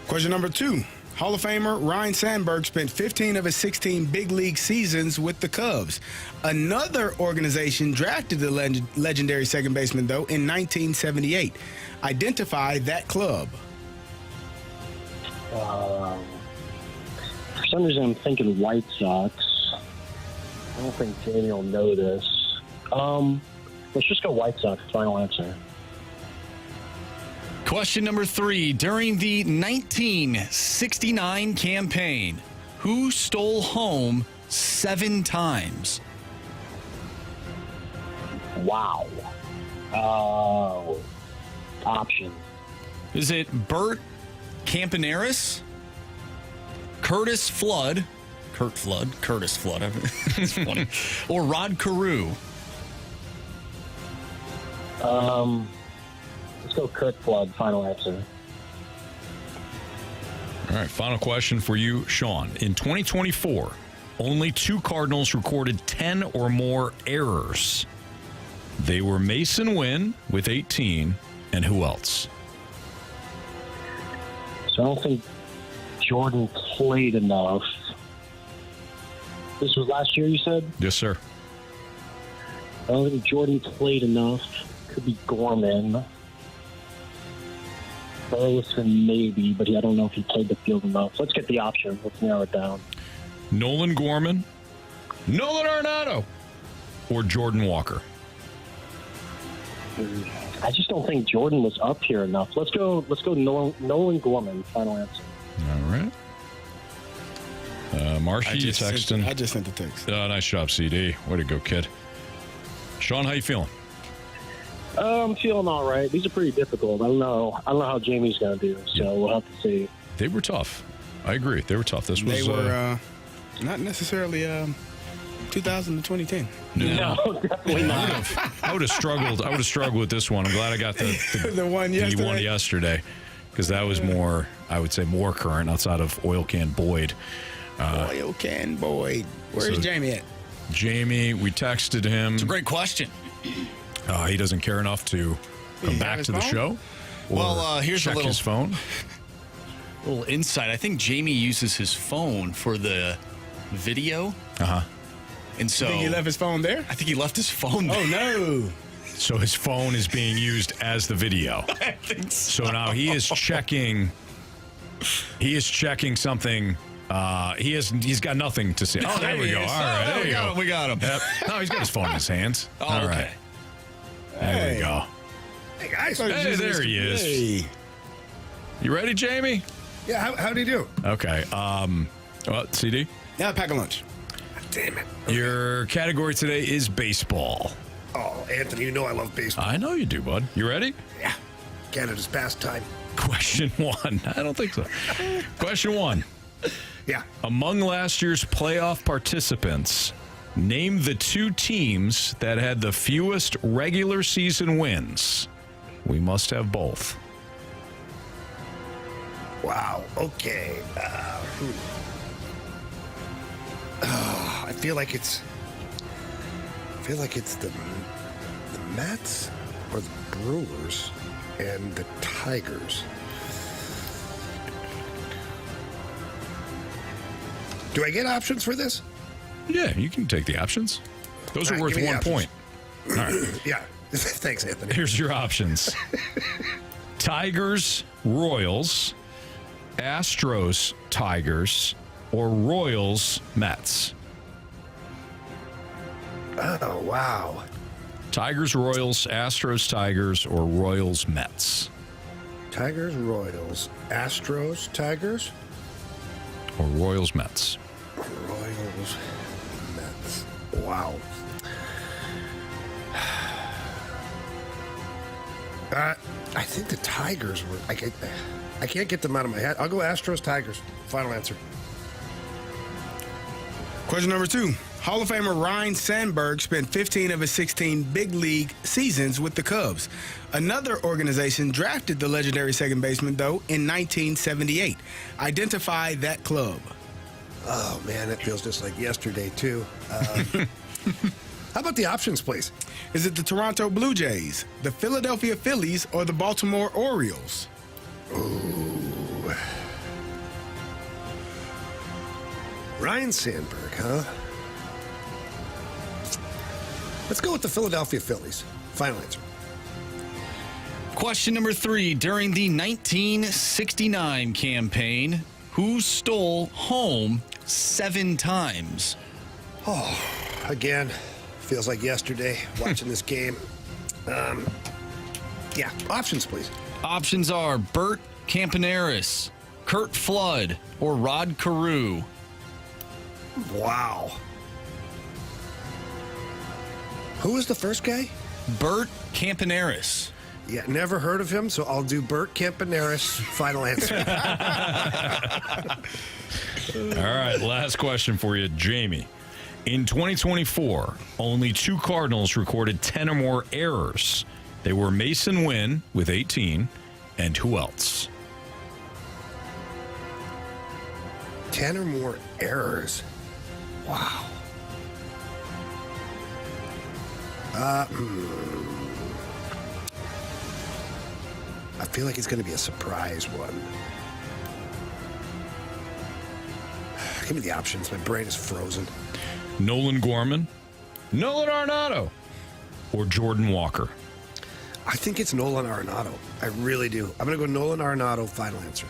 Question number 2. Hall of Famer Ryne Sandberg spent 15 of his 16 big league seasons with the Cubs. Another organization drafted the legendary second baseman, though, in 1978. Identify that club.
For some reason, I'm thinking White Sox. I don't think Jamie will know this. Let's just go White Sox. Final answer.
Question number 3. During the 1969 campaign, who stole home 7 times?
Wow. Option.
Is it Bert Campaneris, Curtis Flood, Curtis Flood, it's funny, or Rod Carew?
Let's go Kurt Flood. Final answer.
All right, final question for you, Sean. In 2024, only 2 Cardinals recorded 10 or more errors. They were Mason Wynn with 18, and who else?
So I don't think Jordan played enough. This was last year, you said?
Yes, sir.
I don't think Jordan played enough. Could be Gorman. Burleson maybe, but I don't know if he played the field enough. Let's get the option. Let's narrow it down.
Nolan Gorman, Nolan Arenado, or Jordan Walker?
I just don't think Jordan was up here enough. Let's go Nolan Gorman. Final answer.
All right. Marshy, you texting?
I just sent the text.
Nice job, CD. Way to go, kid. Sean, how you feeling?
I'm feeling all right. These are pretty difficult. I don't know how Jamie's going to do, so we'll have to see.
They were tough. I agree. They were tough. They
were not necessarily 2000 to 2010.
No, definitely not.
I would have struggled. I would have struggled with this one. I'm glad I got the
the one yesterday.
The one yesterday. because that was more, I would say, more current outside of Oil Can Boyd.
Oil Can Boyd. Where's Jamie at?
Jamie, we texted him.
It's a great question.
He doesn't care enough to come back to the show.
Well, here's
check
a little
his phone.
Little insight. I think Jamie uses his phone for the video. And so
You think he left his phone there?
I think he left his phone there.
Oh no.
So his phone is being used as the video.
I think so.
So now he is checking. He is checking something. He's got nothing to say. Oh, there we go. All right, there you go.
We got him.
Yep. No, he's got his phone in his hands.
Oh,
All
okay.
right. There we go.
Hey, guys.
Hey, there he is.
Hey.
You ready, Jamie?
Yeah, how do you do?
Okay. CD?
Yeah, pack a lunch.
Damn it.
Your category today is baseball.
Oh, Anthony, you know I love baseball.
I know you do, bud. You ready?
Yeah. Canada's pastime.
Question 1. I don't think so. Question 1.
Yeah.
Among last year's playoff participants, name the 2 teams that had the fewest regular season wins. We must have both.
Wow. Okay. I feel like it's the Mets or the Brewers and the Tigers. Do I get options for this?
Yeah, you can take the options. Those are
All right,
worth
give me the
1 point. All right.
Yeah. Thanks, Anthony.
Here's your options. Tigers, Royals, Astros, Tigers, or Royals, Mets.
Oh, wow.
Tigers, Royals, Astros, Tigers, or Royals, Mets.
Tigers, Royals, Astros, Tigers,
or Royals, Mets.
Royals, Mets. Wow. I think the Tigers were. I can't get them out of my head. I'll go Astros, Tigers. Final answer.
Question number 2. Hall of Famer Ryne Sandberg spent 15 of his 16 big league seasons with the Cubs. Another organization drafted the legendary second baseman, though, in 1978. Identify that club.
Oh, man, that feels just like yesterday, too. How about the options, please?
Is it the Toronto Blue Jays, the Philadelphia Phillies, or the Baltimore Orioles?
Ooh. Ryne Sandberg, huh? Let's go with the Philadelphia Phillies. Final answer.
Question number 3. During the 1969 campaign, who stole home 7 times?
Oh, again, feels like yesterday watching this game. Yeah, options, please.
Options are Bert Campaneris, Curt Flood, or Rod Carew.
Wow. Who was the first guy?
Bert Campaneris.
Yeah, never heard of him, so I'll do Bert Campaneris. Final answer.
All right, last question for you, Jamie. In 2024, only 2 Cardinals recorded 10 or more errors. They were Mason Wynn with 18, and who else?
10 or more errors. Wow. I feel like it's going to be a surprise one. Give me the options. My brain is frozen.
Nolan Gorman, Nolan Arenado, or Jordan Walker?
I think it's Nolan Arenado. I really do. I'm going to go Nolan Arenado. Final answer.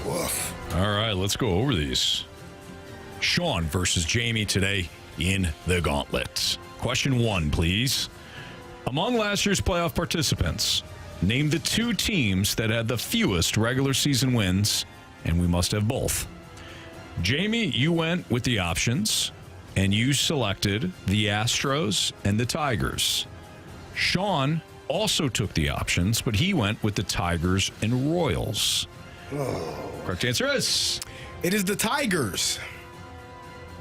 Woof.
All right, let's go over these. Sean versus Jamie today in the Gauntlet. Question 1, please. Among last year's playoff participants, name the 2 teams that had the fewest regular season wins, and we must have both. Jamie, you went with the options, and you selected the Astros and the Tigers. Sean also took the options, but he went with the Tigers and Royals.
Oh.
Correct answer is...
It is the Tigers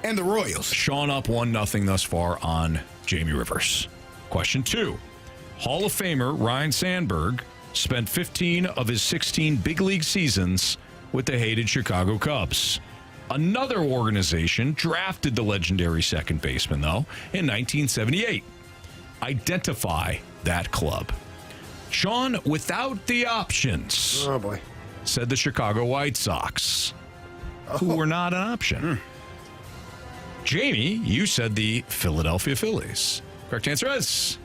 and the Royals.
Sean up 1-0 thus far on Jamie Rivers. Question 2. Hall of Famer Ryne Sandberg spent 15 of his 16 big league seasons with the hated Chicago Cubs. Another organization drafted the legendary second baseman, though, in 1978. Identify that club. Sean, without the options.
Oh, boy.
Said the Chicago White Sox, who were not an option. Jamie, you said the Philadelphia Phillies. Correct answer is...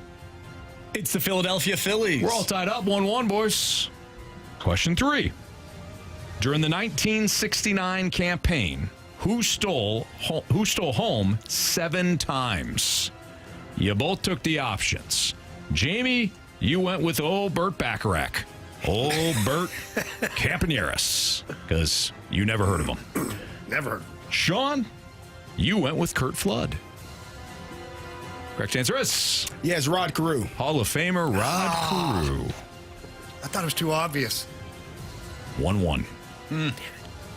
It's the Philadelphia Phillies.
We're all tied up 1-1, boys. Question 3. During the 1969 campaign, who stole home 7 times? You both took the options. Jamie, you went with Bert Bacharach. Bert Campaneris, because you never heard of him.
Never.
Sean, you went with Curt Flood. Correct answer is...
Yes, Rod Carew.
Hall of Famer Rod Carew.
I thought it was too obvious.
1-1.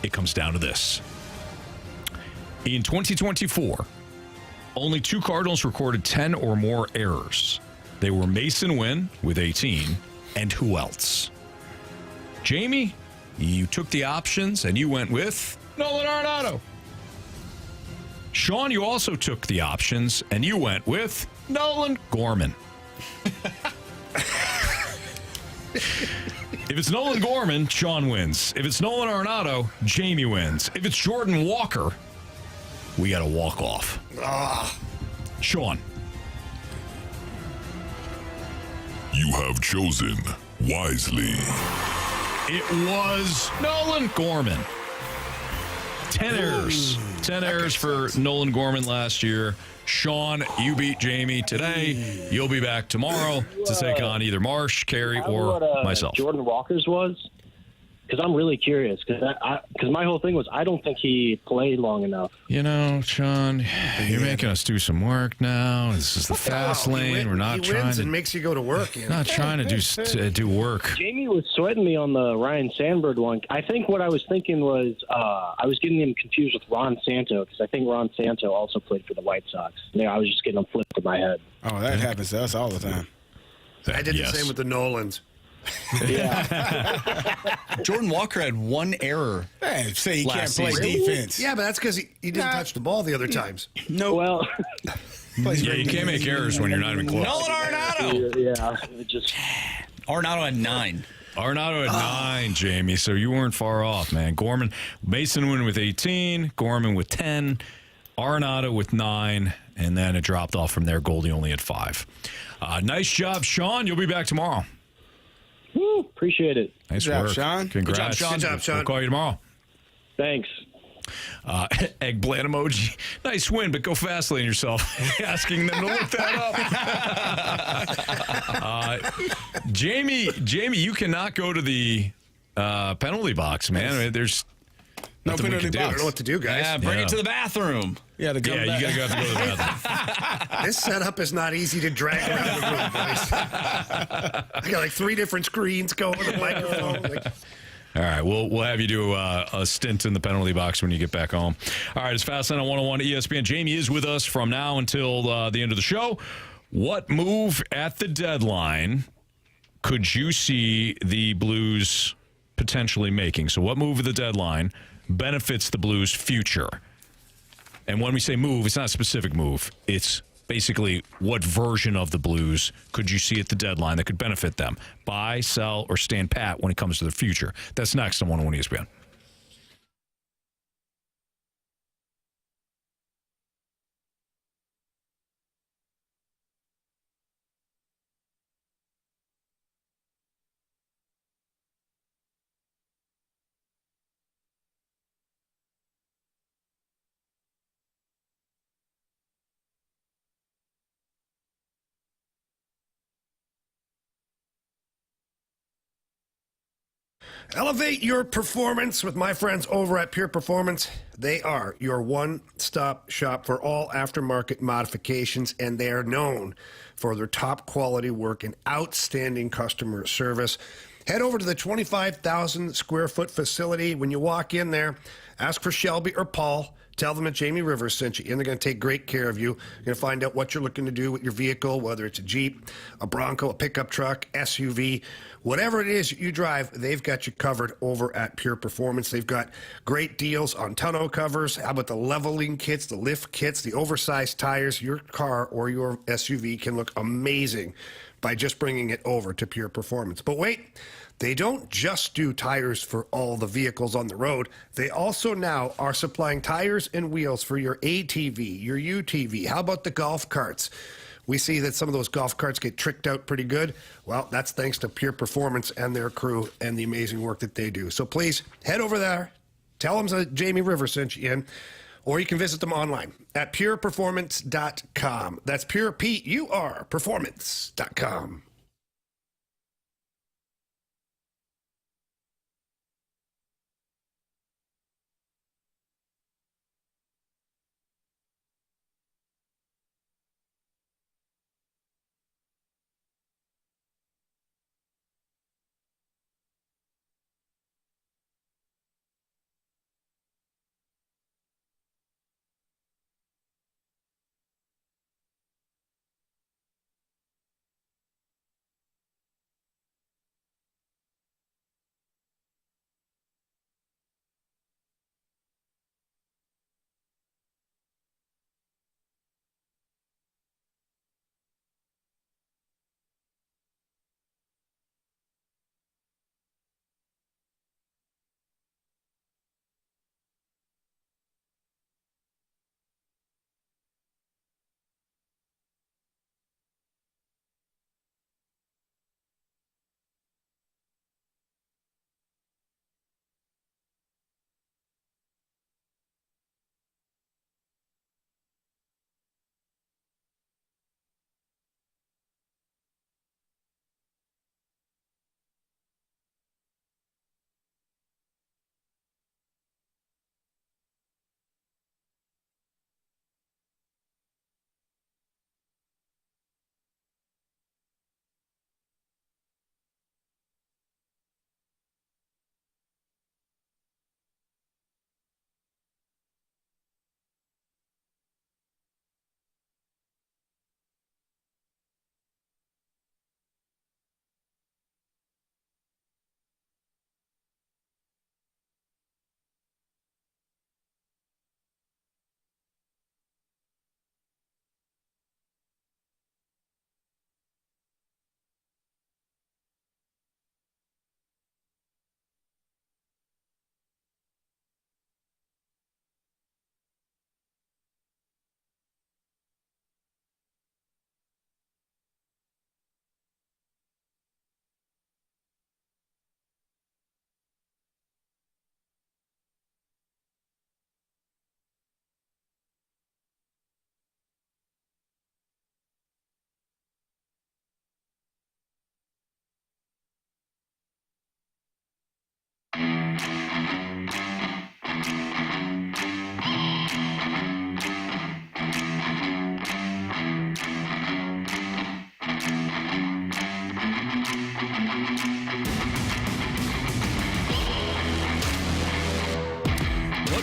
It comes down to this. In 2024, only 2 Cardinals recorded 10 or more errors. They were Mason Wynn with 18, and who else? Jamie, you took the options, and you went with Nolan Arenado. Sean, you also took the options, and you went with Nolan Gorman. If it's Nolan Gorman, Sean wins. If it's Nolan Arenado, Jamie wins. If it's Jordan Walker, we got a walk-off. Sean.
You have chosen wisely.
It was Nolan Gorman. 10 errors. 10 errors for Nolan Gorman last year. Sean, you beat Jamie today. You'll be back tomorrow to take on either Marsh, Carey, or myself.
Jordan Walker's was? Because I'm really curious. Because my whole thing was I don't think he played long enough.
You know, Sean, you're making us do some work now. This is the fast lane. We're not
he
trying
wins
to.
and makes you go to work.
Not trying to do work.
Jamie was sweating me on the Ryan Sandberg one. I think what I was thinking was I was getting him confused with Ron Santo because I think Ron Santo also played for the White Sox. I was just getting them flipped in my head.
Oh, that happens to us all the time.
I did the same with the Nolans.
Yeah.
Jordan Walker had 1 error.
Hey, say he can't play
season.
defense.
Yeah, but that's because he didn't touch the ball the other times.
No.
Well,
Yeah, you can't make errors when you're not even close.
Nolan Arenado.
yeah, just
Arenado had 9.
Arenado at 9, Jamie, so you weren't far off, man. Gorman, Mason Wynn with 18, Gorman with 10, Arenado with 9, and then it dropped off from there. Goldie only at 5. Nice job, Sean. You'll be back tomorrow.
Woo, appreciate it.
Nice
Good job,
work.
Sean.
Congrats.
Good job, Sean.
We'll call you tomorrow.
Thanks.
Eggplant emoji. Nice win, but go fast lane yourself. Asking them to look that up. Jamie, you cannot go to the penalty box, man. I mean, there's
No
nothing we
penalty
can do.
box.
I don't know what to do, guys.
Yeah, bring it to the bathroom.
Yeah,
Yeah, you gotta go to the bathroom.
This setup is not easy to drag around the room, guys. I got like 3 different screens going, the microphone.
All right, we'll have you do a stint in the penalty box when you get back home. All right, it's Fastlane on 101 ESPN. Jamie is with us from now until the end of the show. What move at the deadline could you see the Blues potentially making? So what move at the deadline benefits the Blues' future? And when we say move, it's not a specific move. It's basically what version of the Blues could you see at the deadline that could benefit them? Buy, sell, or stand pat when it comes to the future? That's next on 101 ESPN.
Elevate your performance with my friends over at Pure Performance. They are your one-stop shop for all aftermarket modifications, and they are known for their top quality work and outstanding customer service. Head over to the 25,000 square foot facility. When you walk in there, ask for Shelby or Paul. Tell them that Jamie Rivers sent you in. They're going to take great care of you. You're going to find out what you're looking to do with your vehicle, whether it's a Jeep, a Bronco, a pickup truck, SUV, whatever it is you drive, they've got you covered over at Pure Performance. They've got great deals on tonneau covers. How about the leveling kits, the lift kits, the oversized tires? Your car or your SUV can look amazing by just bringing it over to Pure Performance. But wait, they don't just do tires for all the vehicles on the road. They also now are supplying tires and wheels for your ATV, your UTV. How about the golf carts? We see that some of those golf carts get tricked out pretty good. Well, that's thanks to Pure Performance and their crew and the amazing work that they do. So please head over there. Tell them that Jamie Rivers sent you in. Or you can visit them online at pureperformance.com. That's pure, P-U-R, performance.com.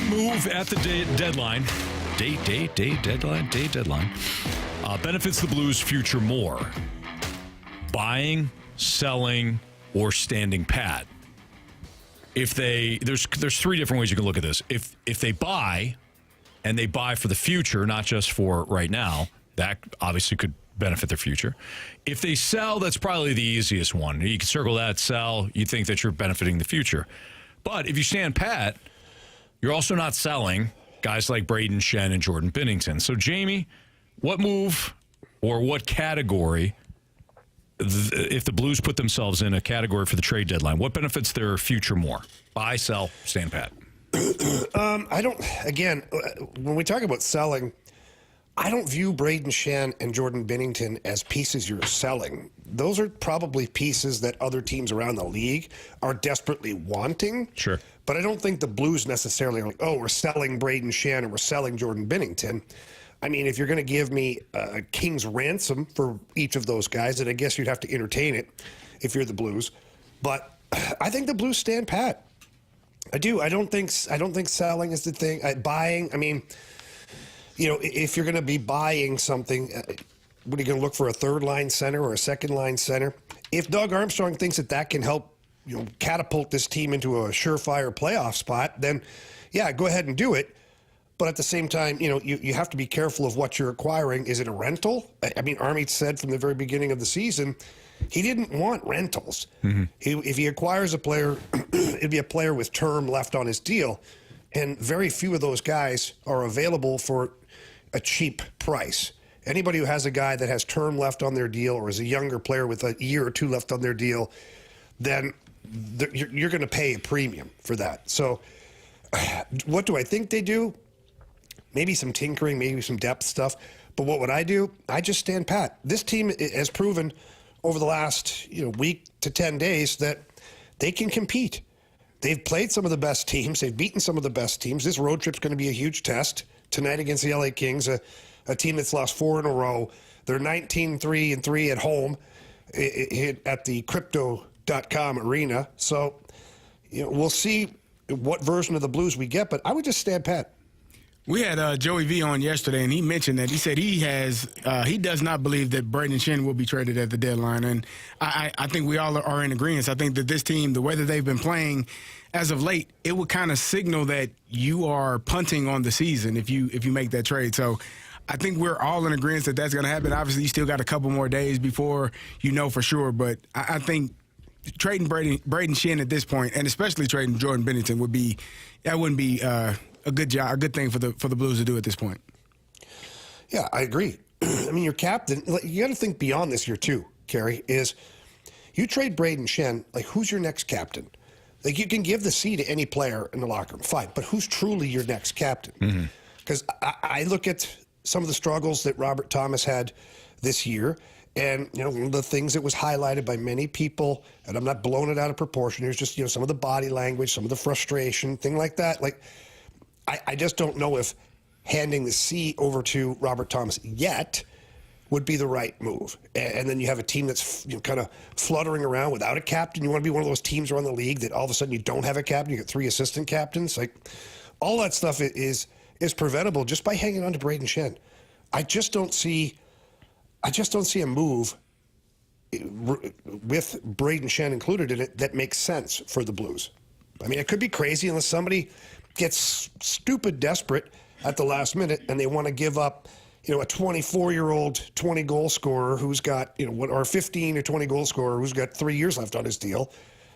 Move at the deadline. Deadline. Benefits the Blues' future more. Buying, selling, or standing pat. If there's three different ways you can look at this. If they buy, and they buy for the future, not just for right now, that obviously could benefit their future. If they sell, that's probably the easiest one. You can circle that, sell, you think that you're benefiting the future. But if you stand pat, you're also not selling guys like Braden Schenn and Jordan Binnington. So, Jamie, what move or what category, if the Blues put themselves in a category for the trade deadline, what benefits their future more? Buy, sell, stand pat.
When we talk about selling, I don't view Braden Schenn and Jordan Binnington as pieces you're selling. Those are probably pieces that other teams around the league are desperately wanting.
Sure.
But I don't think the Blues necessarily are like, oh, we're selling Braden Schenn and we're selling Jordan Binnington. I mean, if you're going to give me a king's ransom for each of those guys, then I guess you'd have to entertain it if you're the Blues. But I think the Blues stand pat. I do. I don't think selling is the thing. Buying, I mean, you know, if you're going to be buying something, what are you going to look for, a third-line center or a second-line center? If Doug Armstrong thinks that can help, you know, catapult this team into a surefire playoff spot, then, yeah, go ahead and do it. But at the same time, you know, you have to be careful of what you're acquiring. Is it a rental? I mean, Army said from the very beginning of the season he didn't want rentals. If he acquires a player, it'd be a player with term left on his deal. And very few of those guys are available for a cheap price. Anybody who has a guy that has term left on their deal or is a younger player with a year or two left on their deal, then you're going to pay a premium for that. So what do I think they do? Maybe some tinkering, maybe some depth stuff. But what would I do? I just stand pat. This team has proven over the last week to 10 days that they can compete. They've played some of the best teams. They've beaten some of the best teams. This road trip's going to be a huge test tonight against the LA Kings, a team that's lost 4 in a row. They're 19-3-3 at home at the Crypto.com arena. So we'll see what version of the Blues we get, but I would just stand pat.
We had Joey V on yesterday, and he mentioned that. He said he does not believe that Braden Schenn will be traded at the deadline. And I think we all are in agreement. I think that this team, the way that they've been playing as of late, it would kind of signal that you are punting on the season if you make that trade. So I think we're all in agreement that that's going to happen. Obviously, you still got a couple more days before you know for sure. But I think trading Braden Schenn at this point, and especially trading Jordan Binnington, wouldn't be a good job, a good thing for the Blues to do at this point.
Yeah, I agree. I mean, your captain, you got to think beyond this year too, Carey, is you trade Braden Schenn, like who's your next captain? Like you can give the C to any player in the locker room, fine, but who's truly your next captain? Because I look at some of the struggles that Robert Thomas had this year, and one of the things that was highlighted by many people, and I'm not blowing it out of proportion, there's just some of the body language, some of the frustration, thing like that. Like I just don't know if handing the C over to Robert Thomas yet would be the right move. And then you have a team that's kind of fluttering around without a captain. You want to be one of those teams around the league that all of a sudden you don't have a captain. You get 3 assistant captains. Like all that stuff is preventable just by hanging on to Braden Schenn. I just don't see a move with Braden Schenn included in it that makes sense for the Blues. I mean, it could be crazy unless somebody gets stupid desperate at the last minute and they want to give up, a 24-year-old 20-goal scorer who's got, or a 15 or 20 goal scorer who's got 3 years left on his deal,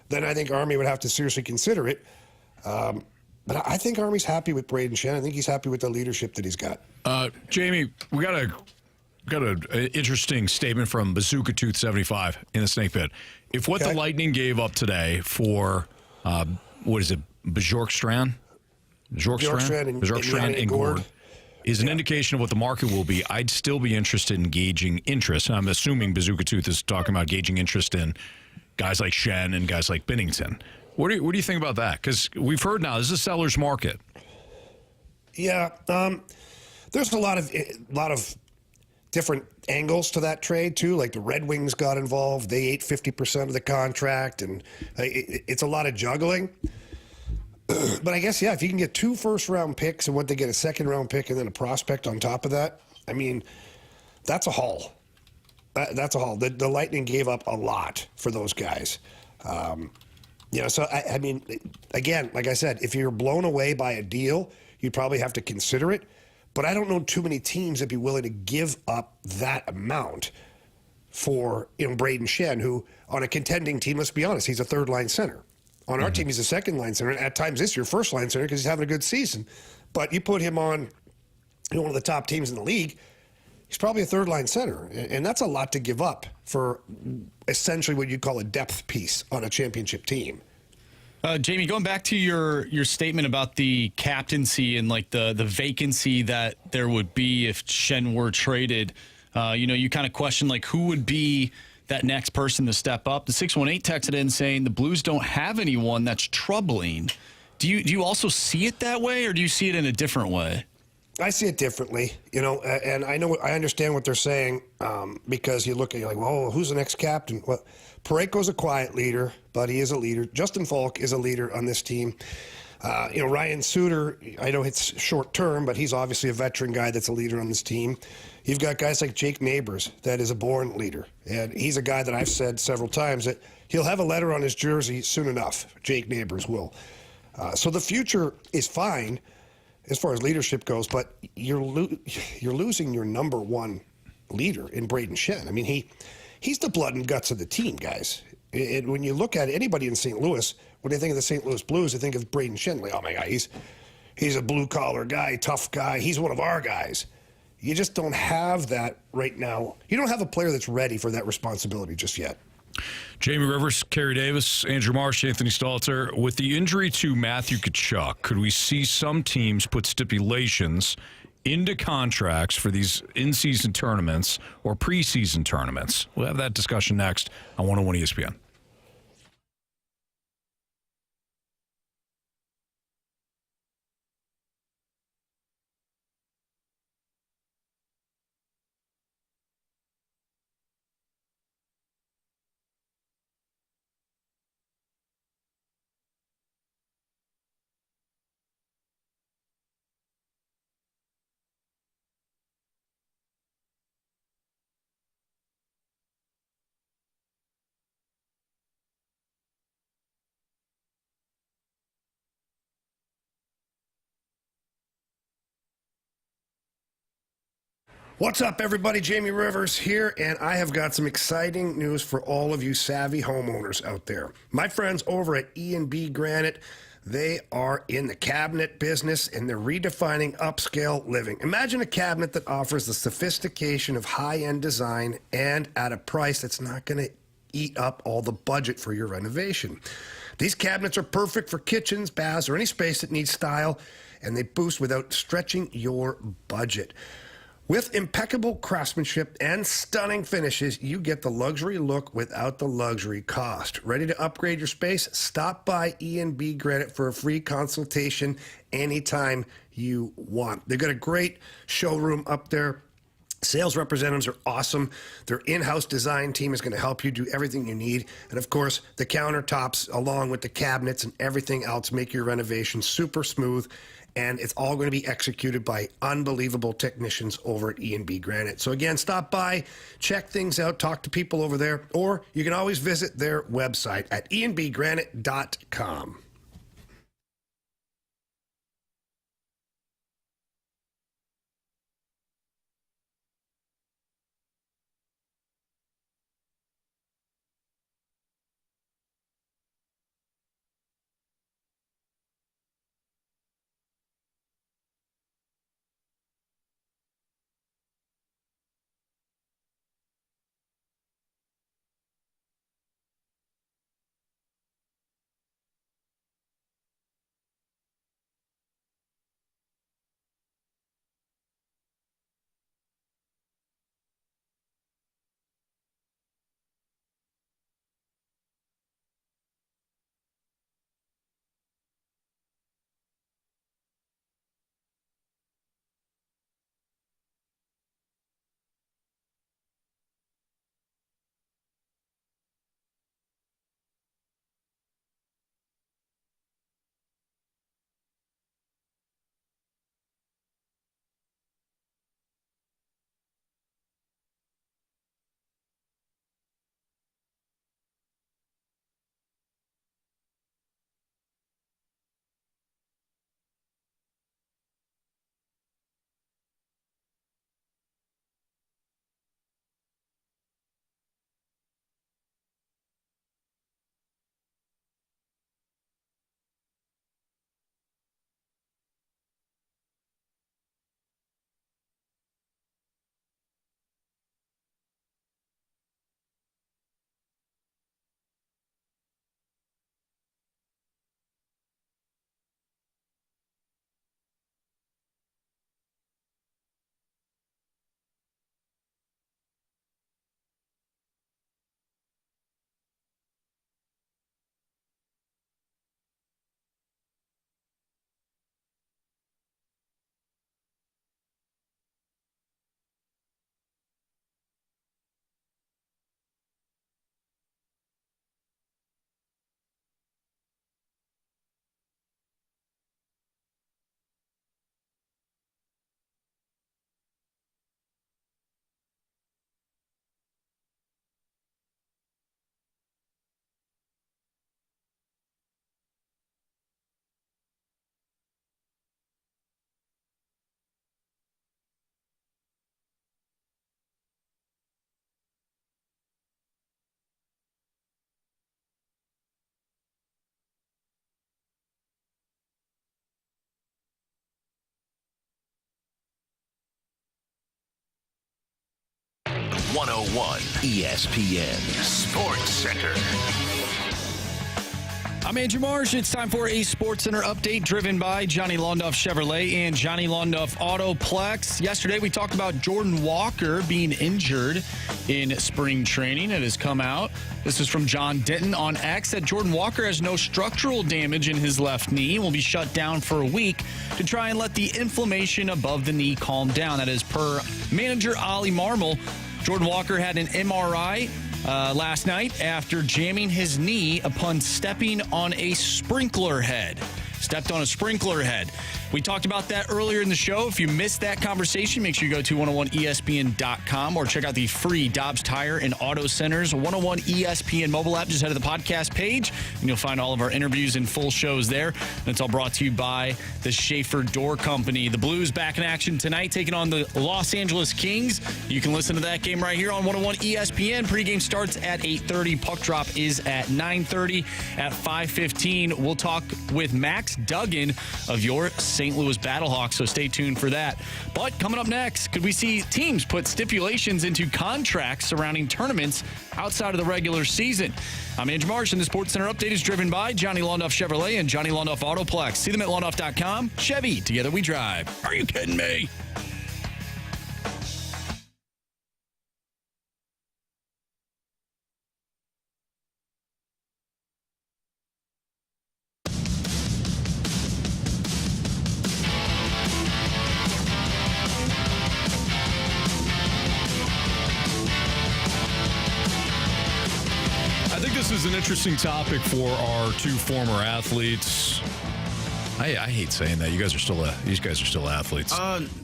then I think Army would have to seriously consider it. But I think Army's happy with Braden Schenn. I think he's happy with the leadership that he's got.
Jamie, we got an interesting statement from Bazooka Tooth 75 in the Snake Pit. If what the Lightning gave up today for, what is it, Bjorkstrand and Gord is an indication of what the market will be, I'd still be interested in gauging interest. And I'm assuming Bazooka Tooth is talking about gauging interest in guys like Schenn and guys like Binnington. What do you think about that? Because we've heard now this is a seller's market.
Yeah, there's a lot of different angles to that trade too. Like the Red Wings got involved; they ate 50% of the contract, and it's a lot of juggling. But I guess, if you can get 2 first-round picks and what they get a second-round pick and then a prospect on top of that, I mean, that's a haul. That's a haul. The Lightning gave up a lot for those guys. So, I mean, again, like I said, if you're blown away by a deal, you'd probably have to consider it. But I don't know too many teams that'd be willing to give up that amount for Braden Schenn, who on a contending team, let's be honest, he's a third-line center. On our team, he's a second-line center. At times, this year, first-line center because he's having a good season. But you put him on one of the top teams in the league, he's probably a third-line center. And that's a lot to give up for essentially what you'd call a depth piece on a championship team.
Jamie, going back to your statement about the captaincy and like the vacancy that there would be if Schenn were traded, you kind of question like who would be that next person to step up. The 618 texted in saying the Blues don't have anyone that's troubling. Do you also see it that way, or do you see it in a different way?
I see it differently, and I understand what they're saying because you look at, you're like, well, who's the next captain? Well, Parayko's a quiet leader, but he is a leader. Justin Falk is a leader on this team. Ryan Suter, I know it's short term, but he's obviously a veteran guy that's a leader on this team. You've got guys like Jake Neighbors that is a born leader, and he's a guy that I've said several times that he'll have a letter on his jersey soon enough. Jake Neighbors will. So the future is fine as far as leadership goes, but you're losing your number one leader in Brayden Schenn. I mean, he's the blood and guts of the team, guys. When you look at anybody in St. Louis, when they think of the St. Louis Blues, they think of Brayden Schenn. Like, oh my God, he's a blue-collar guy, tough guy. He's one of our guys. You just don't have that right now. You don't have a player that's ready for that responsibility just yet.
Jamie Rivers, Carey Davis, Andrew Marsh, Anthony Stalter. With the injury to Matthew Tkachuk, could we see some teams put stipulations into contracts for these in-season tournaments or preseason tournaments? We'll have that discussion next on 101 ESPN.
What's up, everybody? Jamie Rivers here, and I have got some exciting news for all of you savvy homeowners out there. My friends over at E&B Granite, they are in the cabinet business, and they're redefining upscale living. Imagine a cabinet that offers the sophistication of high-end design and at a price that's not going to eat up all the budget for your renovation. These cabinets are perfect for kitchens, baths, or any space that needs style, and they boost without stretching your budget. With impeccable craftsmanship and stunning finishes, you get the luxury look without the luxury cost. Ready to upgrade your space? Stop by E&B Granite for a free consultation anytime you want. They've got a great showroom up there. Sales representatives are awesome. Their in-house design team is going to help you do everything you need. And of course, the countertops along with the cabinets and everything else make your renovation super smooth. And it's all going to be executed by unbelievable technicians over at E&B Granite. So again, stop by, check things out, talk to people over there, or you can always visit their website at enbgranite.com.
101 ESPN Sports Center.
I'm Andrew Marsh. It's time for a Sports Center update driven by Johnny Londoff Chevrolet and Johnny Londoff Autoplex. Yesterday, we talked about Jordan Walker being injured in spring training. It has come out. This is from John Denton on X that Jordan Walker has no structural damage in his left knee and will be shut down for a week to try and let the inflammation above the knee calm down. That is per manager Ollie Marmol. Jordan Walker had an MRI last night after jamming his knee upon stepping on a sprinkler head. Stepped on a sprinkler head. We talked about that earlier in the show. If you missed that conversation, make sure you go to 101ESPN.com or check out the free Dobbs Tire and Auto Centers 101 ESPN mobile app. Just head to the podcast page, and you'll find all of our interviews and full shows there. And it's all brought to you by the Schaefer Door Company. The Blues back in action tonight, taking on the Los Angeles Kings. You can listen to that game right here on 101 ESPN. Pregame starts at 8:30. Puck drop is at 9:30. At 5:15, we'll talk with Max Duggan of your St. Louis Battlehawks, so stay tuned for that. But coming up next, could we see teams put stipulations into contracts surrounding tournaments outside of the regular season? I'm Andrew Marsh, and the Sports Center update is driven by Johnny Londoff Chevrolet and Johnny Londoff Autoplex. See them at londoff.com. Chevy, together we drive. Are you kidding me?
This is an interesting topic for our two former athletes. I hate saying that. These guys are still athletes.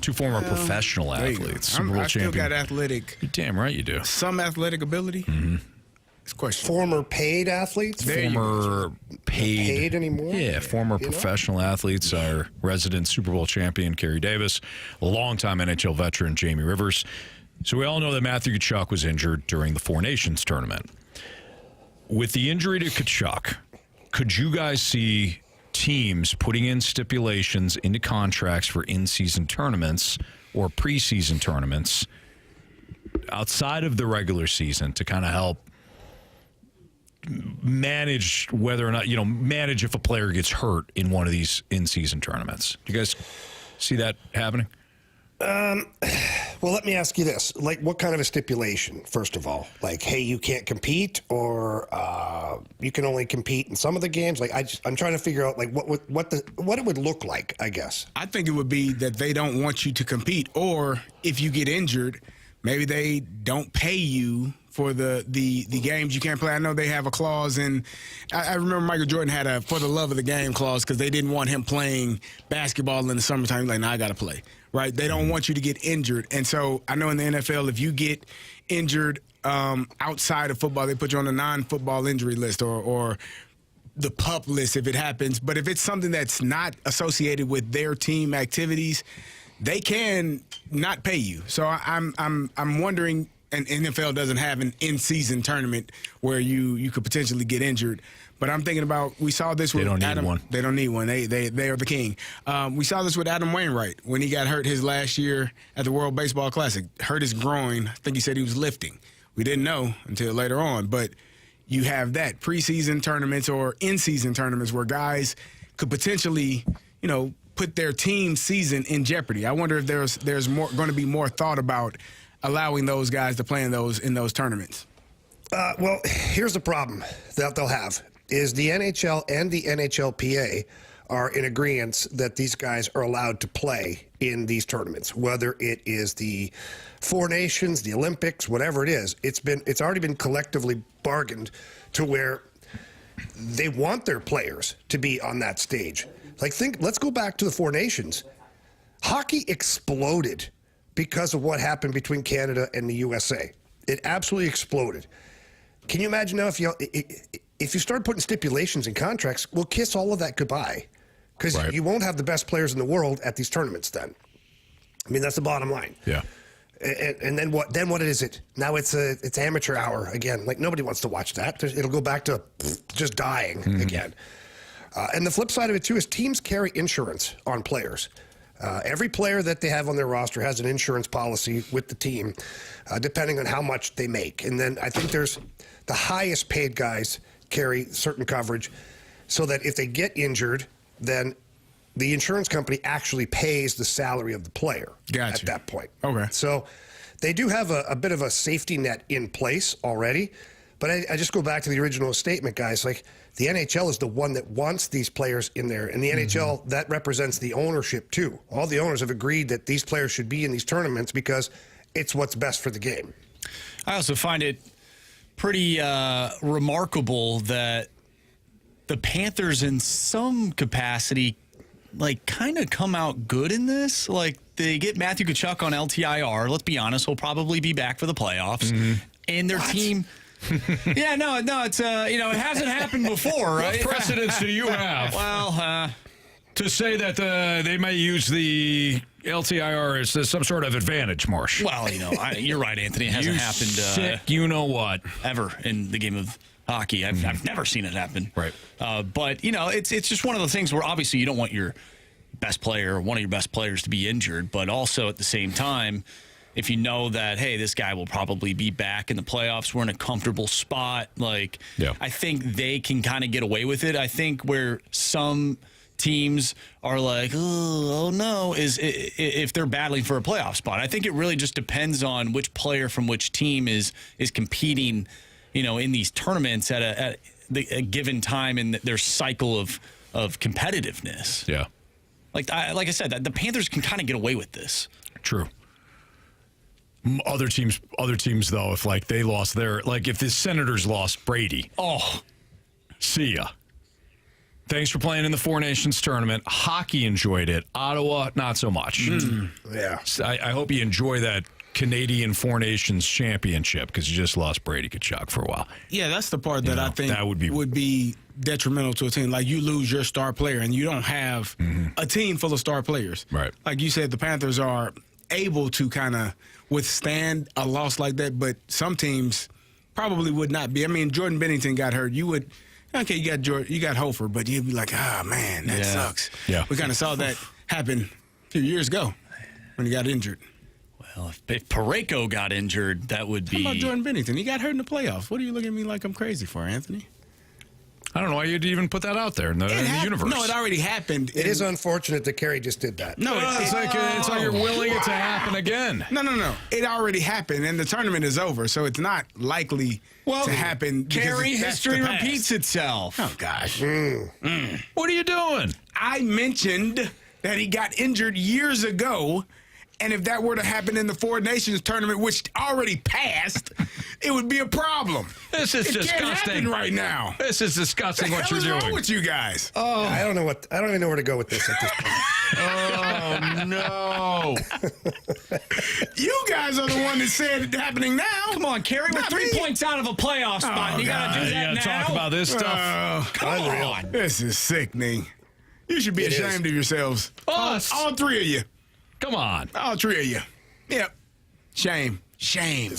Two former professional athletes. Super Bowl
I still
champion.
got athletic.
You're damn right you do.
Some athletic ability.
Mm-hmm.
It's question.
Former paid athletes?
Former paid
anymore?
Yeah, former professional athletes. Our resident Super Bowl champion, Carey Davis, longtime NHL veteran, Jamie Rivers. So we all know that Matthew Tkachuk was injured during the Four Nations tournament. With the injury to Tkachuk, could you guys see teams putting in stipulations into contracts for in-season tournaments or preseason tournaments outside of the regular season to kind of help manage whether or not, manage if a player gets hurt in one of these in-season tournaments? Do you guys see that happening?
Well, let me ask you this. Like, what kind of a stipulation, first of all? Like, hey, you can't compete, or you can only compete in some of the games? Like, I'm trying to figure out, like, what it would look like, I guess.
I think it would be that they don't want you to compete, or if you get injured, maybe they don't pay you for the games you can't play. I know they have a clause, and I remember Michael Jordan had a for the love of the game clause because they didn't want him playing basketball in the summertime. He's like, no, I got to play, right? They don't want you to get injured. And so I know in the NFL, if you get injured outside of football, they put you on a non-football injury list or the PUP list if it happens. But if it's something that's not associated with their team activities, they can not pay you. So I'm wondering. And NFL doesn't have an in-season tournament where you could potentially get injured. But I'm thinking about, we saw this with Adam. They don't need one. They don't need one. They are the king. We saw this with Adam Wainwright when he got hurt his last year at the World Baseball Classic. Hurt his groin. I think he said he was lifting. We didn't know until later on. But you have that preseason tournaments or in-season tournaments where guys could potentially, put their team season in jeopardy. I wonder if there's more going to be more thought about allowing those guys to play in those tournaments.
Well, here's the problem that they'll have is the NHL and the NHLPA are in agreement that these guys are allowed to play in these tournaments, whether it is the Four Nations, the Olympics, whatever it is. It's already been collectively bargained to where they want their players to be on that stage. Let's go back to the Four Nations. Hockey exploded because of what happened between Canada and the USA. It absolutely exploded. Can you imagine now if you start putting stipulations in contracts, we'll kiss all of that goodbye because you won't have the best players in the world at these tournaments then. I mean, that's the bottom line.
Yeah.
And then what? Then what is it? Now it's amateur hour again. Like, nobody wants to watch that. It'll go back to just dying again. And the flip side of it, too, is teams carry insurance on players. Every player that they have on their roster has an insurance policy with the team, depending on how much they make. And then I think there's the highest paid guys carry certain coverage so that if they get injured, then the insurance company actually pays the salary of the player at that point.
Okay.
So they do have a bit of a safety net in place already. But I just go back to the original statement, guys. Like, the NHL is the one that wants these players in there. And the NHL, that represents the ownership, too. All the owners have agreed that these players should be in these tournaments because it's what's best for the game.
I also find it pretty remarkable that the Panthers, in some capacity, like, kind of come out good in this. Like, they get Matthew Tkachuk on LTIR. Let's be honest, he'll probably be back for the playoffs. And their team... yeah, no, it's it hasn't happened before, right?
What precedents do you have?
Well,
to say that they may use the LTIR as some sort of advantage, Marsh.
Well, you're right, Anthony. It hasn't happened.
Sick, you know what?
Ever in the game of hockey. I've never seen it happen.
Right.
But it's just one of those things where obviously you don't want your best player or one of your best players to be injured, but also at the same time, if you know that, hey, this guy will probably be back in the playoffs, we're in a comfortable spot, like, I think they can kind of get away with it. I think where some teams are like, oh no, is if they're battling for a playoff spot. I think it really just depends on which player from which team is competing, in these tournaments at a given time in their cycle of competitiveness.
Yeah.
Like I said, the Panthers can kind of get away with this.
True. Other teams, though, if they lost if the Senators lost Brady, see ya. Thanks for playing in the Four Nations tournament. Hockey enjoyed it. Ottawa, not so much.
Yeah.
So I hope you enjoy that Canadian Four Nations championship because you just lost Brady Tkachuk for a while.
Yeah, that's the part that I think
that would
be detrimental to a team. Like, you lose your star player and you don't have a team full of star players.
Right.
Like you said, the Panthers are able to kind of withstand a loss like that, but some teams probably would not be. I mean, Jordan Bennington got hurt. You would, okay, you got Hofer, but you'd be like, man, that sucks.
Yeah.
We kind of saw that happen a few years ago when he got injured.
Well, if Parayko got injured, that would be...
How about Jordan Bennington? He got hurt in the playoffs. What are you looking at me like I'm crazy for, Anthony?
I don't know why you'd even put that out there in the universe.
No, it already happened.
It is unfortunate that Carey just did that.
No,
it's like you're willing it to happen again.
No. It already happened, and the tournament is over, so it's not likely to happen.
Carey, history repeats itself.
Oh, gosh.
What are you doing?
I mentioned that he got injured years ago, and if that were to happen in the Four Nations tournament, which already passed, it would be a problem.
This is disgusting.
Can't happen right now.
This is disgusting what you're doing.
What's wrong with you guys?
Oh, I don't even know where to go with this at this point.
Oh, no.
You guys are the one that said it's happening now.
Come on, Carey, we're 3 points out of a playoff spot. You got to do that now.
You got to talk about this stuff.
Come on.
This is sickening. You should be ashamed of yourselves.
Us.
All three of you.
Come on.
All three of you. Yep. Shame.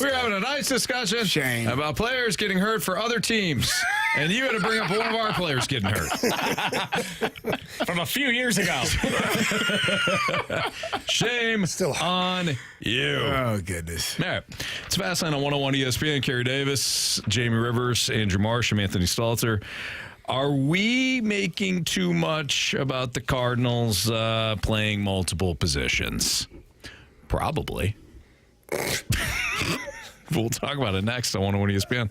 We're having a nice discussion about players getting hurt for other teams. And you had to bring up one of our players getting hurt.
From a few years ago.
Shame on you.
Oh, goodness.
All right. It's Fastlane on 101 ESPN. Carey Davis, Jamie Rivers, Andrew Marsh, and Anthony Stalter. Are we making too much about the Cardinals playing multiple positions? Probably. We'll talk about it next on 101 ESPN.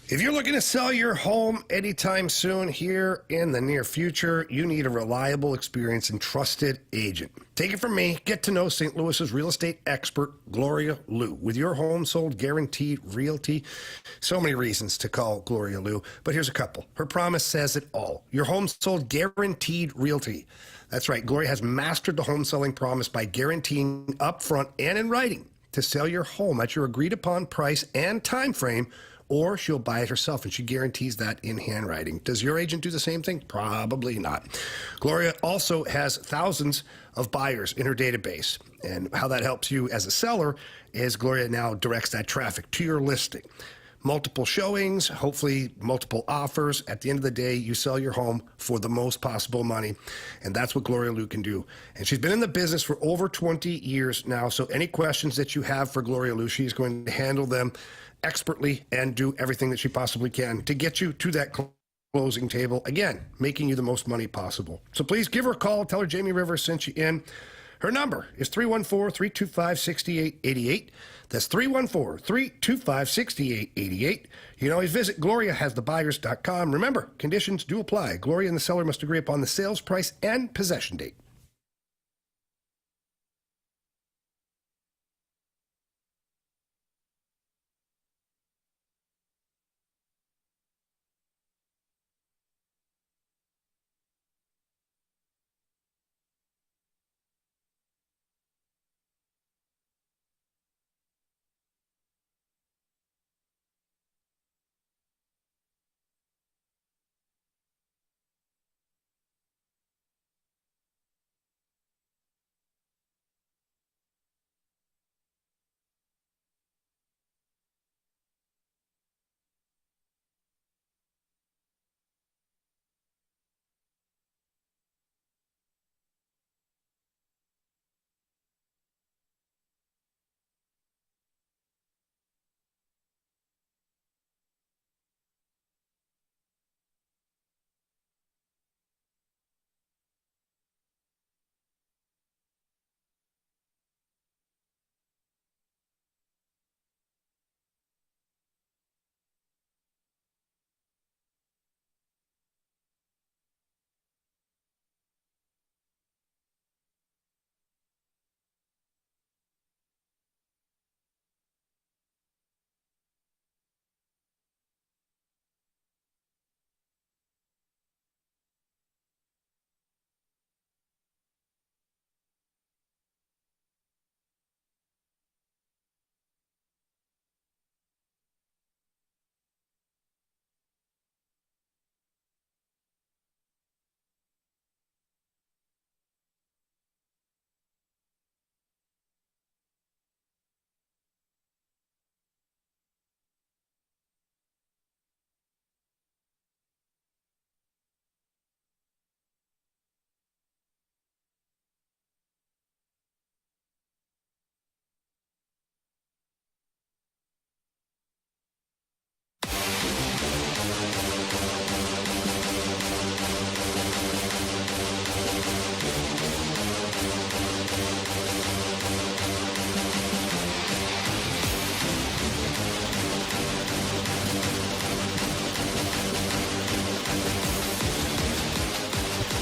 If you're looking to sell your home anytime soon here in the near future, you need a reliable, experienced, and trusted agent. Take it from me, get to know St. Louis's real estate expert, Gloria Liu. With your home sold guaranteed realty, so many reasons to call Gloria Liu, but here's a couple. Her promise says it all. Your home sold guaranteed realty. That's right, Gloria has mastered the home selling promise by guaranteeing upfront and in writing to sell your home at your agreed upon price and time frame, or she'll buy it herself, and she guarantees that in handwriting. Does your agent do the same thing? Probably not. Gloria also has thousands of buyers in her database, and how that helps you as a seller is Gloria now directs that traffic to your listing. Multiple showings, hopefully multiple offers. At the end of the day, you sell your home for the most possible money, and that's what Gloria Liu can do. And she's been in the business for over 20 years now, so any questions that you have for Gloria Liu, she's going to handle them expertly and do everything that she possibly can to get you to that closing table, again, making you the most money possible. So please give her a call. Tell her Jamie Rivers sent you in. Her number is 314-325-6888. That's 314-325-6888. You can always visit GloriaHasTheBuyers.com. Remember, conditions do apply. Gloria and the seller must agree upon the sales price and possession date.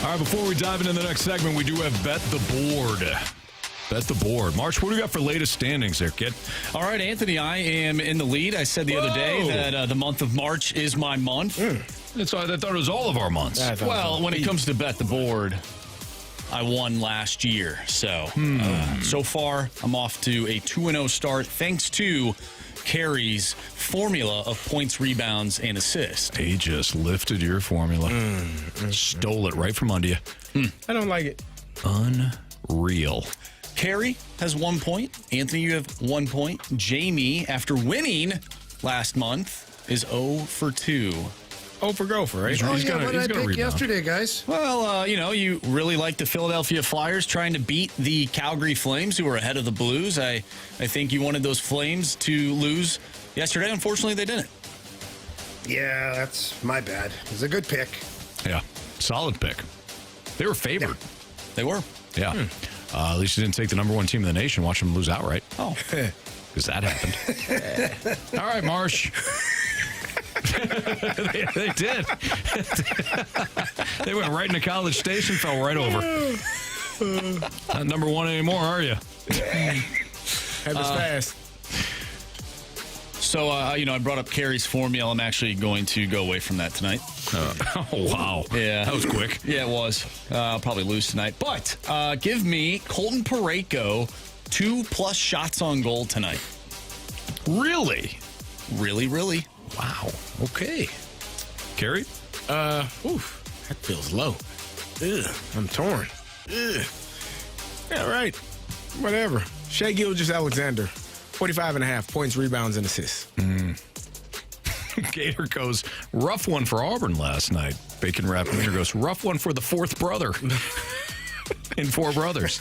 All right, before we dive into the next segment, we do have Bet the Board. Bet the Board. March, what do we got for latest standings there, kid?
All right, Anthony, I am in the lead. I said the other day that the month of March is my month.
I thought it was all of our months.
Well, when it comes to Bet the Board, I won last year. So, so far, I'm off to a 2-0 start thanks to Carey's formula of points, rebounds, and assists.
He just lifted your formula. Stole it right from under you.
I don't like it.
Unreal.
Carey has 1 point. Anthony, you have 1 point. Jamie, after winning last month, is 0 for 2.
0 for Gopher, right?
What did I pick yesterday, guys?
Well, you really like the Philadelphia Flyers trying to beat the Calgary Flames, who were ahead of the Blues. I think you wanted those Flames to lose yesterday. Unfortunately, they didn't.
Yeah, that's my bad. It was a good pick.
Yeah, solid pick. They were favored.
Yeah. They were.
Yeah. At least you didn't take the number one team in the nation. Watch them lose outright.
Oh.
Because that happened. All right, Marsh. they did. They went right into College Station, fell right over. Not number one anymore, are you?
Happens fast.
So, I brought up Carey's formula. I'm actually going to go away from that tonight.
Oh, wow.
Yeah.
That was quick.
Yeah, it was. I'll probably lose tonight. But give me Colton Parayko 2+ shots on goal tonight.
Really?
Really, really.
Wow. Okay. Carey?
That feels low. Ugh, I'm torn. Ugh. Yeah, right. Whatever. Shea Gilgeous-Alexander, 45.5 points, rebounds, and assists.
Gator goes, rough one for Auburn last night. Bacon Wrap Wiener goes, rough one for the fourth brother. In Four Brothers.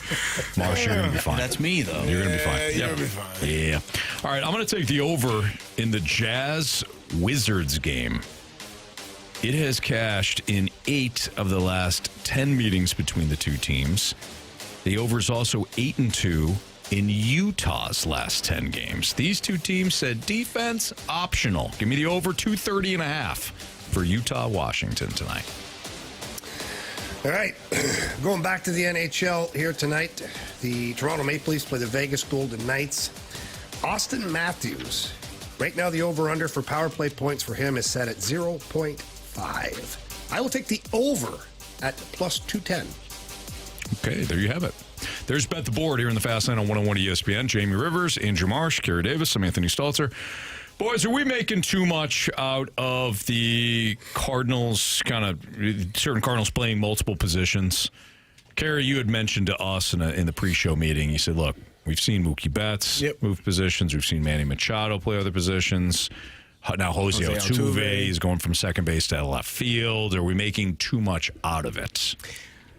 Marsh, you're going to be fine.
That's me, though.
You're going to be fine.
You're going to be fine.
Yeah. All right, I'm going to take the over in the Jazz-Wizards game. It has cashed in 8 of the last 10 meetings between the two teams. The over is also 8-2 in Utah's last 10 games. These two teams said defense optional. Give me the over 230.5 for Utah-Washington tonight.
All right, going back to the NHL here tonight. The Toronto Maple Leafs play the Vegas Golden Knights. Austin Matthews, right now the over-under for power play points for him is set at 0.5. I will take the over at plus 210.
Okay, there you have it. There's Bet the Board here in the Fast Lane on 101 ESPN. Jamie Rivers, Andrew Marsh, Carey Davis, I'm Anthony Stalter. Boys, are we making too much out of the Cardinals, certain Cardinals playing multiple positions? Carey, you had mentioned to us in the pre-show meeting, you said, look, we've seen Mookie Betts move positions. We've seen Manny Machado play other positions. Now Jose Altuve is going from second base to left field. Are we making too much out of it?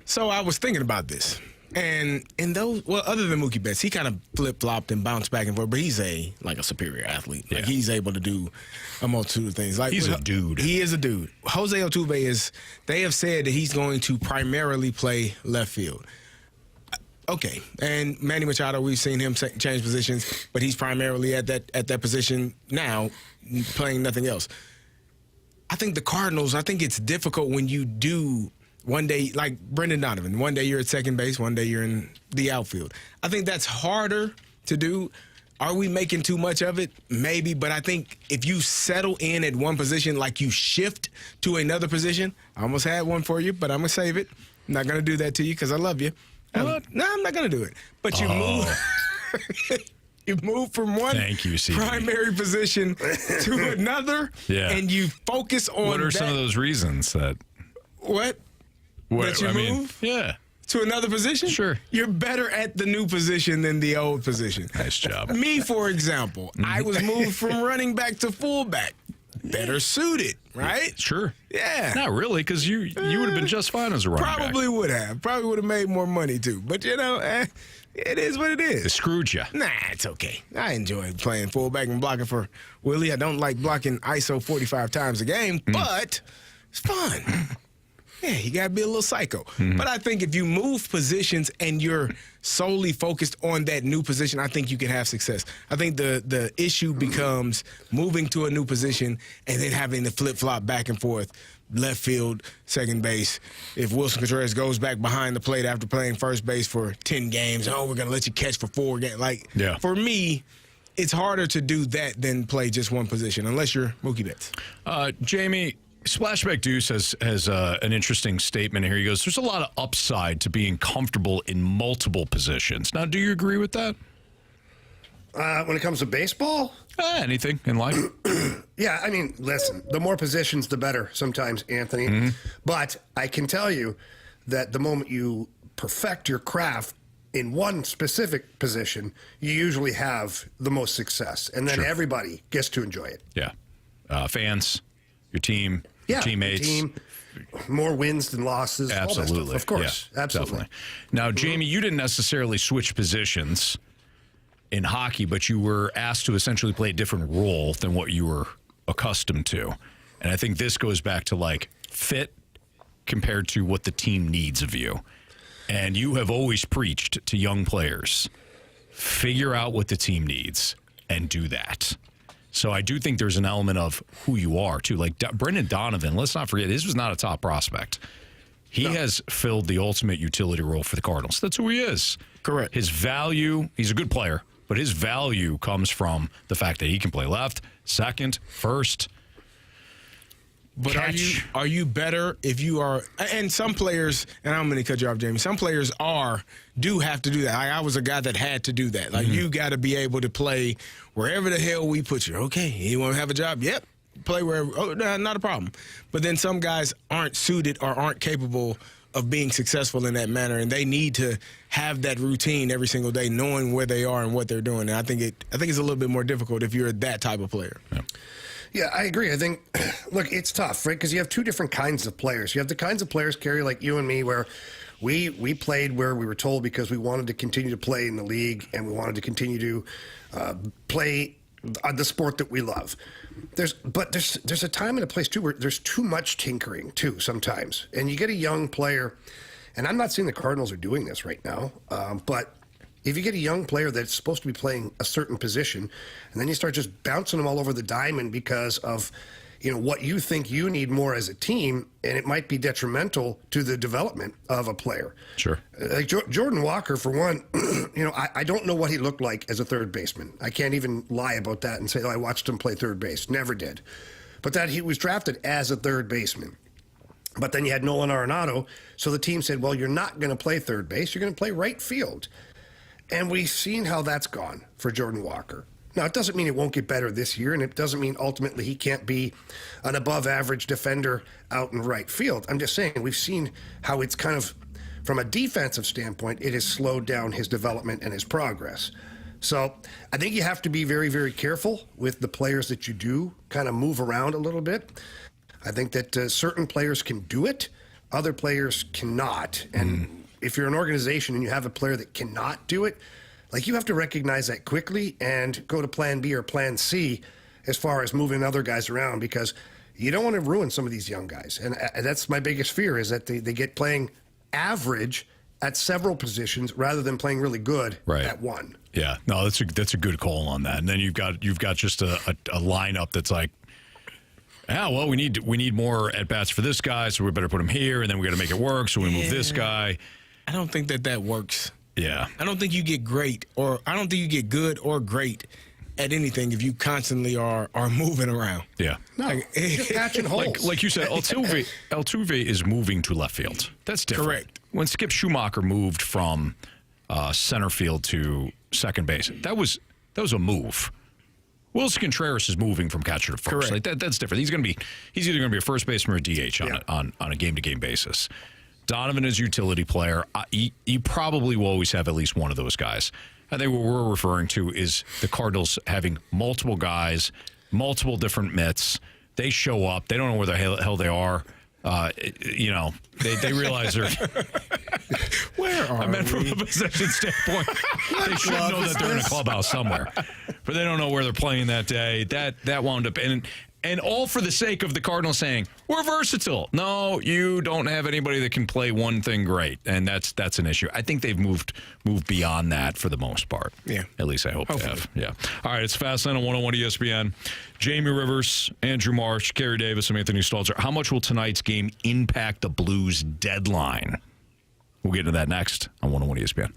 So I was thinking about this. And in those, other than Mookie Betts, he kind of flip-flopped and bounced back and forth, but he's a superior athlete. Like, he's able to do a multitude of things. Like,
he's a dude.
He is a dude. Jose Altuve they have said that he's going to primarily play left field. Okay. And Manny Machado, we've seen him change positions, but he's primarily at that position now, playing nothing else. I think the Cardinals, it's difficult when you do one day, like Brendan Donovan, one day you're at second base, one day you're in the outfield. I think that's harder to do. Are we making too much of it? Maybe, but I think if you settle in at one position, like you shift to another position, I almost had one for you, but I'm going to save it. I'm not going to do that to you because I love you. No, I'm not going to do it. But you move. You move from one primary position to another, and you focus on
what are some of those reasons that...
What? That you move? To another position?
Sure.
You're better at the new position than the old position.
Nice job.
Me, for example, I was moved from running back to fullback. Better suited, right?
Sure.
Yeah.
Not really, because you would have been just fine as a running back.
Probably would have. Probably would have made more money, too. But, it is what it is.
It screwed you.
Nah, it's okay. I enjoy playing fullback and blocking for Willie. I don't like blocking ISO 45 times a game, but it's fun. Yeah, you got to be a little psycho. But I think if you move positions and you're solely focused on that new position, I think you can have success. I think the issue becomes moving to a new position and then having to flip-flop back and forth, left field, second base. If Wilson Contreras goes back behind the plate after playing first base for 10 games, we're going to let you catch for 4 games. For me, it's harder to do that than play just one position, unless you're Mookie Betts.
Jamie, Splashback Deuce has an interesting statement here. He goes, there's a lot of upside to being comfortable in multiple positions. Now, do you agree with that?
When it comes to baseball?
Anything in life.
Yeah, listen, the more positions, the better sometimes, Anthony. But I can tell you that the moment you perfect your craft in one specific position, you usually have the most success. And then everybody gets to enjoy it.
Yeah. Fans, your team. Your teammates.
Team, more wins than losses.
Absolutely.
All that stuff. Of course.
Yeah,
absolutely.
Definitely. Now, Jamie, you didn't necessarily switch positions in hockey, but you were asked to essentially play a different role than what you were accustomed to. And I think this goes back to fit compared to what the team needs of you. And you have always preached to young players, figure out what the team needs and do that. So I do think there's an element of who you are, too. Like Brendan Donovan, let's not forget, this was not a top prospect. He has filled the ultimate utility role for the Cardinals. That's who he is.
Correct.
His value, he's a good player, but his value comes from the fact that he can play left, second, first.
But are you better if you are? And some players, and I'm going to cut you off, Jamie. Some players do have to do that. I was a guy that had to do that. Like you got to be able to play wherever the hell we put you. Okay, you want to have a job? Yep, play wherever. Oh, nah, not a problem. But then some guys aren't suited or aren't capable of being successful in that manner, and they need to have that routine every single day, knowing where they are and what they're doing. And I think it's a little bit more difficult if you're that type of player.
Yeah.
Yeah, I agree. I think, look, it's tough, right? Because you have two different kinds of players. You have the kinds of players, Carey, like you and me, where we played where we were told because we wanted to continue to play in the league and we wanted to continue to play the sport that we love. There's a time and a place, too, where there's too much tinkering, too, sometimes. And you get a young player, and I'm not saying the Cardinals are doing this right now, but if you get a young player that's supposed to be playing a certain position, and then you start just bouncing them all over the diamond because of, what you think you need more as a team, and it might be detrimental to the development of a player.
Sure.
Like Jordan Walker, for one, I don't know what he looked like as a third baseman. I can't even lie about that and say, I watched him play third base. Never did. But that he was drafted as a third baseman. But then you had Nolan Arenado, so the team said, well, you're not going to play third base. You're going to play right field. And we've seen how that's gone for Jordan Walker. Now, it doesn't mean it won't get better this year, and it doesn't mean ultimately he can't be an above-average defender out in right field. I'm just saying we've seen how it's kind of, from a defensive standpoint, it has slowed down his development and his progress. So I think you have to be very, very careful with the players that you do kind of move around a little bit. I think that certain players can do it, other players cannot. And if you're an organization and you have a player that cannot do it, like you have to recognize that quickly and go to plan B or plan C as far as moving other guys around, because you don't want to ruin some of these young guys. And that's my biggest fear, is that they get playing average at several positions rather than playing really good at one.
Yeah, no, that's a good call on that. And then you've got just a lineup that's like, yeah, well, we need more at bats for this guy, so we better put him here, and then we got to make it work, so we move this guy.
I don't think that works.
Yeah.
I don't think you get great, or I don't think you get good or great at anything if you constantly are moving around.
Yeah.
No, just patching holes.
Like you said, Altuve is moving to left field. That's different.
Correct.
When Skip Schumacher moved from center field to second base, that was a move. Wilson Contreras is moving from catcher to first. Like that's different. He's either going to be a first baseman or a DH on a game-to-game basis. Donovan is a utility player. You probably will always have at least one of those guys. I think what we're referring to is the Cardinals having multiple guys, multiple different mitts. They show up. They don't know where the hell they are. They realize they're.
Where are
I meant from a possession standpoint. They should know that they're in a clubhouse somewhere, but they don't know where they're playing that day. That wound up and all for the sake of the Cardinals saying we're versatile. No, you don't have anybody that can play one thing great, and that's an issue. I think they've moved beyond that for the most part.
Yeah,
at least I hope they have. Yeah. All right, it's Fast Lane on 101 ESPN. Jamie Rivers, Andrew Marsh, Carey Davis, and Anthony Stalter. How much will tonight's game impact the Blues' deadline? We'll get into that next on 101 ESPN.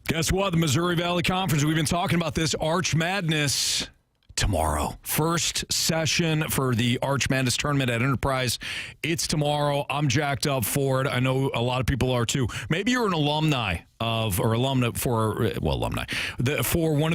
Guess what? The Missouri Valley Conference, we've been talking about this, Arch Madness tomorrow. First session for the Arch Madness tournament at Enterprise. It's tomorrow. I'm jacked up for it. I know a lot of people are too. Maybe you're an alumni for one of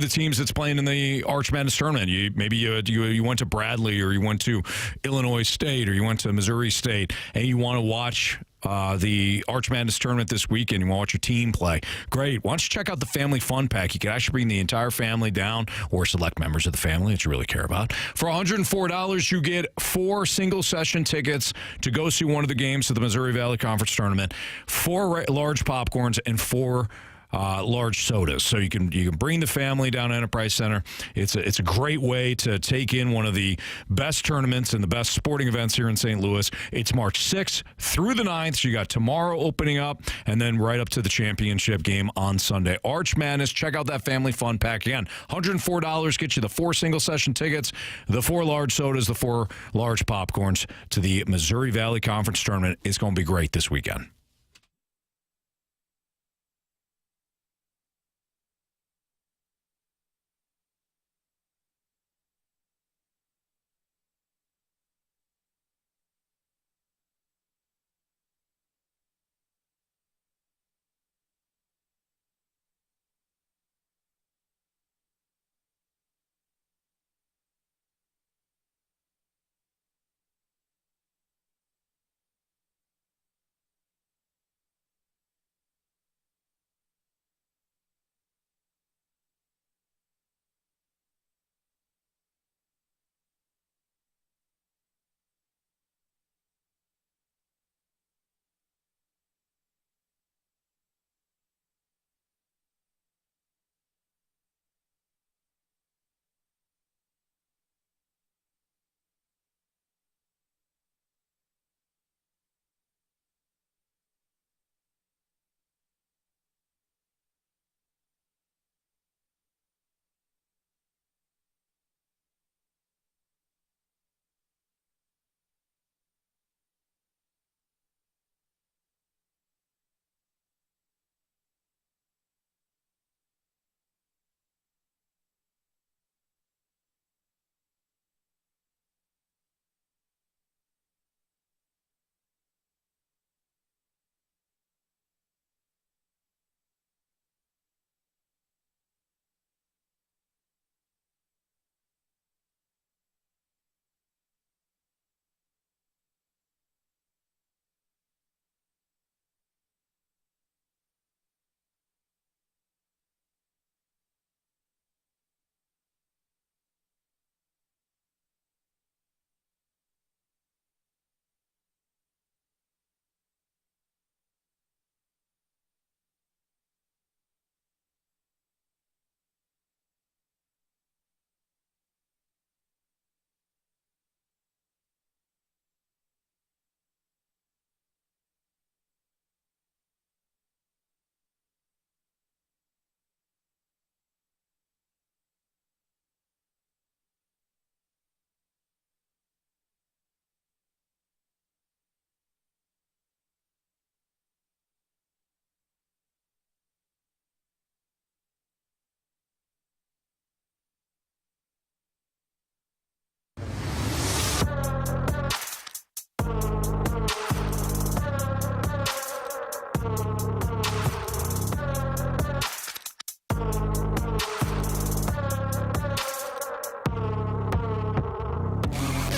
the teams that's playing in the Arch Madness tournament. Maybe you went to Bradley, or you went to Illinois State, or you went to Missouri State, and you want to watch the Arch Madness tournament this weekend, you want to watch your team play, great. Why don't you check out the Family Fun Pack? You can actually bring the entire family down or select members of the family that you really care about. For $104, you get 4 single-session tickets to go see one of the games of the Missouri Valley Conference Tournament, 4 large popcorns, and 4 large sodas. So you can bring the family down to Enterprise Center. It's a great way to take in one of the best tournaments and the best sporting events here in St. Louis. It's March 6th through the 9th. So you got tomorrow opening up and then right up to the championship game on Sunday. Arch Madness. Check out that Family Fun Pack. Again, $104 gets you the 4 single-session tickets, the 4 large sodas, the 4 large popcorns to the Missouri Valley Conference Tournament. It's going to be great this weekend.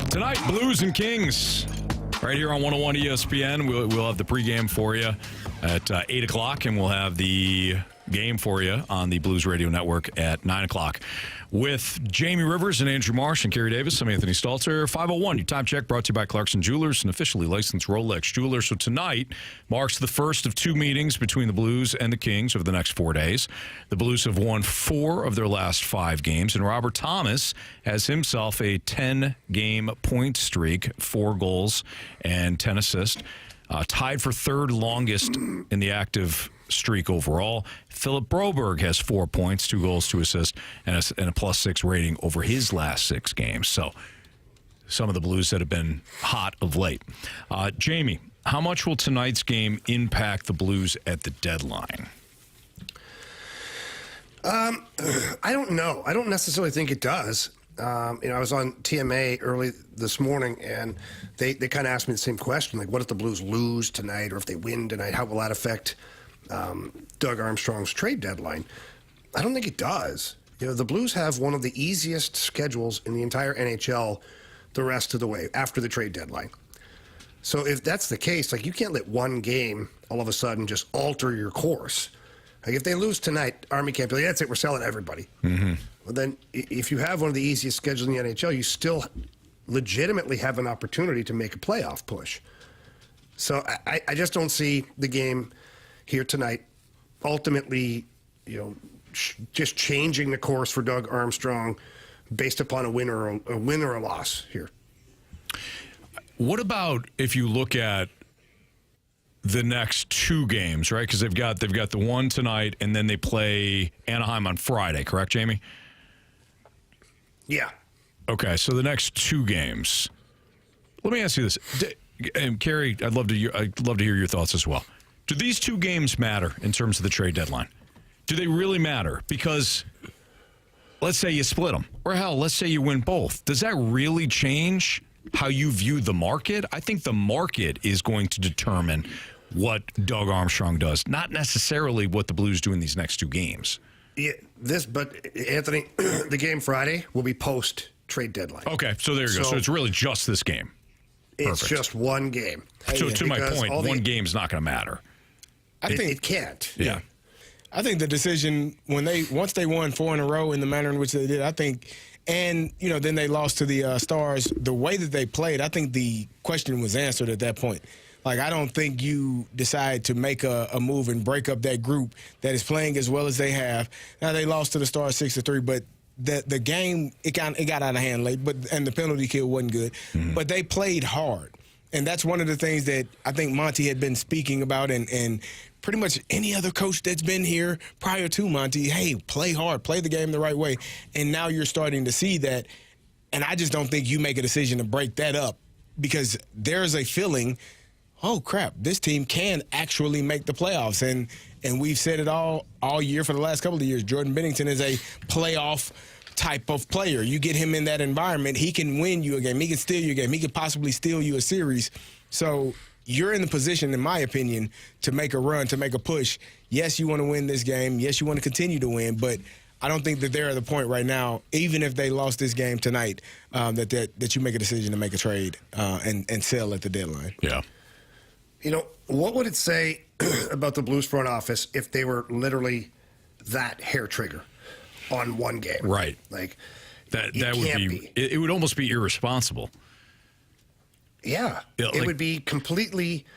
Tonight, Blues and Kings, right here on 101 ESPN. We'll have the pregame for you at 8 o'clock, and we'll have the game for you on the Blues Radio Network at 9 o'clock. With Jamie Rivers and Andrew Marsh and Carey Davis, I'm Anthony Stalter. 5:01, your time check brought to you by Clarkson Jewelers, an officially licensed Rolex jeweler. So tonight marks the first of 2 meetings between the Blues and the Kings over the next 4 days. The Blues have won 4 of their last 5 games, and Robert Thomas has himself a 10-game point streak, 4 goals and 10 assists, tied for 3rd longest in the active streak overall. Philip Broberg has 4 points, 2 goals, 2 assists, and a +6 rating over his last 6 games. So some of the Blues that have been hot of late. Jamie, how much will tonight's game impact the Blues at the deadline?
I don't know. I don't necessarily think it does. I was on TMA early this morning, and they kind of asked me the same question, like, what if the Blues lose tonight, or if they win tonight, how will that affect Doug Armstrong's trade deadline? I don't think it does. The Blues have one of the easiest schedules in the entire NHL the rest of the way after the trade deadline. So if that's the case, like, you can't let one game all of a sudden just alter your course. Like, if they lose tonight, Army can't be like, that's it, we're selling everybody.
Mm-hmm.
Well, then if you have one of the easiest schedules in the NHL, you still legitimately have an opportunity to make a playoff push. So I just don't see the game here tonight ultimately, just changing the course for Doug Armstrong based upon a win or a loss here.
What about if you look at the next two games, right? Because they've got the one tonight, and then they play Anaheim on Friday, correct, Jamie?
Yeah.
Okay, so the next two games. Let me ask you this, and Carey, I'd love to hear your thoughts as well. Do these two games matter in terms of the trade deadline? Do they really matter? Because let's say you split them, or hell, let's say you win both. Does that really change how you view the market? I think the market is going to determine what Doug Armstrong does, not necessarily what the Blues do in these next two games.
Yeah, but Anthony, the game Friday will be post trade deadline.
Okay, so there you go. So it's really just this game.
It's just one game.
So to my point, one game's not going to matter.
I think
it can't.
Yeah.
I think the decision once they won 4 in a row in the manner in which they did, I think, and then they lost to the Stars. The way that they played, I think the question was answered at that point. Like, I don't think you decide to make a move and break up that group that is playing as well as they have. Now they lost to the Stars 6-3, but the game it got out of hand late, and the penalty kill wasn't good. Mm-hmm. But they played hard, and that's one of the things that I think Monty had been speaking about, and pretty much any other coach that's been here prior to Monty, hey, play hard, play the game the right way. And now you're starting to see that. And I just don't think you make a decision to break that up, because there's a feeling, oh, crap, this team can actually make the playoffs. And we've said it all year for the last couple of years. Jordan Bennington is a playoff type of player. You get him in that environment, he can win you a game. He can steal you a game. He can possibly steal you a series. So you're in the position, in my opinion, to make a run, to make a push. Yes, you want to win this game. Yes, you want to continue to win. But I don't think that they're at the point right now, even if they lost this game tonight, that you make a decision to make a trade and sell at the deadline.
Yeah.
What would it say about the Blues front office if they were literally that hair trigger on one game?
Right.
Like,
that would be. It would almost be irresponsible.
Yeah, it would be completely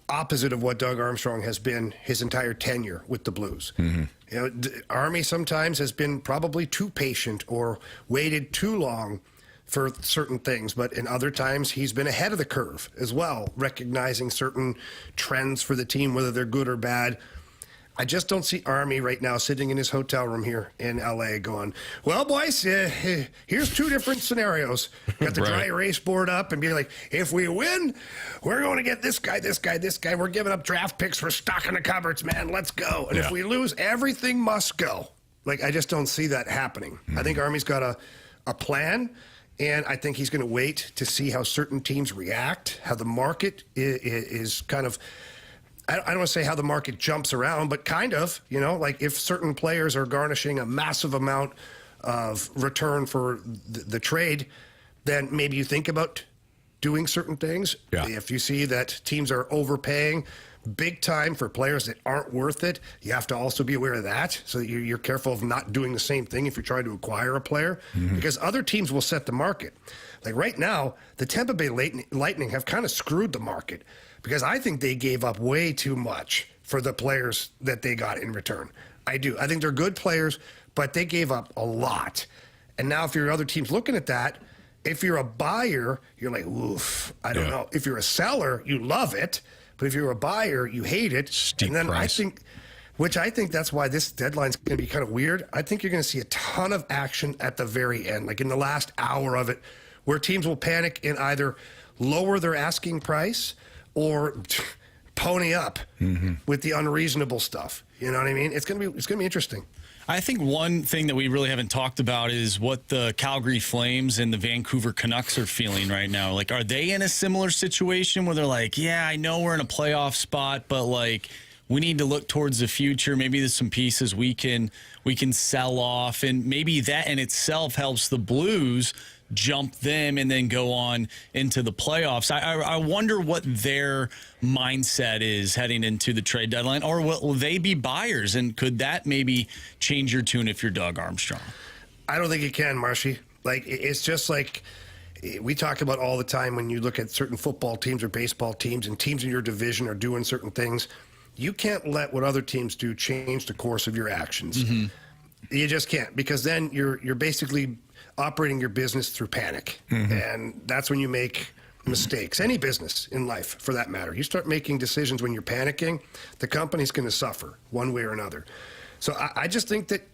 opposite of what Doug Armstrong has been his entire tenure with the Blues. Mm-hmm. Army sometimes has been probably too patient or waited too long for certain things, but in other times he's been ahead of the curve as well, recognizing certain trends for the team, whether they're good or bad. I just don't see Army right now sitting in his hotel room here in L.A. going, well, boys, here's two different scenarios. Got the dry erase board up and be like, if we win, we're going to get this guy, this guy, this guy. We're giving up draft picks for stocking the cupboards, man. Let's go. And if we lose, everything must go. Like, I just don't see that happening. Mm-hmm. I think Army's got a plan, and I think he's going to wait to see how certain teams react, how the market is kind of – I don't want to say how the market jumps around, but kind of, like if certain players are garnishing a massive amount of return for the trade, then maybe you think about doing certain things. Yeah. If you see that teams are overpaying big time for players that aren't worth it, you have to also be aware of that, so that you're careful of not doing the same thing if you're trying to acquire a player, because other teams will set the market. Like right now, the Tampa Bay Lightning have kind of screwed the market, because I think they gave up way too much for the players that they got in return. I do. I think they're good players, but they gave up a lot. And now if your other team's looking at that, if you're a buyer, you're like, oof, I don't know. If you're a seller, you love it. But if you're a buyer, you hate it.
Steep
and then
price.
Which I think that's why this deadline's going to be kind of weird. I think you're going to see a ton of action at the very end, like in the last hour of it, where teams will panic and either lower their asking price or pony up with the unreasonable stuff. You know what I mean? It's gonna be interesting.
I think one thing that we really haven't talked about is what the Calgary Flames and the Vancouver Canucks are feeling right now. Like, are they in a similar situation where they're like, yeah, I know we're in a playoff spot, but like we need to look towards the future. Maybe there's some pieces we can sell off, and maybe that in itself helps the Blues jump them and then go on into the playoffs. I wonder what their mindset is heading into the trade deadline, or will they be buyers? And could that maybe change your tune if you're Doug Armstrong?
I don't think it can, Marshy. Like, it's just like we talk about all the time when you look at certain football teams or baseball teams and teams in your division are doing certain things. You can't let what other teams do change the course of your actions. Mm-hmm. You just can't, because then you're basically operating your business through panic. Mm-hmm. And that's when you make mistakes. Any business in life, for that matter. You start making decisions when you're panicking, the company's going to suffer one way or another. So I just think that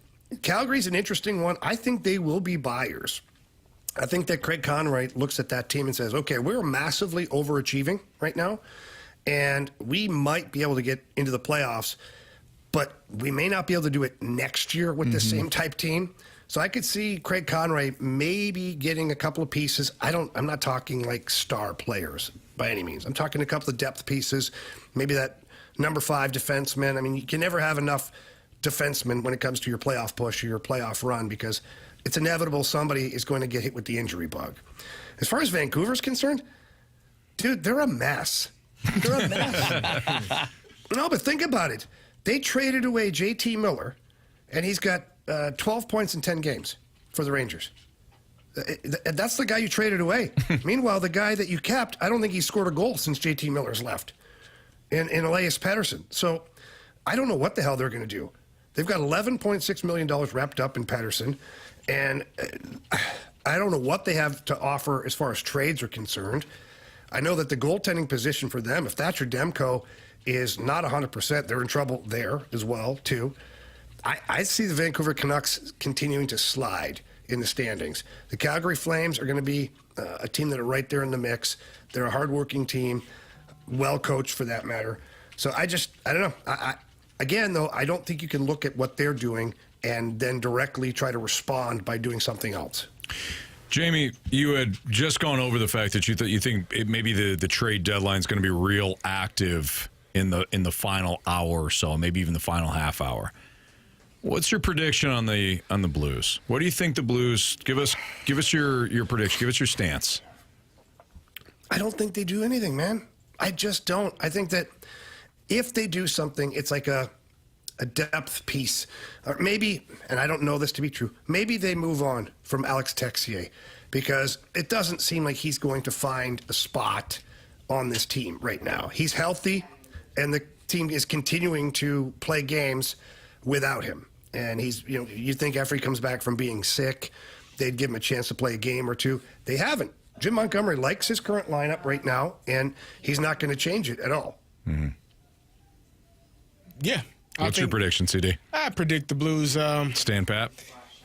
Calgary's an interesting one. I think they will be buyers. I think that Craig Conroy looks at that team and says, okay, we're massively overachieving right now, and we might be able to get into the playoffs, but we may not be able to do it next year with the same type team. So I could see Craig Conroy maybe getting a couple of pieces. I'm not talking like star players by any means. I'm talking a couple of depth pieces, maybe that number 5 defenseman. I mean, you can never have enough defensemen when it comes to your playoff push or your playoff run, because it's inevitable somebody is going to get hit with the injury bug. As far as Vancouver's concerned, dude, they're a mess. They're a mess. No, but think about it. They traded away JT Miller, and he's got 12 points in 10 games for the Rangers. That's the guy you traded away. Meanwhile, the guy that you kept, I don't think he's scored a goal since JT Miller's left, in Elias Pettersson. So I don't know what the hell they're going to do. They've got $11.6 million wrapped up in Pettersson, and I don't know what they have to offer as far as trades are concerned. I know that the goaltending position for them, if Thatcher Demko is not 100%, they're in trouble there as well, too. I see the Vancouver Canucks continuing to slide in the standings. The Calgary Flames are going to be a team that are right there in the mix. They're a hardworking team, well coached for that matter. So I don't know. Again, though, I don't think you can look at what they're doing and then directly try to respond by doing something else.
Jamie, you had just gone over the fact that you think maybe the trade deadline is going to be real active in the final hour or so, maybe even the final half hour. What's your prediction on the Blues? What do you think the Blues? Give us your prediction. Give us your stance.
I don't think they do anything, man. I just don't. I think that if they do something, it's like a depth piece. Or maybe, and I don't know this to be true, maybe they move on from Alex Texier, because it doesn't seem like he's going to find a spot on this team right now. He's healthy, and the team is continuing to play games without him. And you think after he comes back from being sick, they'd give him a chance to play a game or two. They haven't. Jim Montgomery likes his current lineup right now, and he's not going to change it at all.
Mm-hmm.
Yeah.
What's your prediction, CD?
I predict the Blues
stand pat.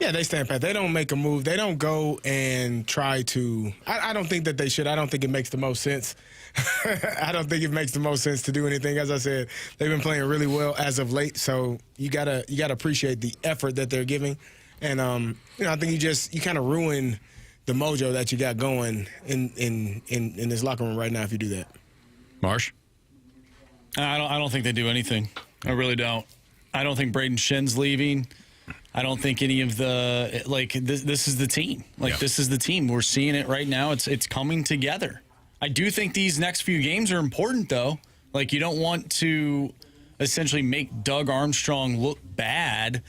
Yeah, they stand pat. They don't make a move. They don't go and try to. I don't think that they should. I don't think it makes the most sense. I don't think it makes the most sense to do anything. As I said, they've been playing really well as of late. So you gotta appreciate the effort that they're giving. And I think you kind of ruin the mojo that you got going in this locker room right now if you do that.
Marsh?
I don't think they do anything. I really don't. I don't think Braden Schenn's leaving. I don't think any of the this is the team. This is the team. We're seeing it right now. It's coming together. I do think these next few games are important, though. Like, you don't want to essentially make Doug Armstrong look bad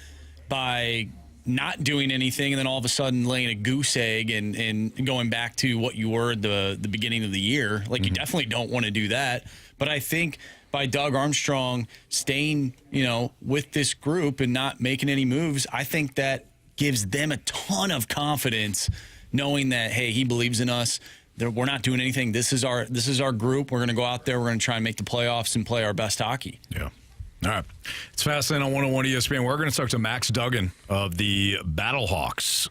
by not doing anything and then all of a sudden laying a goose egg and going back to what you were at the beginning of the year. Like, you definitely don't want to do that. But I think by Doug Armstrong staying, with this group and not making any moves, I think that gives them a ton of confidence, knowing that, hey, he believes in us. We're not doing anything. This is our group. We're going to go out there. We're going to try and make the playoffs and play our best hockey.
Yeah. All right. It's Fastlane on 101 ESPN. We're going to talk to Max Duggan of the Battlehawks.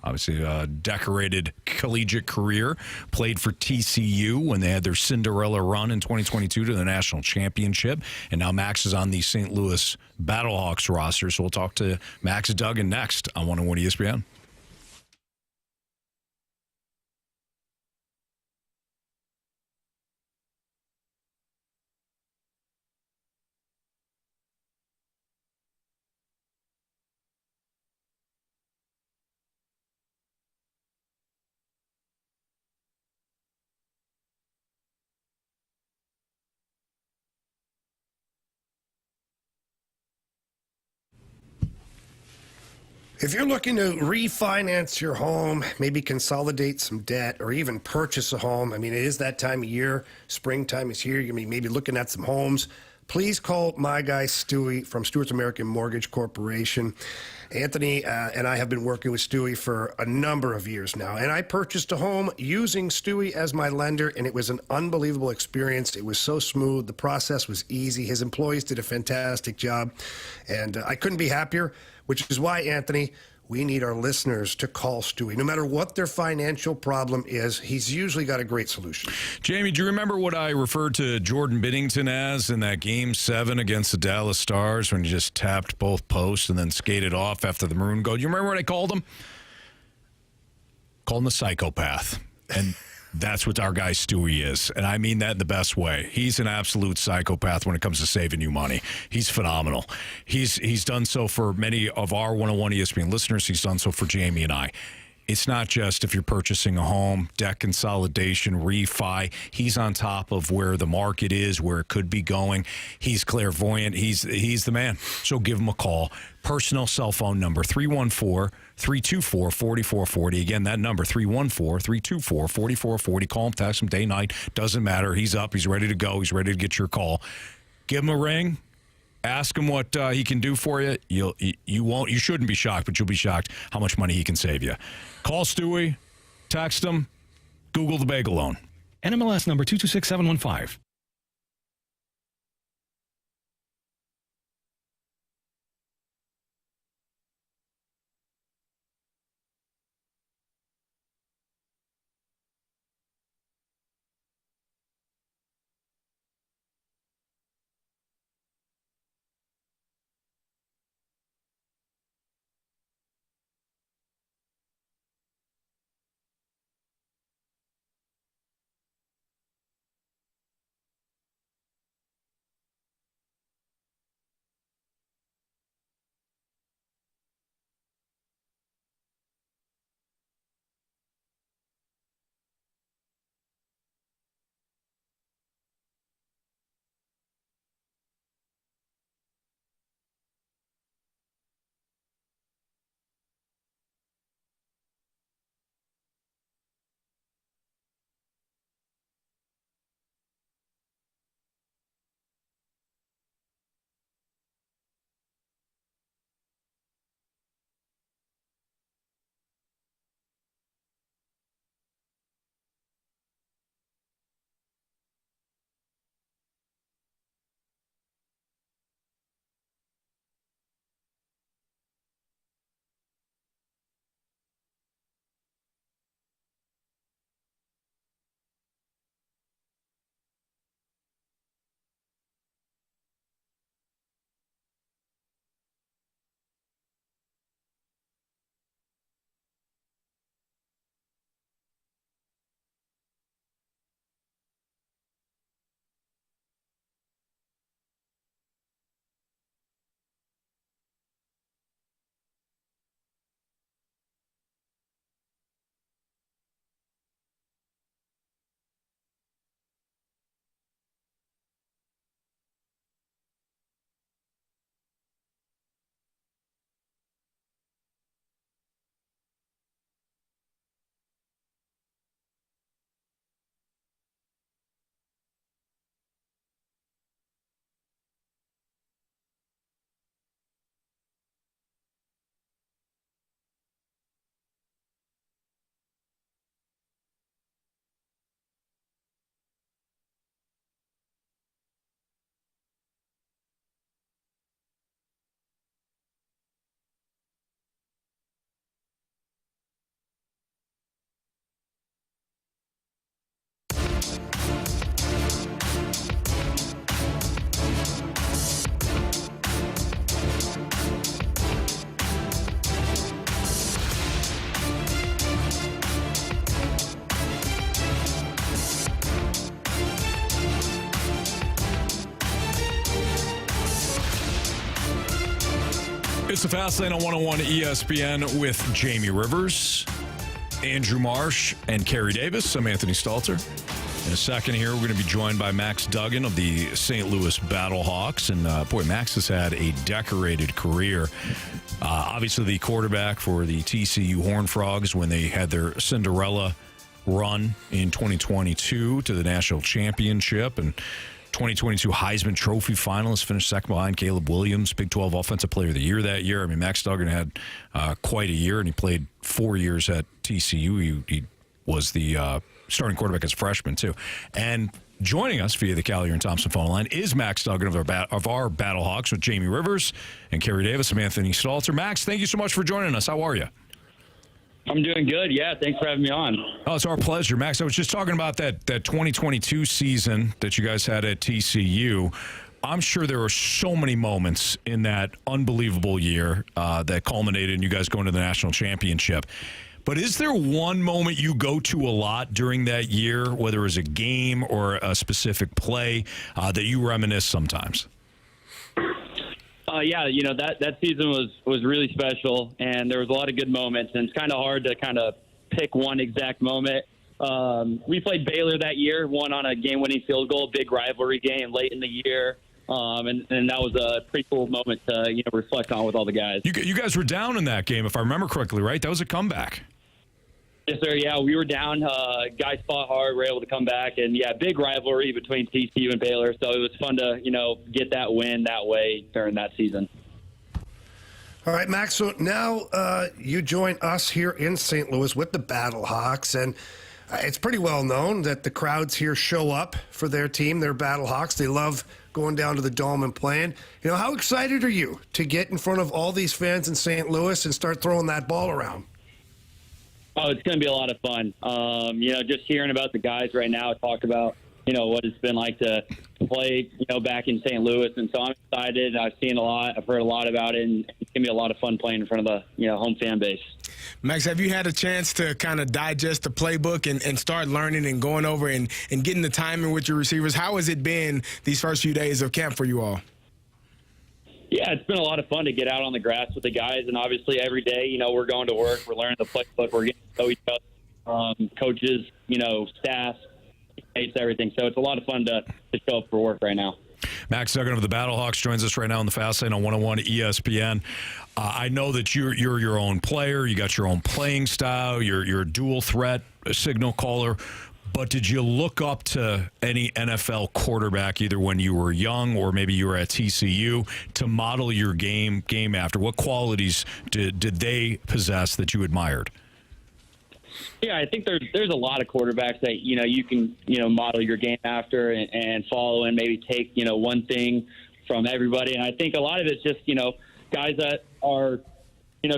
Obviously, a decorated collegiate career. Played for TCU when they had their Cinderella run in 2022 to the national championship. And now Max is on the St. Louis Battlehawks roster. So we'll talk to Max Duggan next on 101 ESPN.
If you're looking to refinance your home, maybe consolidate some debt, or even purchase a home, I mean, it is that time of year. Springtime is here. You're going to be maybe looking at some homes. Please call my guy Stewie from Stewart's American Mortgage Corporation. Anthony and I have been working with Stewie for a number of years now, and I purchased a home using Stewie as my lender, and it was an unbelievable experience. It was so smooth. The process was easy. His employees did a fantastic job, and I couldn't be happier, which is why, Anthony, we need our listeners to call Stewie. No matter what their financial problem is, he's usually got a great solution.
Jamie, do you remember what I referred to Jordan Binnington as in that Game 7 against the Dallas Stars when he just tapped both posts and then skated off after the maroon goal? Do you remember what I called him? Called him the psychopath. And that's what our guy Stewie is. And I mean that in the best way. He's an absolute psychopath when it comes to saving you money. He's phenomenal. He's done so for many of our 101 ESPN listeners. He's done so for Jamie and I. It's not just if you're purchasing a home, debt consolidation, refi. He's on top of where the market is, where it could be going. He's clairvoyant. He's the man. So give him a call. Personal cell phone number, 314-324-4440. Again, that number, 314-324-4440. Call him, text him, day, night. Doesn't matter. He's up. He's ready to go. He's ready to get your call. Give him a ring. Ask him what he can do for you. You shouldn't be shocked, but you'll be shocked how much money he can save you. Call Stewie, text him, Google the bagel loan.
NMLS number 226715.
It's the Fast Lane on 101 ESPN with Jamie Rivers, Andrew Marsh, and Carey Davis. I'm Anthony Stalter. In a second here, we're going to be joined by Max Duggan of the St. Louis Battlehawks. And, boy, Max has had a decorated career. Obviously, the quarterback for the TCU Horned Frogs when they had their Cinderella run in 2022 to the national championship. And 2022 Heisman Trophy finalist, finished second behind Caleb Williams, Big 12 Offensive Player of the Year that year. I mean, Max Duggan had quite a year, and he played 4 years at TCU. He was the starting quarterback as a freshman, too. And joining us via the Callier and Thompson phone line is Max Duggan of our Battlehawks with Jamie Rivers and Carey Davis. I'm Anthony Stalter. Max, thank you so much for joining us. How are you?
I'm doing good. Yeah, thanks for having me on.
Oh, it's our pleasure, Max. I was just talking about that 2022 season that you guys had at TCU. I'm sure there were so many moments in that unbelievable year that culminated in you guys going to the national championship. But is there one moment you go to a lot during that year, whether it was a game or a specific play, that you reminisce sometimes?
Yeah, that season was really special, and there was a lot of good moments, and it's kind of hard to kind of pick one exact moment. We played Baylor that year, won on a game-winning field goal, big rivalry game late in the year. And that was a pretty cool moment to reflect on with all the guys.
You guys were down in that game, if I remember correctly, right? That was a comeback.
Yes, sir. Yeah, we were down. Guys fought hard. Were able to come back, and big rivalry between TCU and Baylor. So it was fun to get that win that way during that season.
All right, Max. So now you join us here in St. Louis with the Battlehawks, and it's pretty well known that the crowds here show up for their team, their Battlehawks. They love going down to the Dome and playing. How excited are you to get in front of all these fans in St. Louis and start throwing that ball around?
Oh, it's going to be a lot of fun. Just hearing about the guys right now talk about, what it's been like to play, back in St. Louis. And so I'm excited. I've seen a lot. I've heard a lot about it. And it's going to be a lot of fun playing in front of the, home fan base.
Max, have you had a chance to kind of digest the playbook and start learning and going over and getting the timing with your receivers? How has it been these first few days of camp for you all?
Yeah, it's been a lot of fun to get out on the grass with the guys, and obviously every day, we're going to work, we're learning the playbook, we're getting to know each other, coaches, staff, teammates, everything. So it's a lot of fun to show up for work right now.
Max Duggan of the Battlehawks joins us right now on the Fast Lane on 101 ESPN. I know that you're your own player, you got your own playing style, you're a dual threat signal caller. But did you look up to any NFL quarterback, either when you were young or maybe you were at TCU, to model your game after? What qualities did they possess that you admired?
Yeah, I think there's a lot of quarterbacks that, you can, model your game after and follow and maybe take, one thing from everybody. And I think a lot of it's just, guys that are,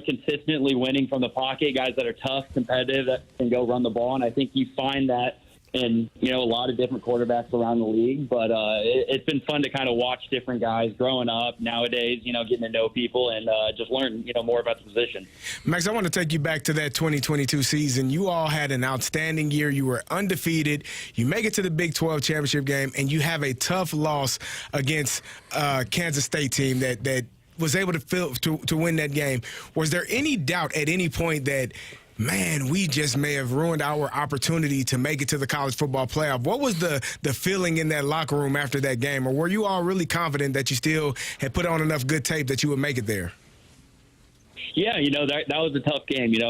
consistently winning from the pocket, guys that are tough, competitive, that can go run the ball. And I think you find that in, a lot of different quarterbacks around the league. But it's been fun to kind of watch different guys growing up nowadays, getting to know people and just learn, more about the position.
Max, I want to take you back to that 2022 season. You all had an outstanding year. You were undefeated. You make it to the Big 12 championship game, and you have a tough loss against Kansas State team that was able to win that game. Was there any doubt at any point that, man, we just may have ruined our opportunity to make it to the college football playoff? What was the feeling in that locker room after that game? Or were you all really confident that you still had put on enough good tape that you would make it there?
Yeah, that was a tough game. It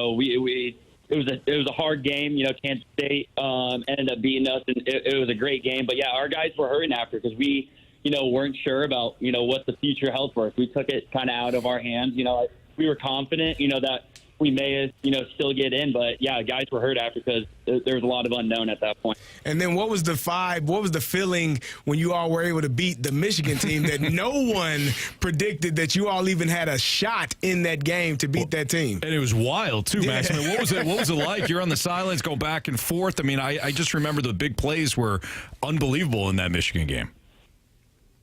was a hard game. Kansas State ended up beating us, and it was a great game. But, yeah, our guys were hurting after because we, weren't sure about, what the future held for us. We took it kind of out of our hands. We were confident, that we may, still get in. But, yeah, guys were hurt after because there was a lot of unknown at that point.
And then what was the feeling when you all were able to beat the Michigan team that no one predicted that you all even had a shot in that game to beat that team?
And it was wild, too, Max. I mean, what was it like? You're on the sidelines, go back and forth. I mean, I just remember the big plays were unbelievable in that Michigan game.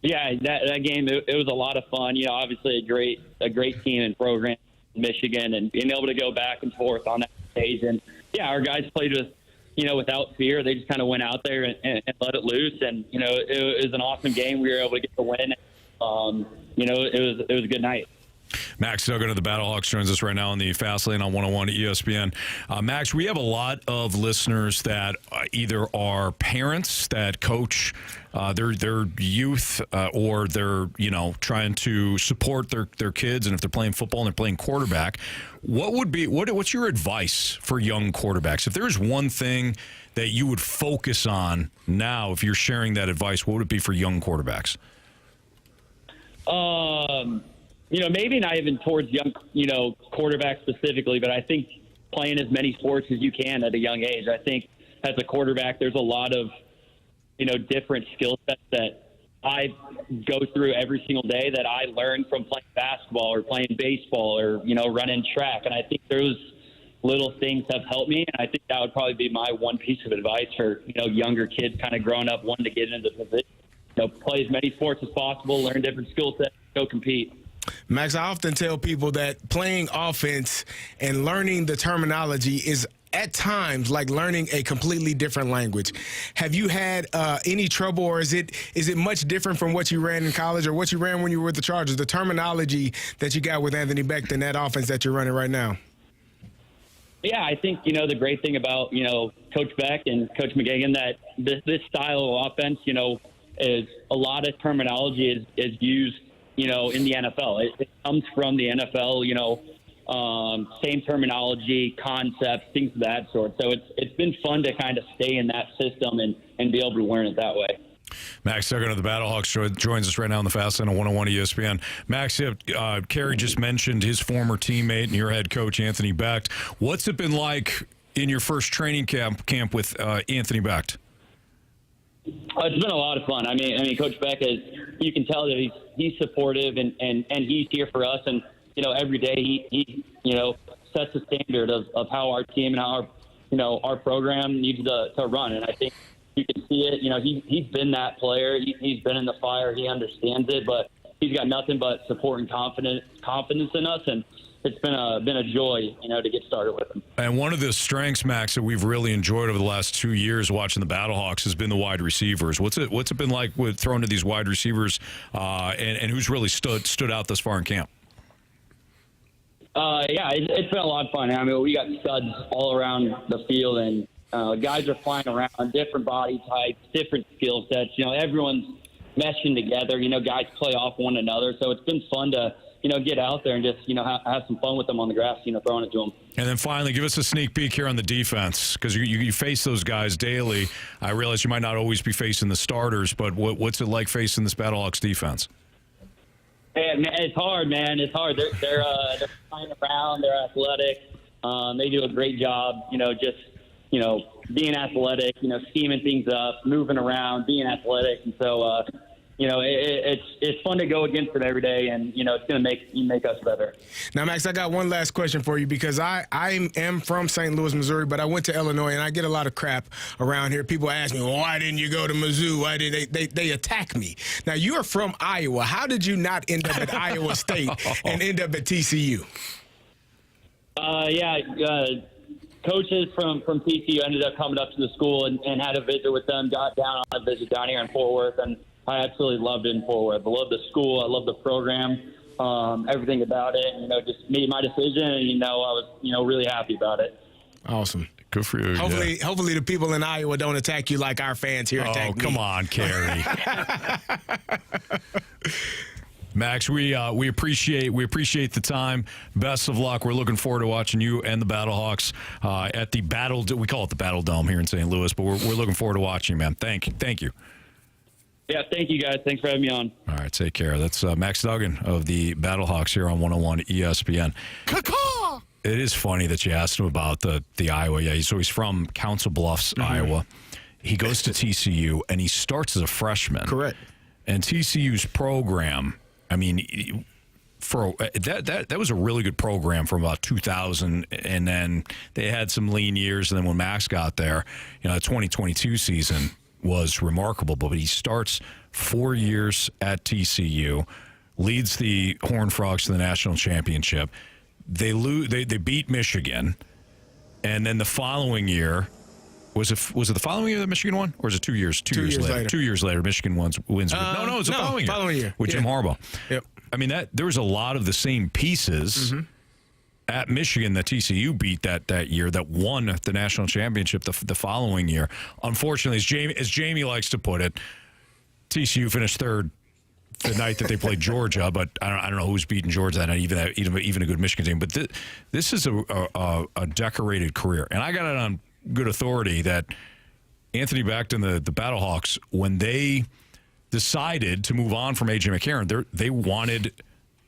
Yeah, that game, it was a lot of fun. Obviously a great team and program in Michigan, and being able to go back and forth on that stage. And, yeah, our guys played with, without fear. They just kind of went out there and let it loose. And, it was an awesome game. We were able to get the win. It was a good night.
Max Duggan of the Battlehawks joins us right now on the Fast Lane on 101 ESPN. Max, we have a lot of listeners that either are parents that coach their youth or they're trying to support their kids, and if they're playing football and they're playing quarterback, what's your advice for young quarterbacks? If there's one thing that you would focus on now, if you're sharing that advice, what would it be for young quarterbacks?
Maybe not even towards young, quarterbacks specifically, but I think playing as many sports as you can at a young age. I think as a quarterback, there's a lot of, different skill sets that I go through every single day that I learned from playing basketball or playing baseball or, running track. And I think those little things have helped me. And I think that would probably be my one piece of advice for, younger kids kind of growing up, wanting to get into the position. Play as many sports as possible, learn different skill sets, go compete.
Max, I often tell people that playing offense and learning the terminology is at times like learning a completely different language. Have you had any trouble, or is it much different from what you ran in college or what you ran when you were with the Chargers, the terminology that you got with Anthony Beck and that offense that you're running right now?
Yeah, I think, the great thing about, Coach Beck and Coach McGagan, that this style of offense, is a lot of terminology is used, in the NFL. It comes from the NFL, same terminology, concepts, things of that sort. So it's been fun to kind of stay in that system and be able to learn it that way.
Max Duggan of the Battlehawks joins us right now on the Fast Lane on 101 ESPN. Max, Carey just mentioned his former teammate and your head coach, Anthony Becht. What's it been like in your first training camp with Anthony Becht?
It's been a lot of fun. I mean, Coach Beck you can tell that he's supportive and he's here for us. And, every day he sets the standard of how our team and how our program needs to run. And I think you can see it. He's been that player. He's been in the fire. He understands it, but he's got nothing but support and confidence in us. And it's been a joy, to get started with him. And
one of the strengths, Max, that we've really enjoyed over the last 2 years watching the Battlehawks has been the wide receivers. What's it been like with throwing to these wide receivers, and who's really stood out this far in camp?
Yeah, it's been a lot of fun. I mean, we got studs all around the field, and guys are flying around, different body types, different skill sets. Everyone's meshing together. Guys play off one another, so it's been fun to get out there and just, have some fun with them on the grass, throwing it to them. And then finally, give us a sneak peek here on the defense, because you face those guys daily. I realize you might not always be facing the starters, but what's it like facing this Battlehawks defense? Yeah, man, it's hard, man. It's hard. They're flying around. They're athletic. They do a great job, just, being athletic, scheming things up, moving around, being athletic. And so, it's fun to go against them every day, and it's going to make us better.
Now, Max, I got one last question for you, because I am from St. Louis, Missouri, but I went to Illinois, and I get a lot of crap around here. People ask me, well, why didn't you go to Mizzou? Why did they attack me? Now, you are from Iowa. How did you not end up at Iowa State and end up at TCU?
Coaches from TCU ended up coming up to the school and had a visit with them. Got down on a visit down here in Fort Worth, and I absolutely loved it in Fort Worth. I love the school. I love the program, everything about it. Just made my decision, and I was really happy about it.
Awesome.
Good for you.
Hopefully the people in Iowa don't attack you like our fans here attack me.
Oh, come on, Carey. Max, we appreciate the time. Best of luck. We're looking forward to watching you and the Battlehawks at the we call it the Battle Dome here in St. Louis, but we're looking forward to watching you, man. Thank you.
Yeah, thank you, guys. Thanks for having me on.
All right, take care. That's Max Duggan of the Battlehawks here on 101 ESPN.
Caw-caw!
It is funny that you asked him about the Iowa. Yeah, so he's from Council Bluffs, Iowa. He goes to TCU, and he starts as a freshman.
Correct.
And TCU's program, I mean, for that was a really good program from about 2000, and then they had some lean years, and then when Max got there, the 2022 season was remarkable. But he starts 4 years at TCU, leads the Horned Frogs to the national championship. They beat Michigan, and then the following year, was it the following year that Michigan won, or was it 2 years? 2 years later. 2 years later, Michigan wins. No, it was the following year with Jim Harbaugh.
Yep.
I mean, there was a lot of the same pieces at Michigan that TCU beat that year, that won the national championship the following year. Unfortunately, as Jamie likes to put it, TCU finished third the night that they played Georgia, but I don't know who's beating Georgia that night, even a good Michigan team. But this is a decorated career. And I got it on good authority that Anthony Becht and the Battlehawks, when they decided to move on from A.J. McCarron, they wanted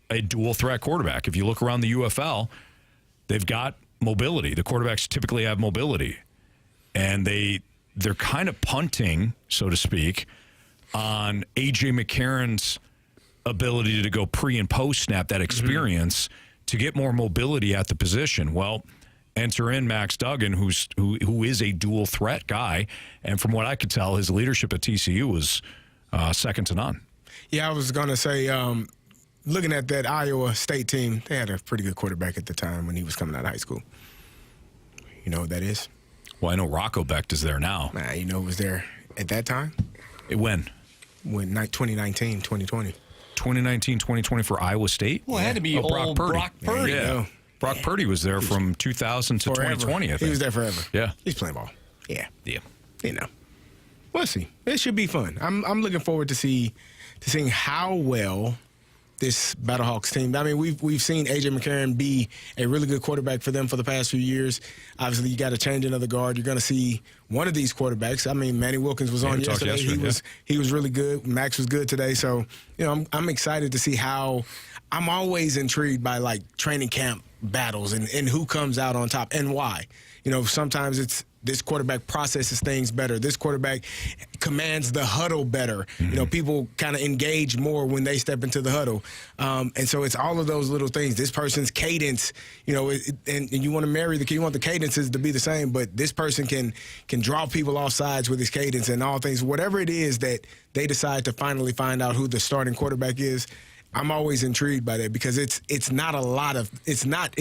a dual-threat quarterback. If you look around the UFL, they've got mobility. The quarterbacks typically have mobility. And they're kind of punting, so to speak, on A.J. McCarron's ability to go pre- and post-snap, that experience, to get more mobility at the position. Well, enter in Max Duggan, who is a dual-threat guy. And from what I could tell, his leadership at TCU was second to none.
Yeah, I was going to say, looking at that Iowa State team, they had a pretty good quarterback at the time when he was coming out of high school. You know what that is?
Well, I know Rocco Becht is there now.
Nah, you know who was there at that time?
When?
2019, 2020.
2019, 2020 for Iowa State?
Well, it had to be
Brock Purdy.
Brock Purdy.
Yeah. Brock Purdy was there from 2000 to
Forever.
2020, I think.
He was there forever.
Yeah.
He's playing ball. Yeah.
Yeah.
You know. We'll see. It should be fun. I'm looking forward to seeing how well this Battlehawks team. I mean, we've seen A.J. McCarron be a really good quarterback for them for the past few years. Obviously, you got to change another guard. You're going to see one of these quarterbacks. I mean, Manny Wilkins was on yesterday. He was really good. Max was good today. So, you know, I'm excited to see how. I'm always intrigued by like training camp battles and who comes out on top and why. You know, sometimes it's this quarterback processes things better. This quarterback commands the huddle better. You know, people kind of engage more when they step into the huddle. And so it's all of those little things. This person's cadence, you know, and you want to marry you want the cadences to be the same, but this person can draw people off sides with his cadence and all things. Whatever it is that they decide to finally find out who the starting quarterback is, I'm always intrigued by that because it's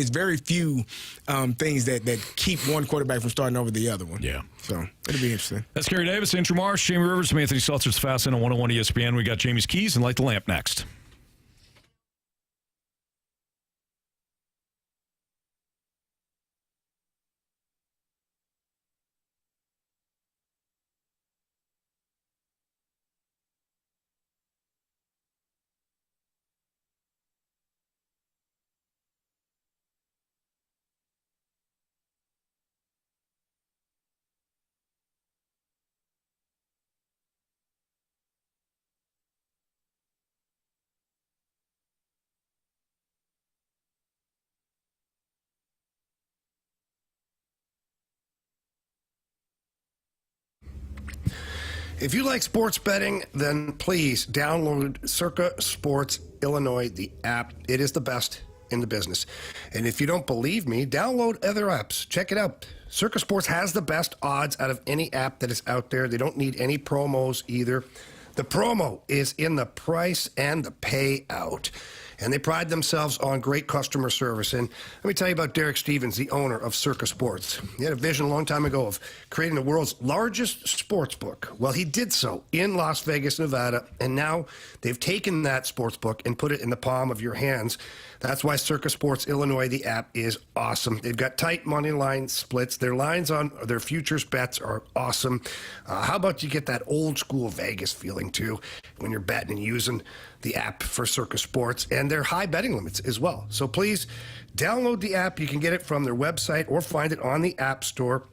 very few things that keep one quarterback from starting over the other one.
Yeah.
So it'll be interesting.
That's Carey Davis, Andrew Marsh, Jamie Rivers, I'm Anthony Stalter's Fast In on 101 ESPN. We got Jamie's Keys and Light the Lamp next.
If you like sports betting, then please download Circa Sports Illinois, the app. It is the best in the business. And if you don't believe me, download other apps. Check it out. Circa Sports has the best odds out of any app that is out there. They don't need any promos either. The promo is in the price and the payout. And they pride themselves on great customer service. And let me tell you about Derek Stevens, the owner of Circa Sports. He had a vision a long time ago of creating the world's largest sports book. Well, he did so in Las Vegas, Nevada, and now they've taken that sports book and put it in the palm of your hands. That's why Circa Sports Illinois, the app, is awesome. They've got tight money line splits. Their lines on their futures bets are awesome. How about you get that old school Vegas feeling, too, when you're betting and using the app for Circa Sports, and their high betting limits as well. So please download the app. You can get it from their website or find it on the App Store.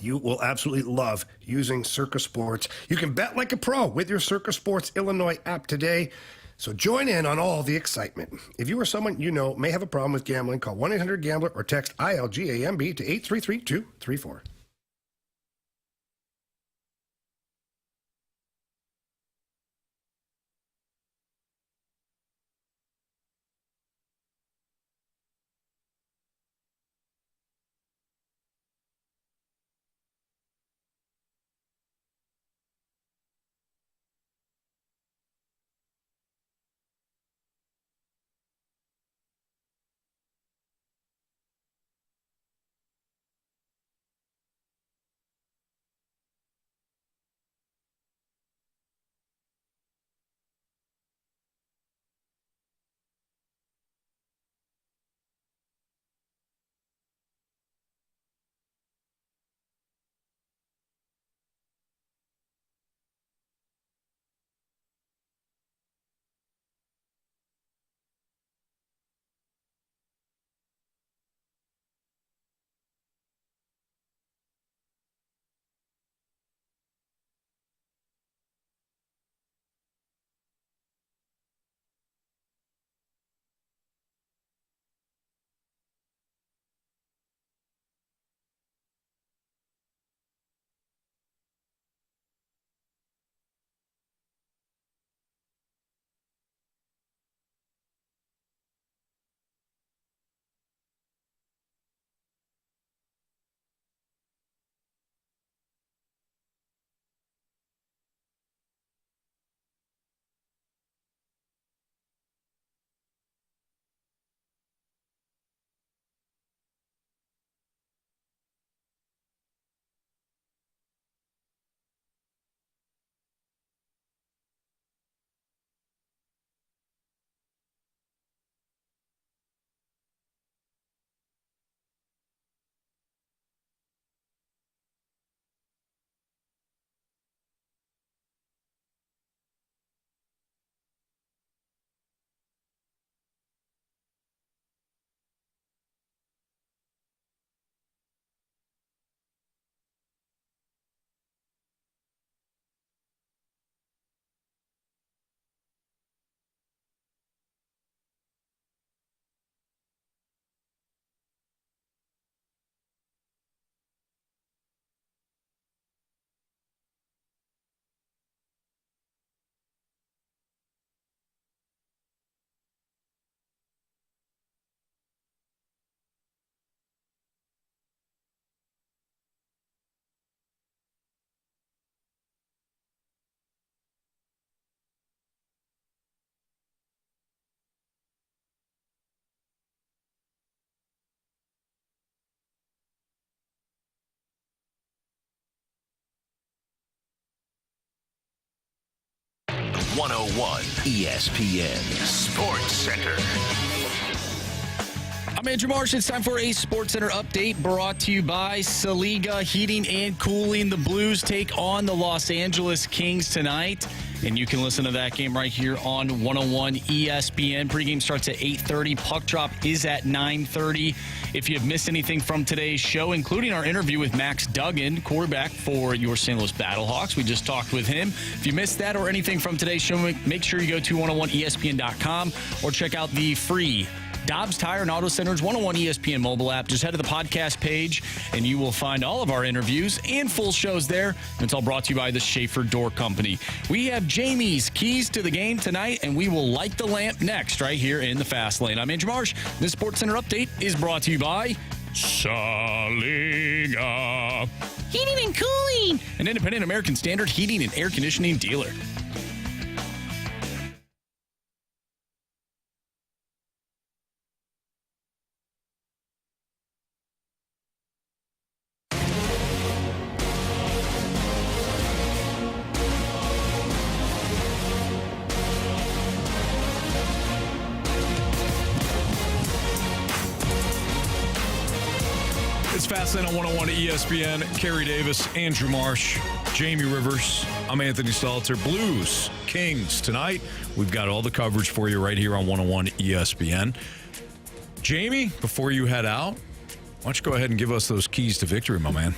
You will absolutely love using Circa Sports. You can bet like a pro with your Circa Sports Illinois app today. So join in on all the excitement. If you or someone you know may have a problem with gambling, call 1-800-GAMBLER or text ILGAMB to 833-234.
101 ESPN Sports Center.
I'm Andrew Marsh. It's time for a Sports Center update brought to you by Saliga Heating and Cooling. The Blues take on the Los Angeles Kings tonight, and you can listen to that game right here on 101 ESPN. Pregame starts at 8:30. Puck drop is at 9:30. If you have missed anything from today's show, including our interview with Max Duggan, quarterback for your St. Louis Battlehawks, we just talked with him. If you missed that or anything from today's show, make sure you go to 101ESPN.com or check out the free Dobbs Tire and Auto Center's 101 ESPN mobile app. Just head to the podcast page, and you will find all of our interviews and full shows there. And it's all brought to you by the Schaefer Door Company. We have Jamie's keys to the game tonight, and we will light the lamp next right here in the Fast Lane. I'm Andrew Marsh. This Sports Center update is brought to you by Saliga Heating and Cooling, an independent American Standard heating and air conditioning dealer.
It's Fastlane on 101 ESPN. Carey Davis, Andrew Marsh, Jamie Rivers. I'm Anthony Stalter. Blues, Kings tonight. We've got all the coverage for you right here on 101 ESPN. Jamie, before you head out, why don't you go ahead and give us those keys to victory, my man?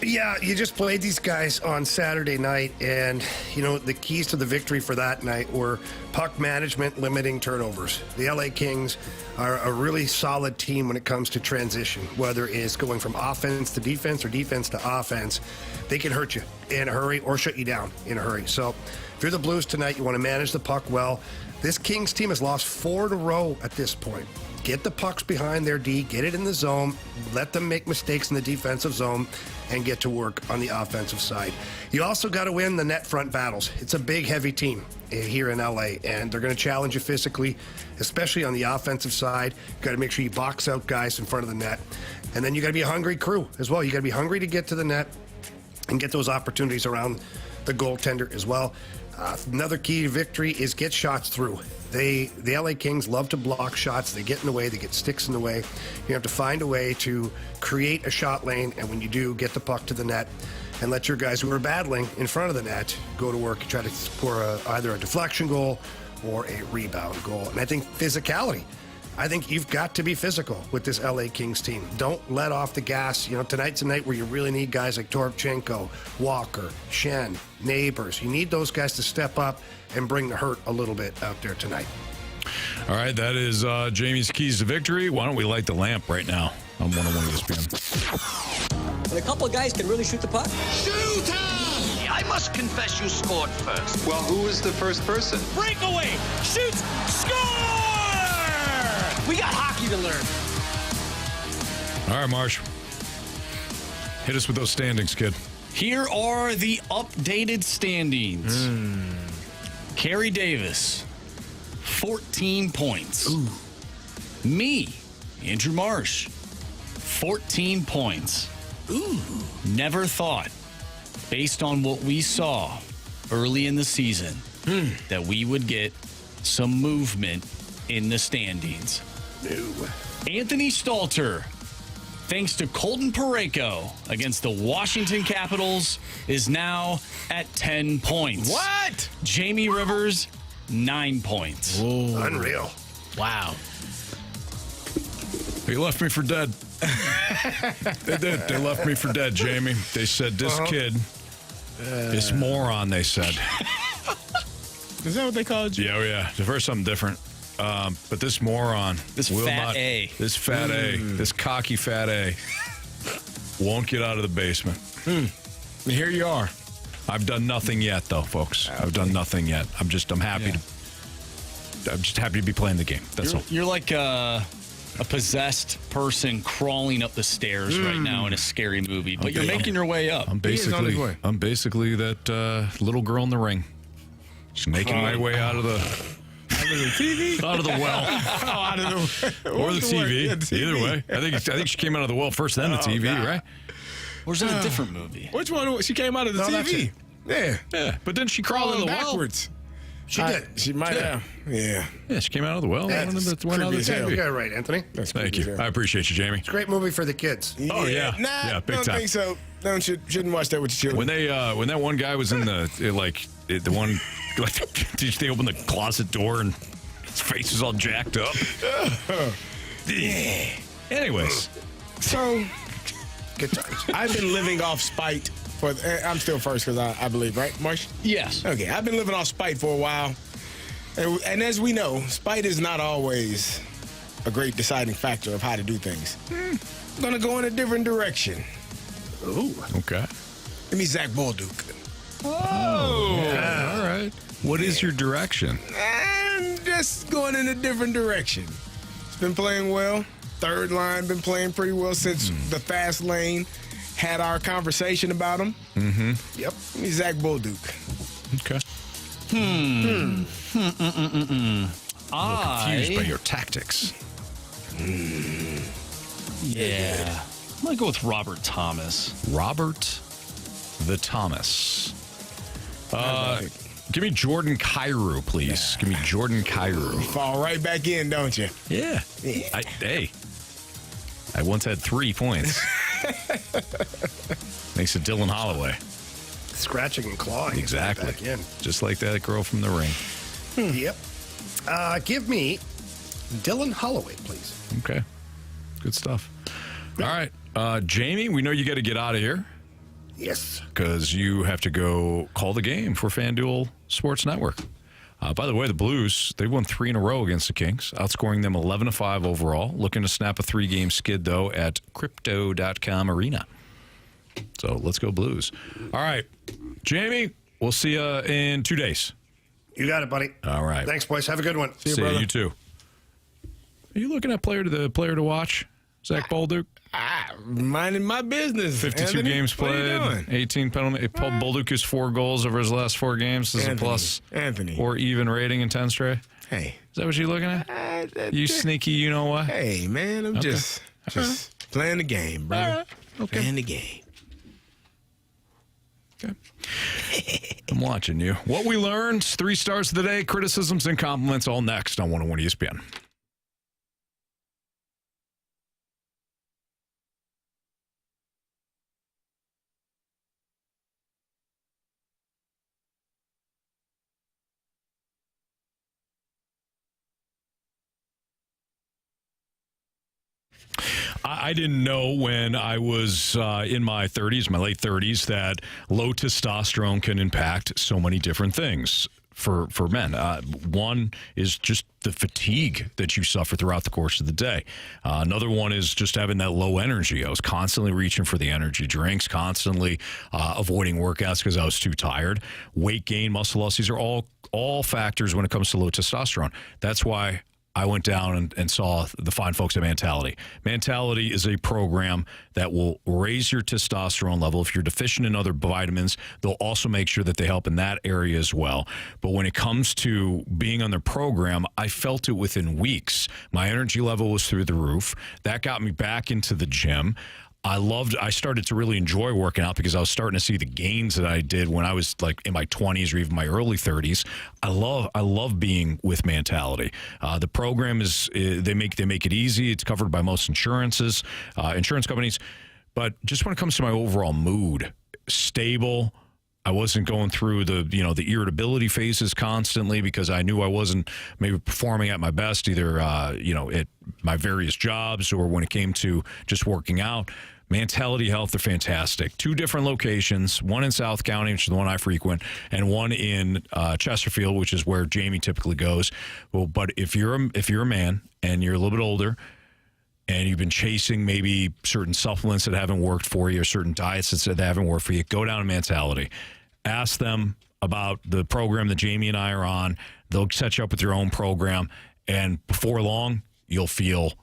Yeah, you just played these guys on Saturday night, and, the keys to the victory for that night were puck management, limiting turnovers. The LA Kings are a really solid team when it comes to transition, whether it's going from offense to defense or defense to offense. They can hurt you in a hurry or shut you down in a hurry. So if you're the Blues tonight, you want to manage the puck well. This Kings team has lost 4 in a row at this point. Get the pucks behind their D, get it in the zone, let them make mistakes in the defensive zone, and get to work on the offensive side. You also got to win the net front battles. It's a big, heavy team here in LA, and they're going to challenge you physically, especially on the offensive side. You got to make sure you box out guys in front of the net. And then you got to be a hungry crew as well. You got to be hungry to get to the net and get those opportunities around the goaltender as well. Another key to victory is get shots through. The LA Kings love to block shots. They get in the way. They get sticks in the way. You have to find a way to create a shot lane, and when you do, get the puck to the net and let your guys who are battling in front of the net go to work and try to score either a deflection goal or a rebound goal. And I think physicality. I think you've got to be physical with this LA Kings team. Don't let off the gas. Tonight's a night where you really need guys like Toropchenko, Walker, Schenn, Neighbors. You need those guys to step up and bring the hurt a little bit out there tonight.
All right, that is Jamie's keys to victory. Why don't we light the lamp right now on 101 ESPN?
And a couple of guys can really shoot the puck.
Shooter!
I must confess you scored first.
Well, who was the first person?
Breakaway! Shoots! Score! We got hockey to learn.
All right, Marsh. Hit us with those standings, kid.
Here are the updated standings. Carey Davis, 14 points.
Ooh.
Me, Andrew Marsh, 14 points.
Ooh.
Never thought, based on what we saw early in the season, that we would get some movement in the standings.
No.
Anthony Stalter, thanks to Colton Parayko against the Washington Capitals, is now at 10 points.
What?
Jamie Rivers, 9 points.
Ooh.
Unreal.
Wow.
He left me for dead. They did. They left me for dead, Jamie. They said, this kid, this moron, they said.
Is that what they called you?
Yeah, yeah. The first something different. But this moron,
this fat A,
this cocky fat A, won't get out of the basement.
Here you are.
I've done nothing yet, though, folks. I've done nothing yet. I'm just happy to be playing the game. That's all.
You're like a possessed person crawling up the stairs right now in a scary movie, but you're making your way up.
I'm basically that little girl in the ring. Just making my way out of the
TV?
Out of the well.
Out of the
or the TV. Yeah, TV. Either way. I think she came out of the well first, then the TV, right?
Or is that a different movie?
Which one? She came out of the TV.
Yeah. But then she crawled in the well.
Backwards.
She did.
She might have. Yeah.
Yeah, she came out of the well.
That's
One other
creepy as hell.
TV.
You got it right, Anthony.
That's
Thank
creepy
you.
as hell.
I appreciate you, Jamie.
It's a great movie for the kids.
Oh, yeah.
Nah,
Yeah, big
don't
time.
think so. Shouldn't watch that with your children.
When that one guy was in the one, did they open the closet door and his face was all jacked up?
Yeah.
Anyways,
So
Good times.
I've been living off spite I'm still first because I believe, right, Marsh?
Yes.
Okay, I've been living off spite for a while. And as we know, spite is not always a great deciding factor of how to do things. I'm going to go in a different direction.
Ooh.
okay.
Give me Zach Bolduc.
Oh, yeah. All right. What is your direction?
I'm just going in a different direction. He's been playing well. Third line been playing pretty well since the fast lane had our conversation about him.
Mm-hmm.
Yep. Give me Zach Bolduc.
Okay. I'm confused by your tactics.
Yeah. I'm going to go with Robert Thomas.
Robert the Thomas. Give me Jordan Cairo, please. Give me Jordan Cairo.
Fall right back in, don't you?
Yeah. I once had 3 points. Thanks to Dylan Holloway.
Scratching and clawing.
Exactly.
Back in.
Just like that girl from the ring.
Yep. Give me Dylan Holloway, please.
Okay. Good stuff. All right. Jamie, we know you got to get out of here.
Yes.
Because you have to go call the game for FanDuel Sports Network. By the way, the Blues, they won 3 in a row against the Kings, outscoring them 11-5 overall. Looking to snap a 3-game skid, though, at Crypto.com Arena. So let's go Blues. All right. Jamie, we'll see you in 2 days.
You got it, buddy.
All right.
Thanks, boys. Have a good one.
See you, brother. You too. Are you looking at player to watch? Zach Bolduc?
Minding my business.
52
Anthony.
games
What are you
played,
doing?
18 penalty. Paul Bolduc has 4 goals over his last 4 games. This is a plus
Anthony.
or even rating in 10 straight.
Hey.
Is that what you're looking at? You sneaky, you know what?
Hey, man, I'm just playing the game, bro.
Okay.
Playing the game.
Okay. I'm watching you. What we learned, 3 stars of the day, criticisms and compliments, all next on 101 ESPN. I didn't know when I was in my 30s, my late 30s, that low testosterone can impact so many different things for men. One is just the fatigue that you suffer throughout the course of the day. Another one is just having that low energy. I was constantly reaching for the energy drinks, constantly avoiding workouts because I was too tired. Weight gain, muscle loss, these are all factors when it comes to low testosterone. That's why I went down and saw the fine folks at Mentality. Mentality is a program that will raise your testosterone level. If you're deficient in other vitamins, they'll also make sure that they help in that area as well. But when it comes to being on their program, I felt it within weeks. My energy level was through the roof. That got me back into the gym. I started to really enjoy working out because I was starting to see the gains that I did when I was like in my 20s or even my early 30s. I love being with Mentality. The program is they make it easy. It's covered by most insurance companies. But just when it comes to my overall mood, stable. I wasn't going through the irritability phases constantly because I knew I wasn't maybe performing at my best either at my various jobs or when it came to just working out. Mentality Health, they're fantastic. 2 different locations, one in South County, which is the one I frequent, and one in Chesterfield, which is where Jamie typically goes. Well, but if you're a man and you're a little bit older and you've been chasing maybe certain supplements that haven't worked for you or certain diets that haven't worked for you, go down to Mentality. Ask them about the program that Jamie and I are on. They'll set you up with your own program, and before long, you'll feel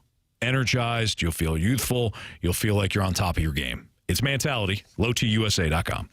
energized, you'll feel youthful, you'll feel like you're on top of your game. It's Mentality, lowtusa.com.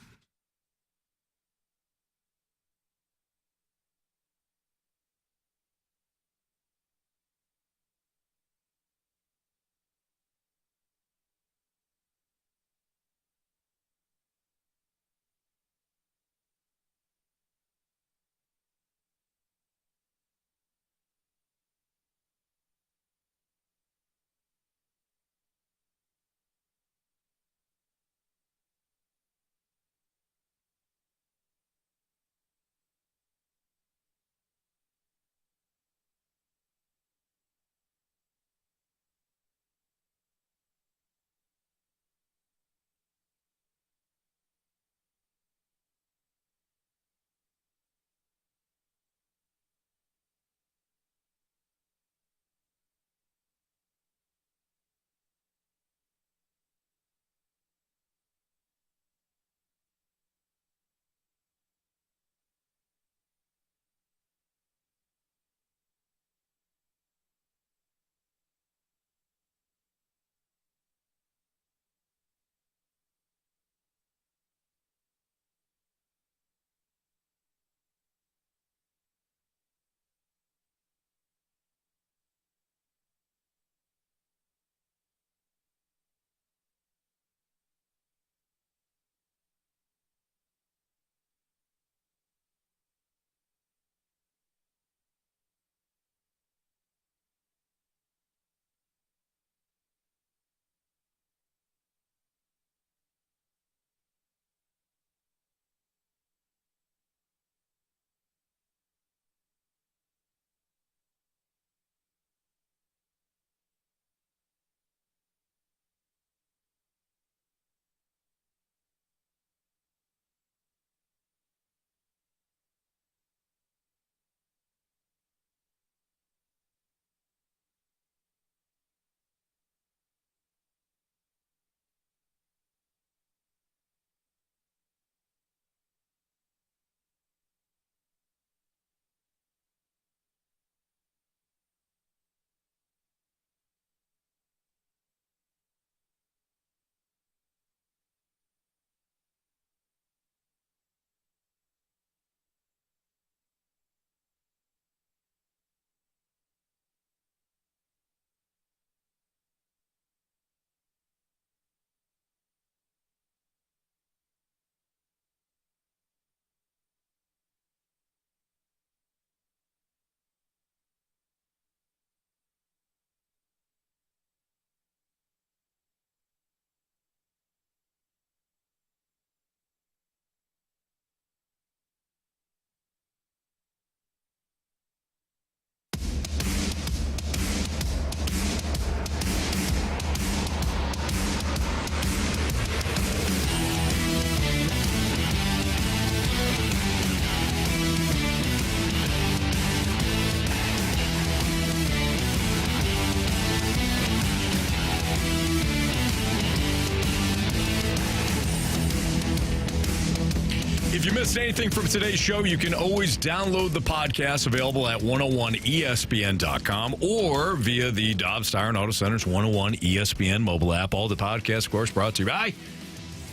If you missed anything from today's show, you can always download the podcast available at 101ESPN.com or via the Dobbs Tire and Auto Center's 101 ESPN mobile app. All the podcasts, of course, brought to you by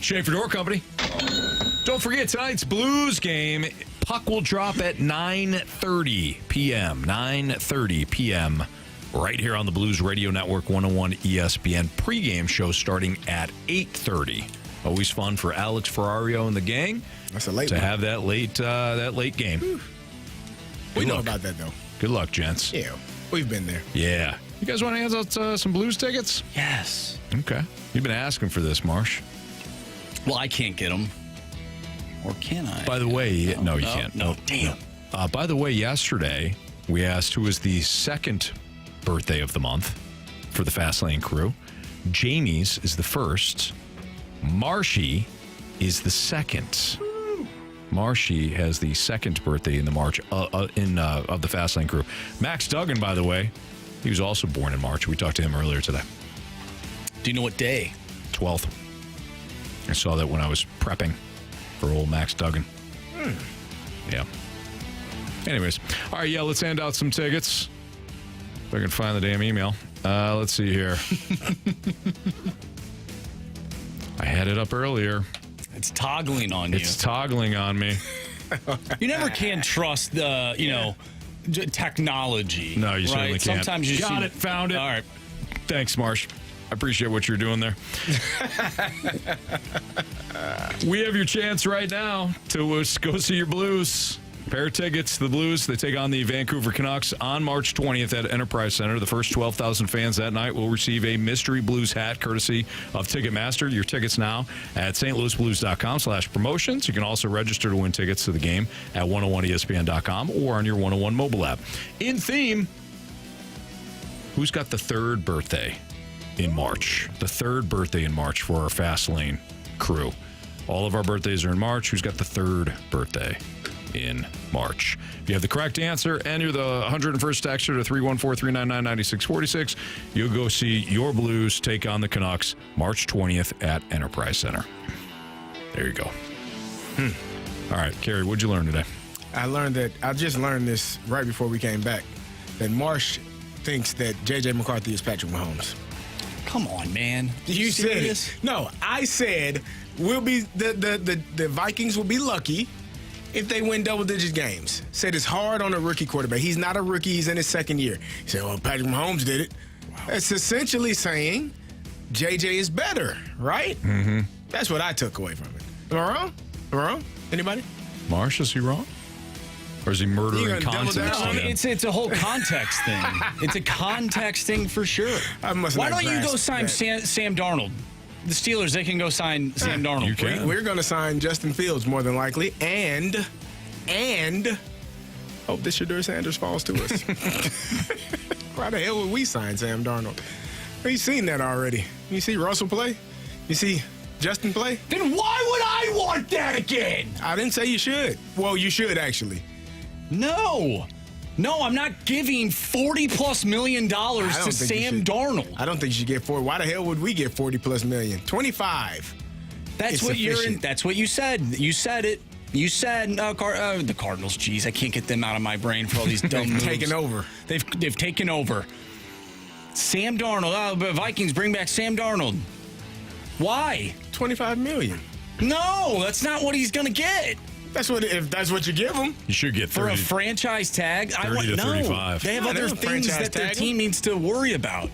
Schaefer Door Company. Don't forget tonight's Blues game. Puck will drop at 9:30 p.m. 9:30 p.m. right here on the Blues Radio Network 101 ESPN. Pre-game show starting at 8:30. Always fun for Alex Ferrario and the gang.
That's a late
to
one.
have that late game.
Whew. We know about that, though.
Good luck, gents.
Yeah, we've been there.
Yeah. You guys want to hand out some Blues tickets?
Yes.
Okay. You've been asking for this, Marsh.
Well, I can't get them. Or can I?
By the way, no, you can't.
No, damn.
By the way, yesterday, we asked who was the second birthday of the month for the Fastlane crew. Jamie's is the first. Marshy is the second. Marshy has the second birthday in the March of the Fastlane crew. Max Duggan, by the way, he was also born in March. We talked to him earlier today.
Do you know what day?
12th. I saw that when I was prepping for old Max Duggan. Yeah. Anyways. All right, let's hand out some tickets. If I can find the damn email. Let's see here. I had it up earlier.
It's toggling on you.
It's toggling on me.
You never can trust the, technology.
No, you certainly
right?
can't.
Sometimes you
got it, found it.
All right.
Thanks, Marsh. I appreciate what you're doing there. We have your chance right now to go see your Blues. Pair of tickets to the Blues. They take on the Vancouver Canucks on March 20th at Enterprise Center. The first 12,000 fans that night will receive a mystery Blues hat courtesy of Ticketmaster. Your tickets now at stlouisblues.com/promotions. You can also register to win tickets to the game at 101ESPN.com or on your 101 mobile app. In theme, who's got the third birthday in March? The third birthday in March for our Fastlane crew. All of our birthdays are in March. Who's got the third birthday in March? If you have the correct answer and you're the 101st texter to 314-399-9646, you'll go see your Blues take on the Canucks March 20th at Enterprise Center. There you go. All right, Carey, what'd you learn today?
I just learned this right before we came back, that Marsh thinks that J.J. McCarthy is Patrick Mahomes.
Come on, man.
You said it. No, I said we'll be the Vikings will be lucky if they win double-digit games. Said it's hard on a rookie quarterback. He's not a rookie. He's in his second year. He said, well, Patrick Mahomes did it. Wow. It's essentially saying J.J. is better, right?
Mm-hmm.
That's what I took away from it. Am I wrong? Am I wrong? Anybody?
Marsh, is he wrong? Or is he murdering context?
No, it's a whole context thing. It's a context thing for sure. Why don't you go sign Sam Darnold? The Steelers, they can go sign Sam Darnold.
You can.
We're going to sign Justin Fields more than likely, and hope this Shadur Sanders falls to us. Why the hell would we sign Sam Darnold? We've seen that already. You see Russell play? You see Justin play?
Then why would I want that again?
I didn't say you should. Well, you should actually.
No, I'm not giving $40+ million to Sam Darnold.
I don't think you should get 40. Why the hell would we get $40+ million? 25.
That's what That's what you said. You said it. You said the Cardinals. Geez, I can't get them out of my brain for all these dumb moves.
Taken over.
They've taken over. Sam Darnold. Vikings bring back Sam Darnold. Why?
$25 million.
No, that's not what he's gonna get.
If that's what you give them.
You should get 30,
for a franchise tag.
30 to 35.
They have other things that their team needs to worry about.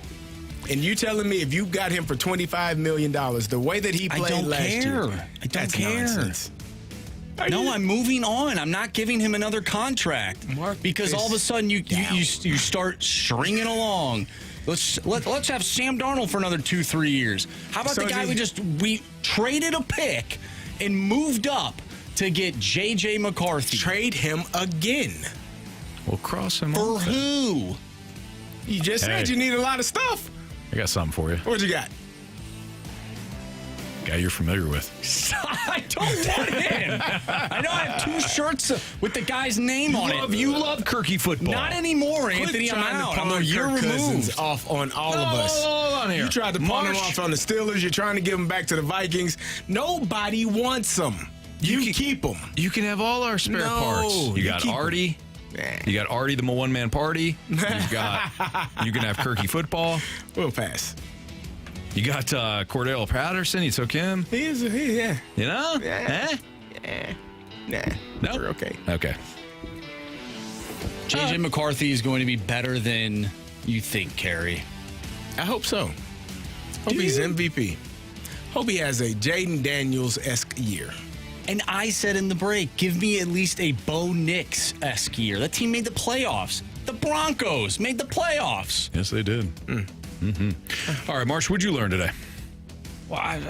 And you telling me if you got him for $25 million, the way that he played last year,
I don't care.
Nonsense.
I'm moving on. I'm not giving him another contract because all of a sudden you start stringing along. Let's have Sam Darnold for another 2-3 years. How about the guy we traded a pick and moved up to get J.J. McCarthy?
Trade him again.
We'll cross him
for
off.
who?
You just said you need a lot of stuff.
I got something for you.
What you got?
Guy you're familiar with.
I don't want him. I know I have 2 shirts with the guy's name on it.
You love Kirky football.
Not anymore, Anthony. I'm out. I'm a year removed.
Off on all of us.
Hold on here.
You tried to pawn him off on the Steelers. You're trying to give him back to the Vikings. Nobody wants him. You keep them.
You can have all our spare parts. You got Artie. You got Artie the one-man party. You can have Kirky football.
We'll pass.
You got Cordell Patterson. You took him.
Yeah.
You know?
Yeah. Nah.
No?
We're okay.
Okay.
J.J. McCarthy is going to be better than you think, Carey.
I hope so. Hope he's MVP. Hope he has a Jaden Daniels-esque year.
And I said in the break, give me at least a Bo Nix-esque year. That team made the playoffs. The Broncos made the playoffs.
Yes, they did. All right, Marsh, what'd you learn today?
Well,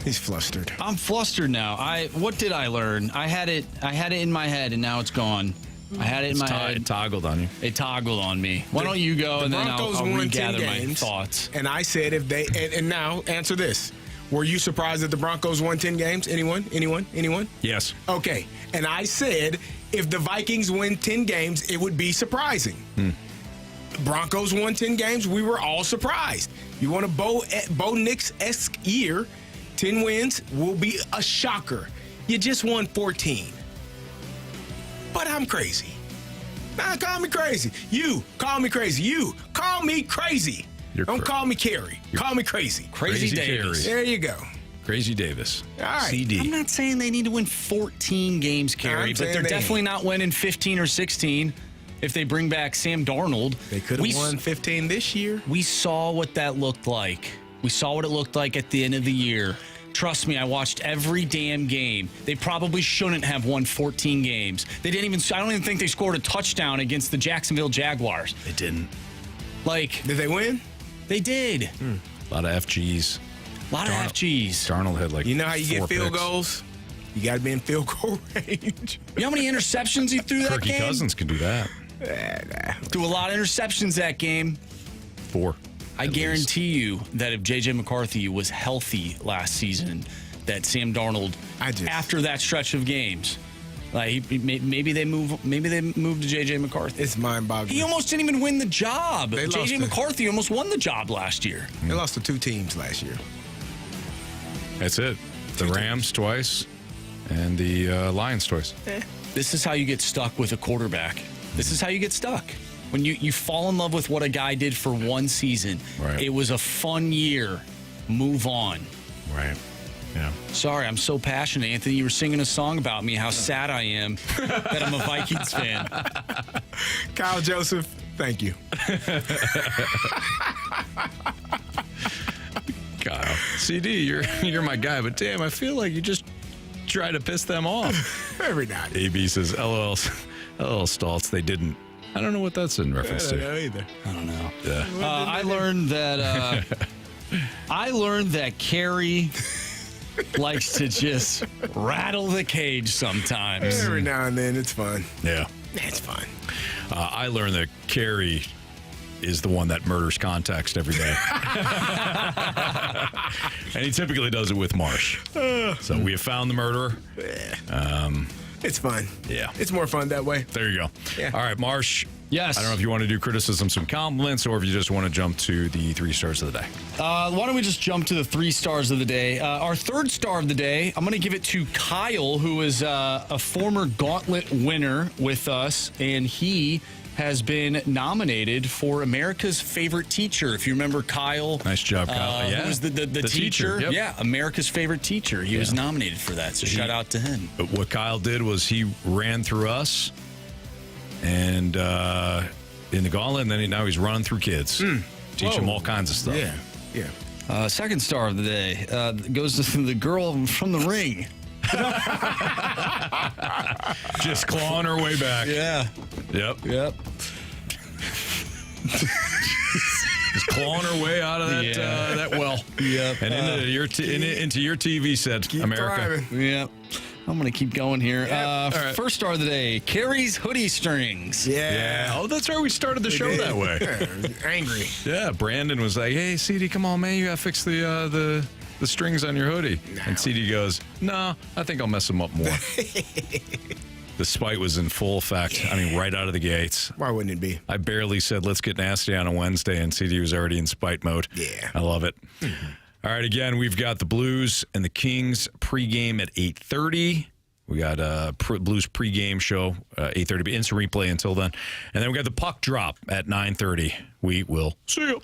he's flustered.
I'm flustered now. What did I learn? I had it in my head, and now it's gone. I had it in my head.
It toggled on you.
It toggled on me. Why don't you go, and then I'll regather my thoughts.
And I said if they and now answer this. Were you surprised that the Broncos won 10 games? Anyone?
Yes.
Okay. And I said if the Vikings win 10 games, it would be surprising. Broncos won 10 games. We were all surprised. You want a Bo Nix-esque year, 10 wins will be a shocker. You just won 14. But I'm crazy. Nah, call me crazy. You call me crazy. You call me crazy. Don't call me Carey. Call me crazy.
Crazy Davis.
There you go.
Crazy Davis.
All right.
CD.
I'm not saying they need to win 14 games, Carey, but they're definitely not winning 15 or 16 if they bring back Sam Darnold.
They could have won 15 this year.
We saw what that looked like. We saw what it looked like at the end of the year. Trust me, I watched every damn game. They probably shouldn't have won 14 games. I don't even think they scored a touchdown against the Jacksonville Jaguars.
They didn't.
Did they win?
They did.
A lot of FGs.
Darnold
had
You know how you get field
picks.
goals? You got to be in field goal range.
You know how many interceptions he threw that game?
Kirky Cousins can do that.
Threw a lot of interceptions that game.
4.
I guarantee you that if J.J. McCarthy was healthy last season, that Sam Darnold, after that stretch of games, maybe they move to J.J. McCarthy.
It's mind-boggling.
He almost didn't even win the job. J.J. McCarthy almost won the job last year.
They lost to 2 teams last year.
That's it. The Rams twice and the Lions twice.
This is how you get stuck with a quarterback. This is how you get stuck. When you fall in love with what a guy did for one season.
Right.
It was a fun year. Move on.
Right. Yeah.
Sorry, I'm so passionate, Anthony. You were singing a song about me, how sad I am that I'm a Vikings fan.
Kyle Joseph, thank you.
Kyle. CD, you're my guy, but damn, I feel like you just try to piss them off.
Every night.
AB says, LOL Stalts, they didn't. I don't know what that's in reference
I don't
to.
know either.
I don't know.
Yeah.
I learned that Carey likes to just rattle the cage sometimes.
Every now and then, it's fun.
Yeah.
It's fun.
I learned that Carey is the one that murders context every day. And he typically does it with Marsh. So we have found the murderer.
It's fun.
Yeah.
It's more fun that way.
There you go.
Yeah.
All right, Marsh.
Yes.
I don't know if you want to do criticism, some compliments, or if you just want to jump to the 3 stars of the day.
Why don't we just jump to the 3 stars of the day? Our 3rd star of the day, I'm going to give it to Kyle, who is a former Gauntlet winner with us, and he has been nominated for America's Favorite Teacher. If you remember Kyle.
Nice job, Kyle.
Who was the teacher.
Yep.
Yeah, America's Favorite Teacher. He was nominated for that, so shout out to him.
But what Kyle did was he ran through us and in the Gauntlet, and then now he's running through kids. Teach them all kinds of stuff.
Yeah.
2nd star of the day goes to the girl from the ring.
Just clawing her way back.
Yeah.
Yep. Just clawing her way out of that well.
Yep.
And into your TV set, America.
Thriving.
Yep. I'm going to keep going here.
All right.
1st star of the day, Carey's hoodie strings.
Yeah. Oh, that's right. We started the show that way.
Angry.
Yeah. Brandon was like, "Hey, CD, come on, man. You got to fix the strings on your hoodie." No. And CD goes, "No, I think I'll mess them up more." The spite was in full effect. I mean, right out of the gates.
Why wouldn't it be?
I barely said, "Let's get nasty" on a Wednesday, and CD was already in spite mode.
Yeah.
I love it. All right, again, we've got the Blues and the Kings pregame at 8:30. We got a Blues pregame show, 8:30, but instant replay until then. And then we got the puck drop at 9:30. We will see you.